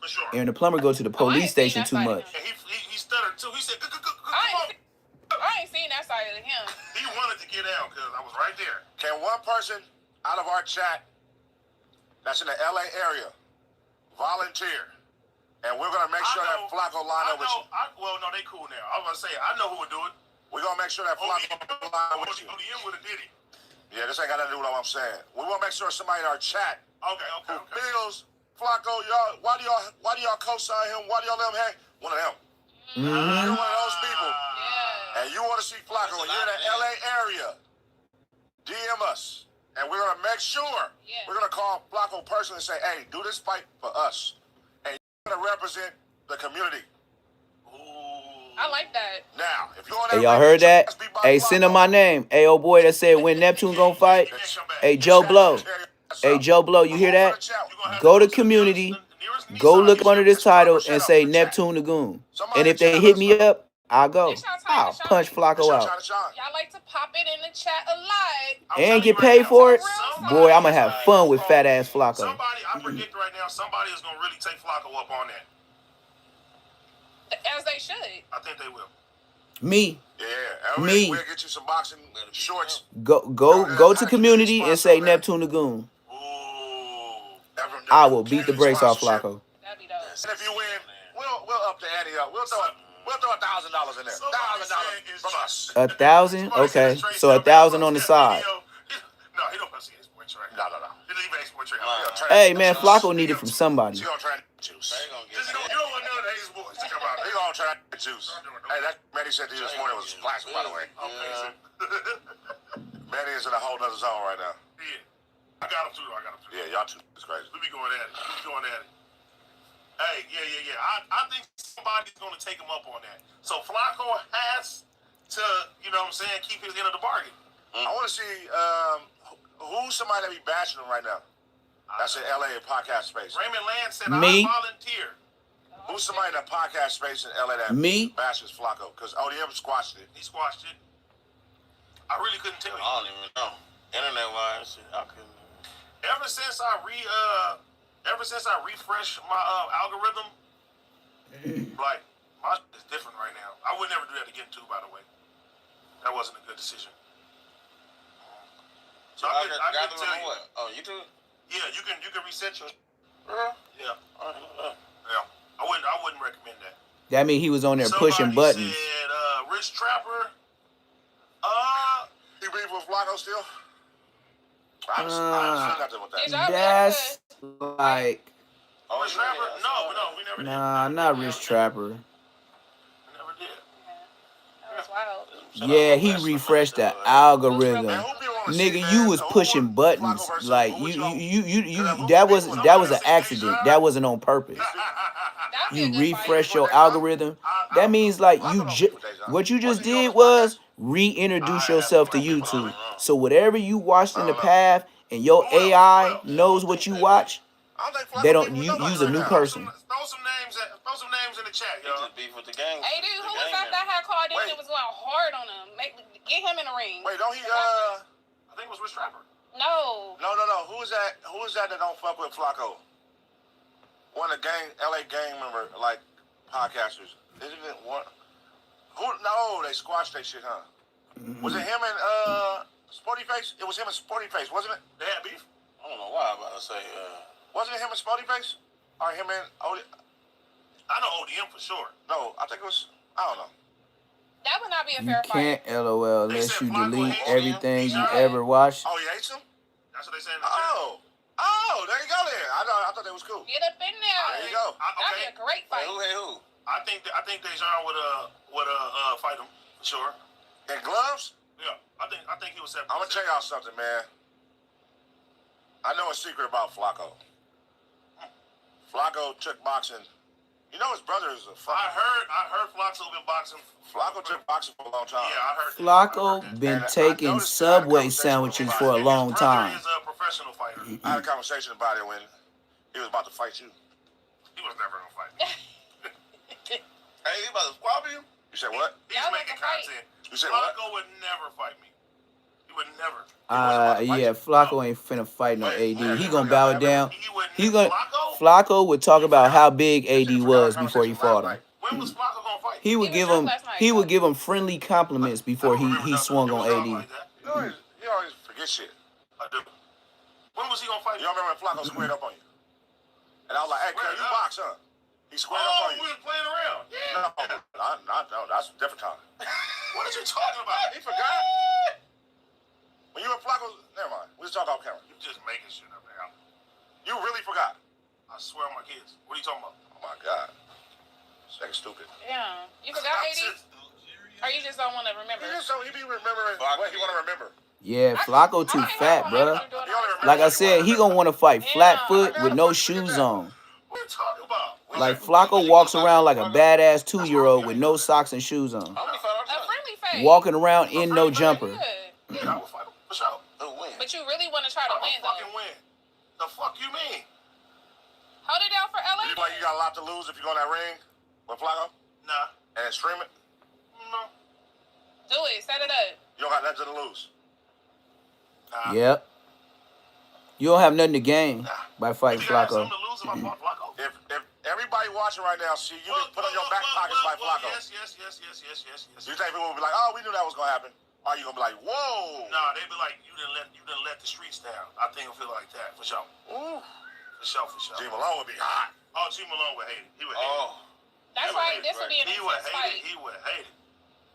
For sure. Aaron the Plumber go to the police station too much. And he stuttered too. He said, come I ain't seen that side of him. He wanted to get out because I was right there. Can one person out of our chat that's in the LA area volunteer? And we're gonna make sure that Flacco line up with you. Well, no, they cool now. I was gonna say, I know who would do it. We're gonna make sure that Flacco line up with you. ODM would have did it. Yeah, this ain't got nothing to do with what I'm saying. We wanna make sure somebody in our chat who feels Flacco, y'all, why do y'all co-sign him? Why do y'all let him hang? One of them. You're one of those people. And you want to see Flacco, and you're in the LA area, DM us. And we're going to make sure, we're going to call Flacco personally and say, hey, do this fight for us. And you're going to represent the community. I like that. Now, if you're on Hey, y'all heard that? Hey, send him my name. Hey, old boy that said when Neptune gonna fight. Hey, Joe Blow. Hey, Joe Blow, you hear that? Go to community. Go look up under this title and say Neptune the Goon. And if they hit me up, I'll go. I'll punch Flacco out. Y'all like to pop it in the chat a lot. And get paid for it? Boy, I'm gonna have fun with fat ass Flacco. Somebody, I predict right now, somebody is going to really take Flacco up on that. As they should. I think they will. Me. Yeah, Me. We'll get you some boxing shorts. Go to community and say Neptune the Goon. I will beat the brakes off Flacco. That'd be dope. And if you win, we'll up the ante up. We'll throw $1,000 in there. $1,000 from us. 1,000? Okay. So 1,000 on the side. No, he don't want to see his boy Trey. No. He don't even export Trey. Hey man, Flacco needed from somebody. He's gonna try to juice. You don't want none of the A's boys to come out. He's gonna try to juice. Hey, that Manny said to you this morning was classic, by the way. Manny is in a whole nother zone right now. Yeah. I got him too. Yeah, y'all two is crazy. We be going at it. Hey, yeah. I think somebody's going to take him up on that. So Flacco has to, you know what I'm saying, keep his end of the bargain. I want to see who's somebody that be bashing him right now. That's in LA podcast space. Raymond Land said, Me? I volunteer. Who Who's somebody in that podcast space in LA that Me? bashes Flacco? Because ODM squashed it. He squashed it. I really couldn't tell you. I don't even know. Internet wise, I couldn't. Ever since I refreshed my algorithm, like my shit is different right now. I would never do that again too. By the way, that wasn't a good decision. So I could tell you. What? Oh, YouTube? Yeah, you can reset your. Yeah. I don't know. Yeah. I wouldn't recommend that. That mean he was on there pushing Somebody buttons. said, Rich Trapper. You beef with Flacco still? I just nothing with Did that. y'all That's like Rich Trapper? No, we never did. nah, not Rich Trapper. We never did. That was wild. Yeah, he refreshed the algorithm. Man, who be on the Nigga, shit, you man? was So who pushing won? buttons Flacco versus like who would you y'all- that was an accident. That wasn't on purpose. That'd be a You good refresh fight. your algorithm. That means like what you just did was reintroduce yourself to YouTube. So whatever you watched in the past and your AI knows what you watch, I don't think Flacco they don't beef with you nobody use a right new now. person. Throw some names in the chat, He yo. just beef with the gang. Hey, dude, who the was gang that that had called in Wait. and was going hard on him? Get him in the ring. Wait, don't he? I think it was Rich Trapper. No. No. Who is that? Who is that don't fuck with Flacco? One of the LA gang member, like podcasters. Isn't it one? Who? No, they squashed that shit, huh? Was it him and Sporty Face? It was him and Sporty Face, wasn't it? They had beef. I don't know why I'm about to say. Wasn't it him and Sporty Face? Or him and I know ODM for sure. No, I think it was. I don't know. That would not be a You fair can't fight. LOL They unless said you Flacco delete hates everything him. you Right. ever watched. Oh, he hates him? That's what they say in the chat. Oh, there you go. There. I thought that was cool. Get up in there. There you go. That'd be a great fight. Who? I think Dejan would fight him for sure. In gloves? Yeah, I think he was 7%. I'm gonna tell y'all something, man. I know a secret about Flacco. Flacco took boxing. You know his brother is a I fucking. heard Flacco been boxing. Flacco took boxing for a long time. Yeah, I heard that. Flacco been And I taking noticed I had a Subway conversation sandwiches with for a his long His brother time. is a professional fighter. I had a conversation about it when he was about to fight you. He was never gonna fight me. Hey, he about to squab you? You said what? He's Y'all making like to fight. content. You said what? Flacco would never fight me. He would never. Yeah, Flacco ain't finna fight no AD. He gonna bow it down. He would. He gonna Flacco? Flacco would talk about how big AD was before he fought him. When was Flacco gonna fight? He would He give was him drunk last night. he would give him friendly compliments before I don't remember he nothing. swung It on was all AD. like that. You always forget shit. I do. When was he gonna fight? You don't remember when Flacco squared up on you? And I was like, hey, Krew, you box, huh? He squared up Oh, on we you. was playing around. Yeah. No, that's a different time. What are you talking about? He forgot. When you and Flacco, never mind. We just talk off camera. You just making shit up now. You really forgot. I swear on my kids. What are you talking about? Oh my God. This nigga's stupid. Yeah. You forgot AD? Or you just don't want to remember? He be remembering what he want to remember. Yeah, Flacco too fat, bruh. He only remember Like I what he said, wanna he gonna remember. want to fight flat foot Yeah. with no shoes on. What are you talking about? Like Flacco walks around like a badass 2-year-old with no socks and shoes on, How many fight A friendly fight. walking around in no jumper. Good. Yeah, I will fight him for sure. Who win? But you really want to try to I'm win, gonna fucking though. win. The fuck you mean? Hold it down for LA. You like you got a lot to lose if you go in that ring with Flacco Nah. and stream it? No. Do it. Set it up. You don't got nothing to lose. Nah. Yep. You don't have nothing to gain by fighting If you got Flacco. something to lose if I fought Flacco? If everybody watching right now see you just put on your back pockets by Flacco, Yes. you think people will be like, oh, we knew that was gonna happen? Or you gonna be like, whoa? Nah, they be like, you didn't let the streets down. I think it'll feel like that for sure. Ooh. For sure. G Malone would be hot. Oh, G Malone would hate it. He would hate it. That's why this would be an He would intense hate it. fight. He would hate it.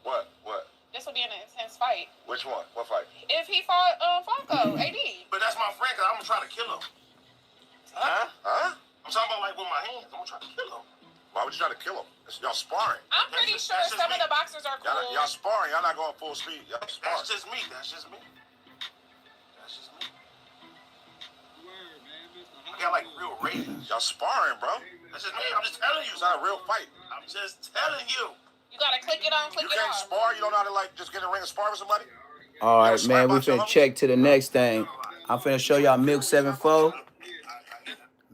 What? This would be an intense fight. Which one? What fight? If he fought Flacco, AD. But that's my friend, because I'm going to try to kill him. Huh? I'm talking about like with my hands. I'm going to try to kill him. Why would you try to kill him? Y'all sparring. I'm pretty That's sure just some me. of the boxers are cool. Y'all sparring. Y'all not going full speed. Y'all That's sparring. just me. That's just me. I got like real ratings. Y'all sparring, bro. That's just me. I'm just telling you. It's not a real fight. I'm just telling you. You gotta click it on, click You it can't off. spar. You don't know how to like just get in a ring and spar with somebody. All right, man, we finna check to the next thing. I'm finna show y'all Milk 7-4.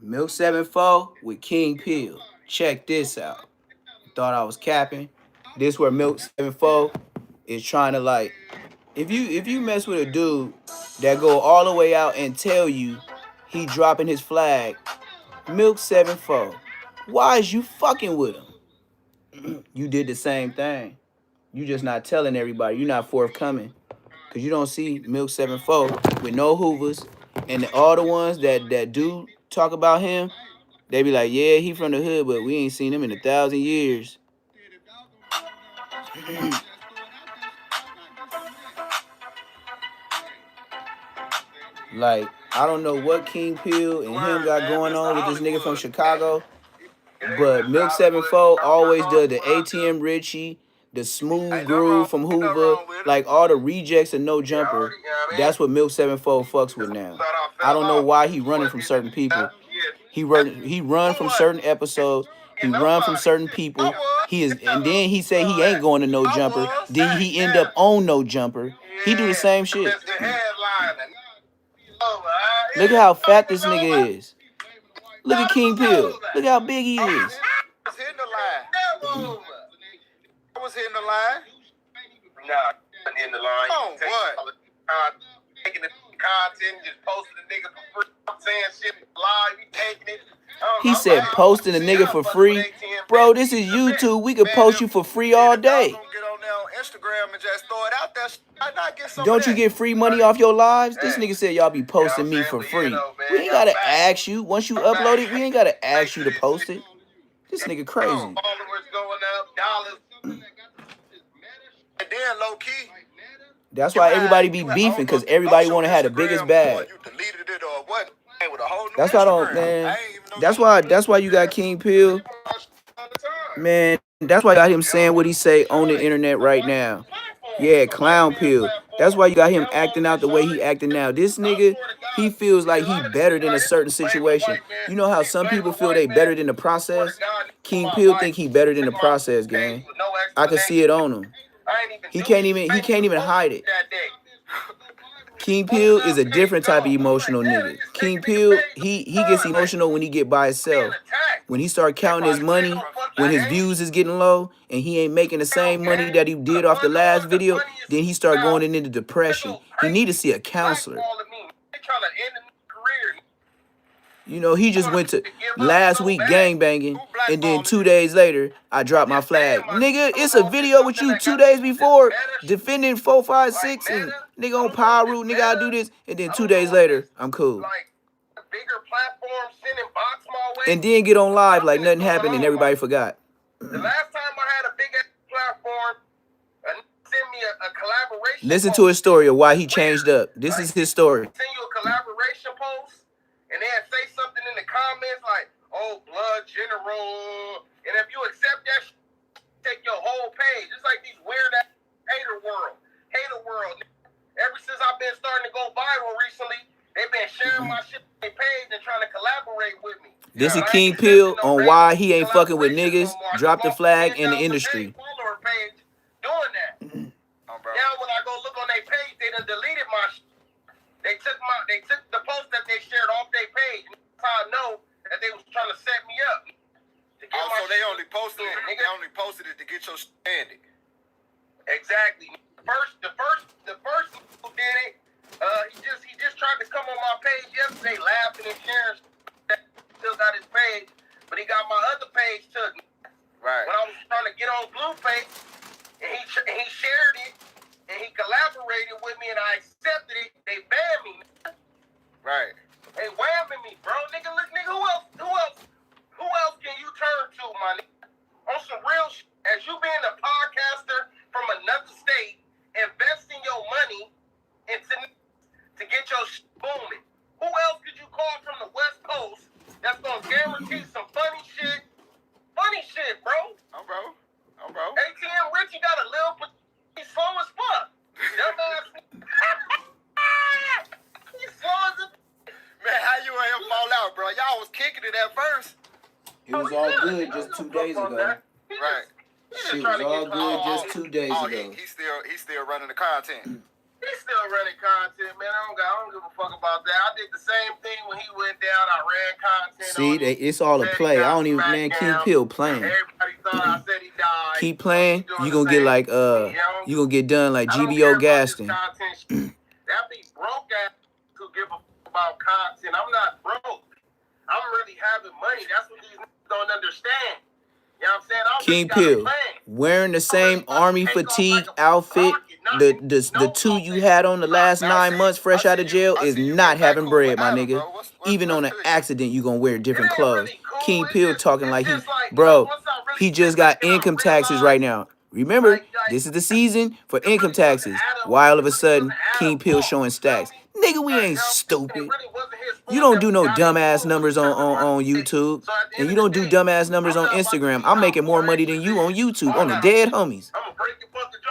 Milk 7-4 with King Peel. check this out. Thought I was capping. This where Milk 74 is trying to like, if you mess with a dude that go all the way out and tell you he dropping his flag, Milk 74, why is you fucking with him? You did the same thing. You just not telling everybody. You're not forthcoming. Cause you don't see Milk 74 with no hoovers. And all the ones that do talk about him, they be like, yeah, he from the hood, but we ain't seen him in 1,000 years. Like, I don't know what King Peel and him got going on with this nigga from Chicago, but Milk 74 always does the ATM Richie, the Smooth Groove from Hoover, like all the rejects and No Jumper. That's what Milk 74 fucks with now. I don't know why he running from certain people. He run from certain episodes. He run from certain people. And then he say he ain't going to No Jumper. Then he end up on No Jumper. He do the same shit. Look at how fat this nigga is. Look at King Peel. Look how big he is. I was hitting the line. I was hitting the line. Nah, I'm in the line. Oh, what? Taking the content, just posting the nigga for free. I'm saying shit live, you taking it. He said posting a nigga for free. Bro, this is YouTube. We could post you for free all day. Get on there on Instagram and just throw it out there. I not get some Don't you get free money off your lives? This nigga said y'all be posting me for free. We ain't gotta ask you. Once you upload it, we ain't gotta ask you to post it. This nigga crazy. followers going up, dollars. And then low key. That's why everybody be beefing, because everybody want to have the biggest bag. You deleted it or what? With a whole new That's why I don't, Instagram. man. I ain't even know That's why you got King Peel. Man, that's why I got him saying what he say on the internet right now. Yeah, Clown Peel. That's why you got him acting out the way he acting now. This nigga, he feels like he better than a certain situation. You know how some people feel they better than the process? King Peel think he better than the process, gang. I can see it on him. He can't even hide it. King Peel is a different type of emotional nigga. King Peel, he gets emotional when he get by himself. When he start counting his money, when his views is getting low, and he ain't making the same money that he did off the last video, then he start going into depression. He need to see a counselor. You know, he just went to last week gangbanging, and then 2 days later, I dropped my flag. Nigga, it's a video with you 2 days before defending 456 and nigga on Power Root, nigga, I do this, and then 2 days later, I'm cool. And then get on live like nothing happened and everybody forgot. The last time I had a big ass platform, send me a collaboration. Listen to his story of why he changed up. This is his story. Send you a collaboration post, and then say something in the comments like, "Oh, blood general," and if you accept that, take your whole page. It's like these weird ass hater world. Ever since I've been starting to go viral recently, they've been sharing my shit on their page and trying to collaborate with me. This is King Peel on why he ain't fucking with niggas. Drop the flag in the industry. Doing that. Now when I go look on their page, they done deleted my shit. They took the post that they shared off their page. That's how I know that they was trying to set me up. So they only posted it. They only posted it to get your standing. Exactly. The first who did it, he just tried to come on my page yesterday, laughing and sharing. Still got his page, but he got my other page took. Right. When I was trying to get on Blueface, and he shared it, and he collaborated with me, and I accepted it. They banned me. Right. They whamming me, bro. Nigga, look, nigga, who else can you turn to, my nigga? On some real shit. As you being a podcaster from another state, investing your money into to get your shit booming. Who else could you call from the West Coast that's gonna guarantee some funny shit? Funny shit, bro. Oh, bro. ATM Richie got a little, but he's slow as fuck. Dumbass. He's slow as a. Man, how you and him fall out, bro? Y'all was kicking it at first. It was all good just 2 days ago. Right. Shit was all good just 2 days ago. He's still running the content. He's still running content, man. I don't give a fuck about that. I did the same thing when he went down. I ran content. See, it's all a play. I don't even, man. King Pill playing. Everybody thought I said he died. Keep playing. You gonna get like you gonna get done like GBO Gaston. That be broke ass to give a fuck about content. I'm not broke. I'm really having money. That's what these niggas don't understand. You know what I'm saying? King Pill wearing the same army fatigue outfit. The two you had on the last 9 months fresh out of jail is not having bread, my nigga. Even on an accident, you gonna wear different clothes. King Pill talking like he just got income taxes right now. Remember, this is the season for income taxes. Why all of a sudden King Pill showing stacks? Nigga, we ain't stupid. You don't do no dumbass numbers on YouTube. And you don't do dumbass numbers on Instagram. I'm making more money than you on YouTube, on the dead homies. I'm gonna break your fucking jaw.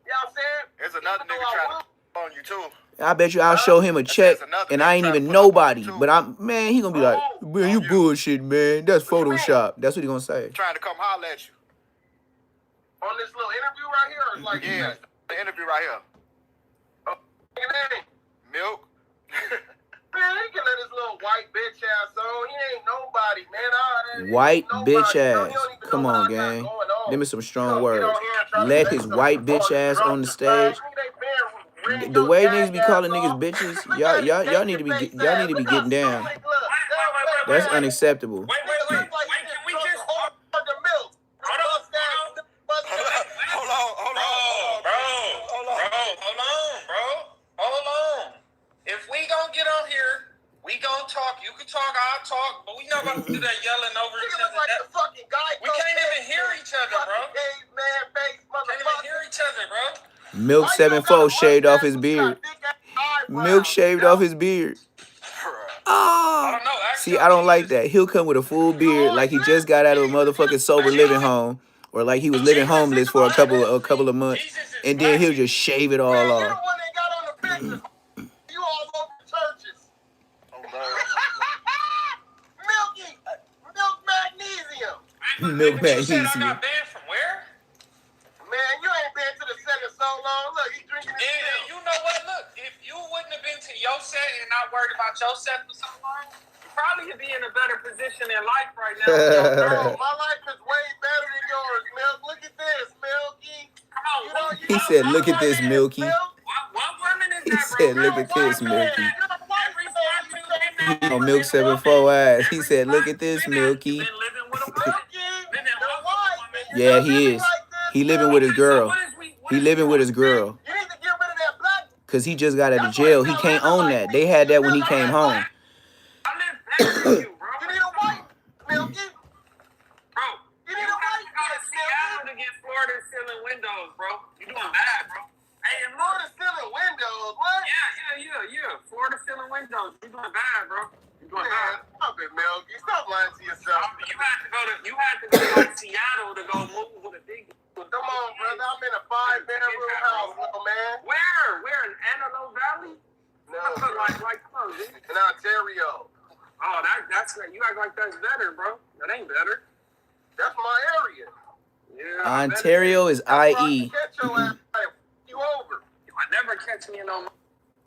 You know what I'm saying? There's another nigga trying to on you too. I bet you I'll show him a check and I ain't even nobody. But man, he gonna be like, man, you bullshit, man. That's Photoshop. That's what he gonna say. Trying to come holler at you. On this little interview right here, or like Yeah, the interview right here. Milk. Man, he can let his little white bitch ass on. He ain't nobody, man. White bitch ass. Come on, gang. Give me some strong words. Let his white bitch ass on the stage. The way niggas be calling niggas bitches, y'all need to be getting down. That's unacceptable. Wait. Can we just Hold on. If we gonna get on here, we gonna talk. You can talk, I'll talk, but we not about to do that yelling over each other. We can't even hear each other, bro. Can't even hear each other, bro. Milk 7-4 shaved off his beard. Milk shaved off his beard. Oh. See, I don't like that. He'll come with a full beard like he just got out of a motherfucking sober living home, or like he was living homeless for a couple of months, and then he'll just shave it all off. You all over churches. Oh, no. Milk magnesium. Milk You said I magnesium. got banned from where? Man, you ain't been to the center so long. Look, he drinking his And you know what? Look, if you wouldn't have been to your set and not worried about your set for so long, you probably would be in a better position in life right now. Bro, my life is way better than yours, Milk. Look at this, Milky. Come on. He said, "Look at this, Milky." What woman is He that, bro? said, "Look at this, Milky." Every On Milk 7-4 ass. He said, "Look at this, Milky." been living with a woman. Yeah, he is. He living with his girl. He living with his girl. You need to get rid of that black. Cause he just got out of jail. He can't own that. They had that when he came home. I live next to you, bro. You need a white, Milky. Bro, You need you a have white to go to bitch, Seattle Milky. to get Florida ceiling windows, bro. You doing bad, bro. Hey, and Florida ceiling windows, what? Yeah. Florida ceiling windows. You doing bad, bro. You doing Man, bad. stop it, Milky. Stop lying to yourself. You had to go to like Seattle to go move with a big. Come on, brother. I'm in a 5-bedroom house, little man. Where in Antelope Valley? No, like come on, dude. in Ontario. Oh, that's you act like that's better, bro. That ain't better. That's my area. Yeah. Ontario is IE. Catch your ass. You over. I never catch me in on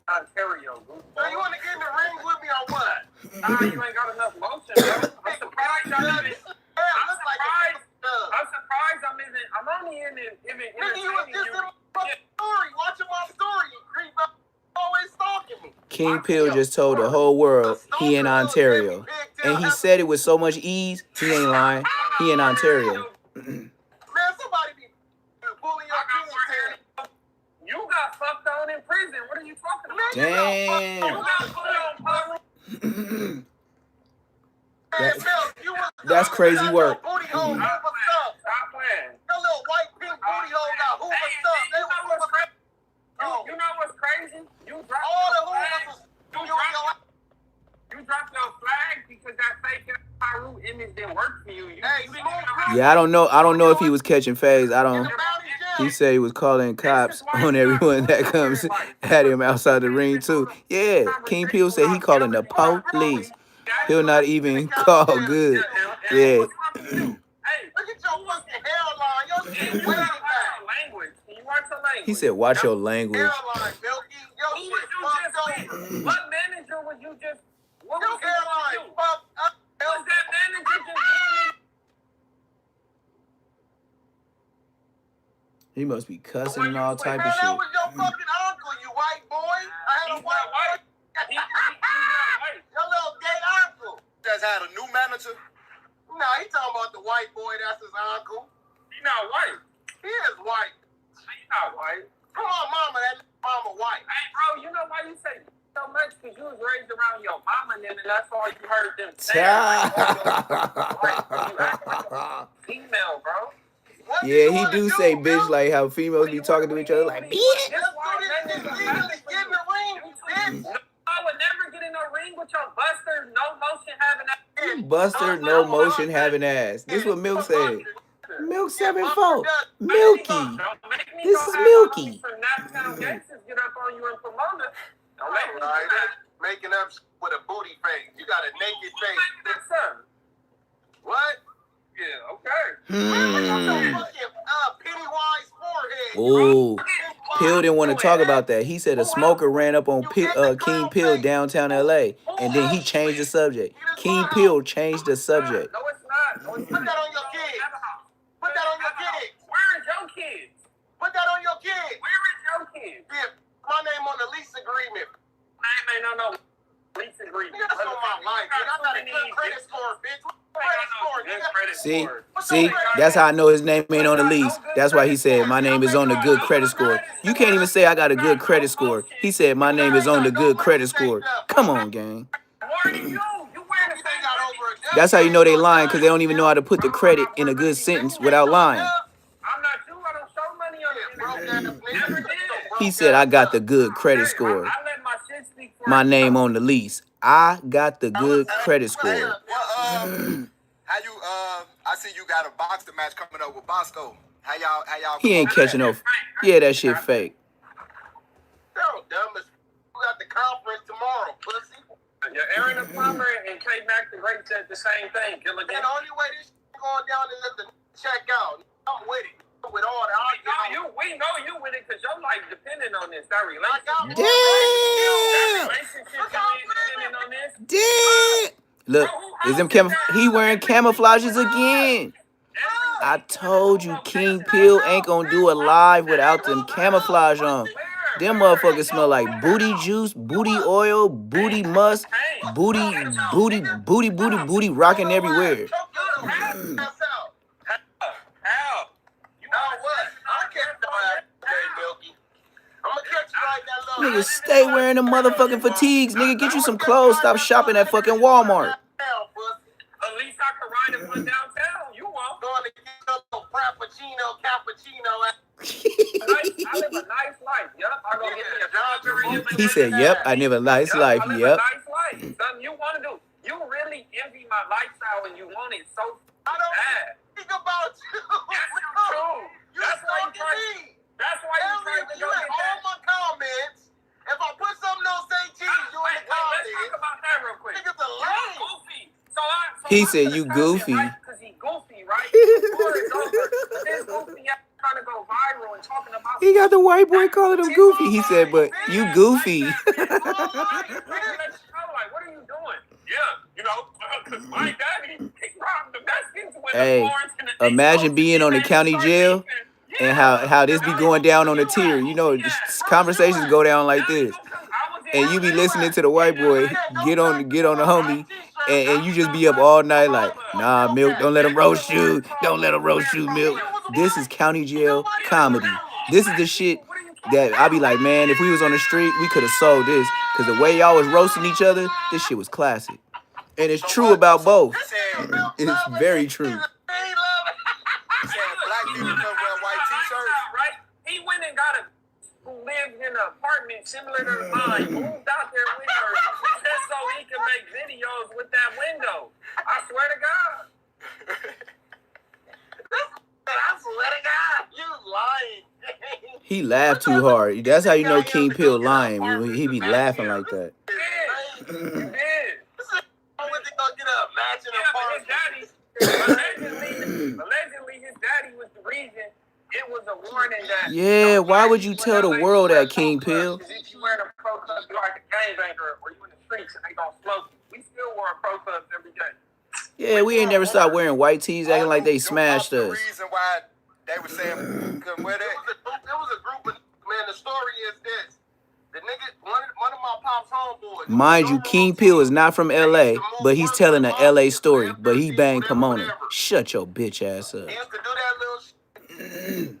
Ontario, bro. So you want to get in the ring with me or what? Nah, you ain't got enough motion, bro. I'm surprised I'm only in Nigga, you was just in my story. Watching my story, you creep up. Always stalking me. King Pill just told the whole world he in Ontario. And he said it with so much ease, he ain't lying. He in Ontario. Man, somebody be bullying your kids. You got fucked on in prison. What are you talking about? Damn. You got put on That's crazy work. Booty hole, who was up? Stop playing. Your little white pink booty hole got who was up? They was who was up. You know what's crazy? You dropped All the your hoovers flag. was You dropped your flag because that fake Pyro image didn't work for you. Hey, Yeah, I don't know if he was catching phase. He said he was calling cops on everyone that comes at him outside the ring too. Yeah, King Pill said he calling the police. He'll not even call good. Yeah. Look at your fucking hairline. Your shit way back. Language. Can you watch the language? He said, "Watch your language." Hairline, Milky. Your shit fucked up. What manager was you just? What You was he can't doing lie. to you? Fuck up. Was that manager just doing? He must be cussing When and you all play- type Man, of that shit. was your fucking uncle, you white boy. I had a He's white not white. He's not white. Your little gay uncle. Just had a new manager. Nah, he talking about the white boy. That's his uncle. He's not white. He is white. He's not white. Come on, mama. That mama white. Hey, bro, you know why you say so much? Because you was raised around your mama and them, and that's all you heard them say. Like, you act like a female, bro. What Yeah, you he wanna do say bitch Bill? like how females be talking to each other like bitch. Let's do this shit legally. Get in the ring, bitch. No, I would never get in a ring with your buster, no motion having that. Buster, no motion, having ass. This what Milk said. Milk 7-4. Milky. Don't make me This go is have Milky. Some Naptown gangsters get up on you and promote us. Don't make me do Right. that. Making up with a booty face. You got a naked face. Yes, sir. What? Yeah, okay. Your fucking Pennywise forehead. Oh, Pill didn't want to talk about that. He said a smoker ran up on King Pill downtown LA, and then he changed the subject. King Pill changed the subject. No, it's not. No, it's Put not. that on your kids. Put that on your kids. Where is your kids? Put that on your kids. Where is your kids? Yeah, my name on the lease agreement. No. Lease agreement. Nigga, that's on my life. Nigga, I got a good credit score, bitch. Credit score, nigga. See, that's how I know his name ain't on the lease. That's why he said my name is on the good credit score. You can't even say I got a good credit score. He said my name is on the good credit score. Come on, gang. That's how you know they lying, because they don't even know how to put the credit in a good sentence without lying. I'm not you. I don't show money on it. Never did. He said I got the good credit score. I let my shit speak for My name on the lease. I got the good credit score. How you I see you got a boxing match coming up with Bosco. How y'all He ain't catching no. Yeah, that shit fake. So dumb as we got the conference tomorrow, pussy. Yeah, Aaron the Plumber and K Mac the Great said the same thing. And the only way this shit going down is if the check out. I'm with it. With all the argument. We know you with it because your life depending on this. That relationship. Damn. Depending on this. Damn. Look, is him he wearing camouflages again. I told you King Pill ain't gonna do a live without them camouflage on. Them motherfuckers smell like booty juice, booty oil, booty musk, booty rocking everywhere. Nigga, stay wearing them motherfucking fatigues. Nigga, get you some clothes. Stop shopping at fucking Walmart. At least I can ride and run downtown. You won't. Going to get a little frappuccino, cappuccino. I live a nice life. Yup. I go get me a job. He said, yep, I live a nice life. I live Yep. a nice life. Something you want to do. You really envy my lifestyle and you want it so I don't bad. think about you. Yes, you do. That's why you try. That's why you try to go in get all that. my comments. If I put something on say cheese, you in the Let's talk comments. about that real quick. Niggas are lame. Goofy. He said you goofy. Because he goofy, right? Before it's over, but this goofy ass trying to go viral and talking about. He got the white boy calling him goofy. He said, but you goofy. Like, what are you doing? Yeah, you know, because my daddy, he robbed the Mexicans with Hey, the Florence and the imagine being on the county jail and how this be going down on the tier. You know, just conversations go down like this. And you be listening to the white boy get on the homie, and you just be up all night like, nah, Milk, don't let him roast you. Don't let him roast you, Milk. This is county jail comedy. This is the shit that I be like, man, if we was on the street, we could have sold this. Because the way y'all was roasting each other, this shit was classic. And it's true about both. It's very true. Black people can wear white t-shirts. Right? He went and got a who lived in an apartment similar to mine, moved out there with her just so he can make videos with that window. I swear to God. I swear to God, you lying. He laughed too hard. That's how you know King Pill lying. When he be laughing like that. You did. You did. I went to go get a matching Yeah, but apartment. his daddy, allegedly his daddy was the reason it was a warning that. Yeah, why would you tell the world that, King Pill? Because if you wear a pro clubs, you're like a gangbanger, or you in the streets and they gonna smoke you. We still wear pro clubs every day. Yeah, we ain't never stopped wearing white tees, acting like they smashed us. The reason why they were saying couldn't wear that. It was a group of, man, the story is this. The nigga, one of my pop's homeboys. Mind you, King Pill is not from LA, but he's telling an LA story, but he banged Pomona. Shut your bitch ass up. He used to do that little shit.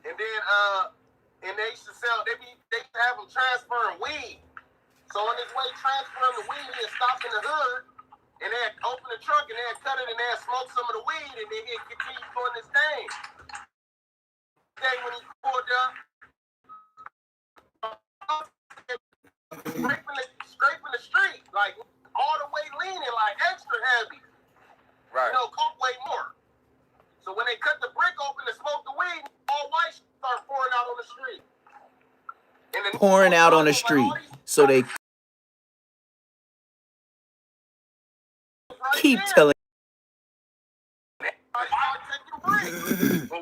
And then, and they used to sell, they used to have him transferring weed. So on his way transferring the weed, he had stopped in the hood, and they had opened the trunk, and they had cut it, and they had smoked some of the weed, and then he had continued doing this thing. Then when he pulled up, scraping the street, like all the way leaning, like extra heavy. Right. You know, coke way more. So when they cut the brick open and smoke the weed, all white start pouring out on the street. And then Pouring out on the street. So they keep telling. But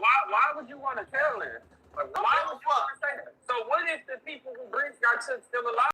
why would you want to tell her? Like, why would you want to say that? So what if the people who brings got took still alive?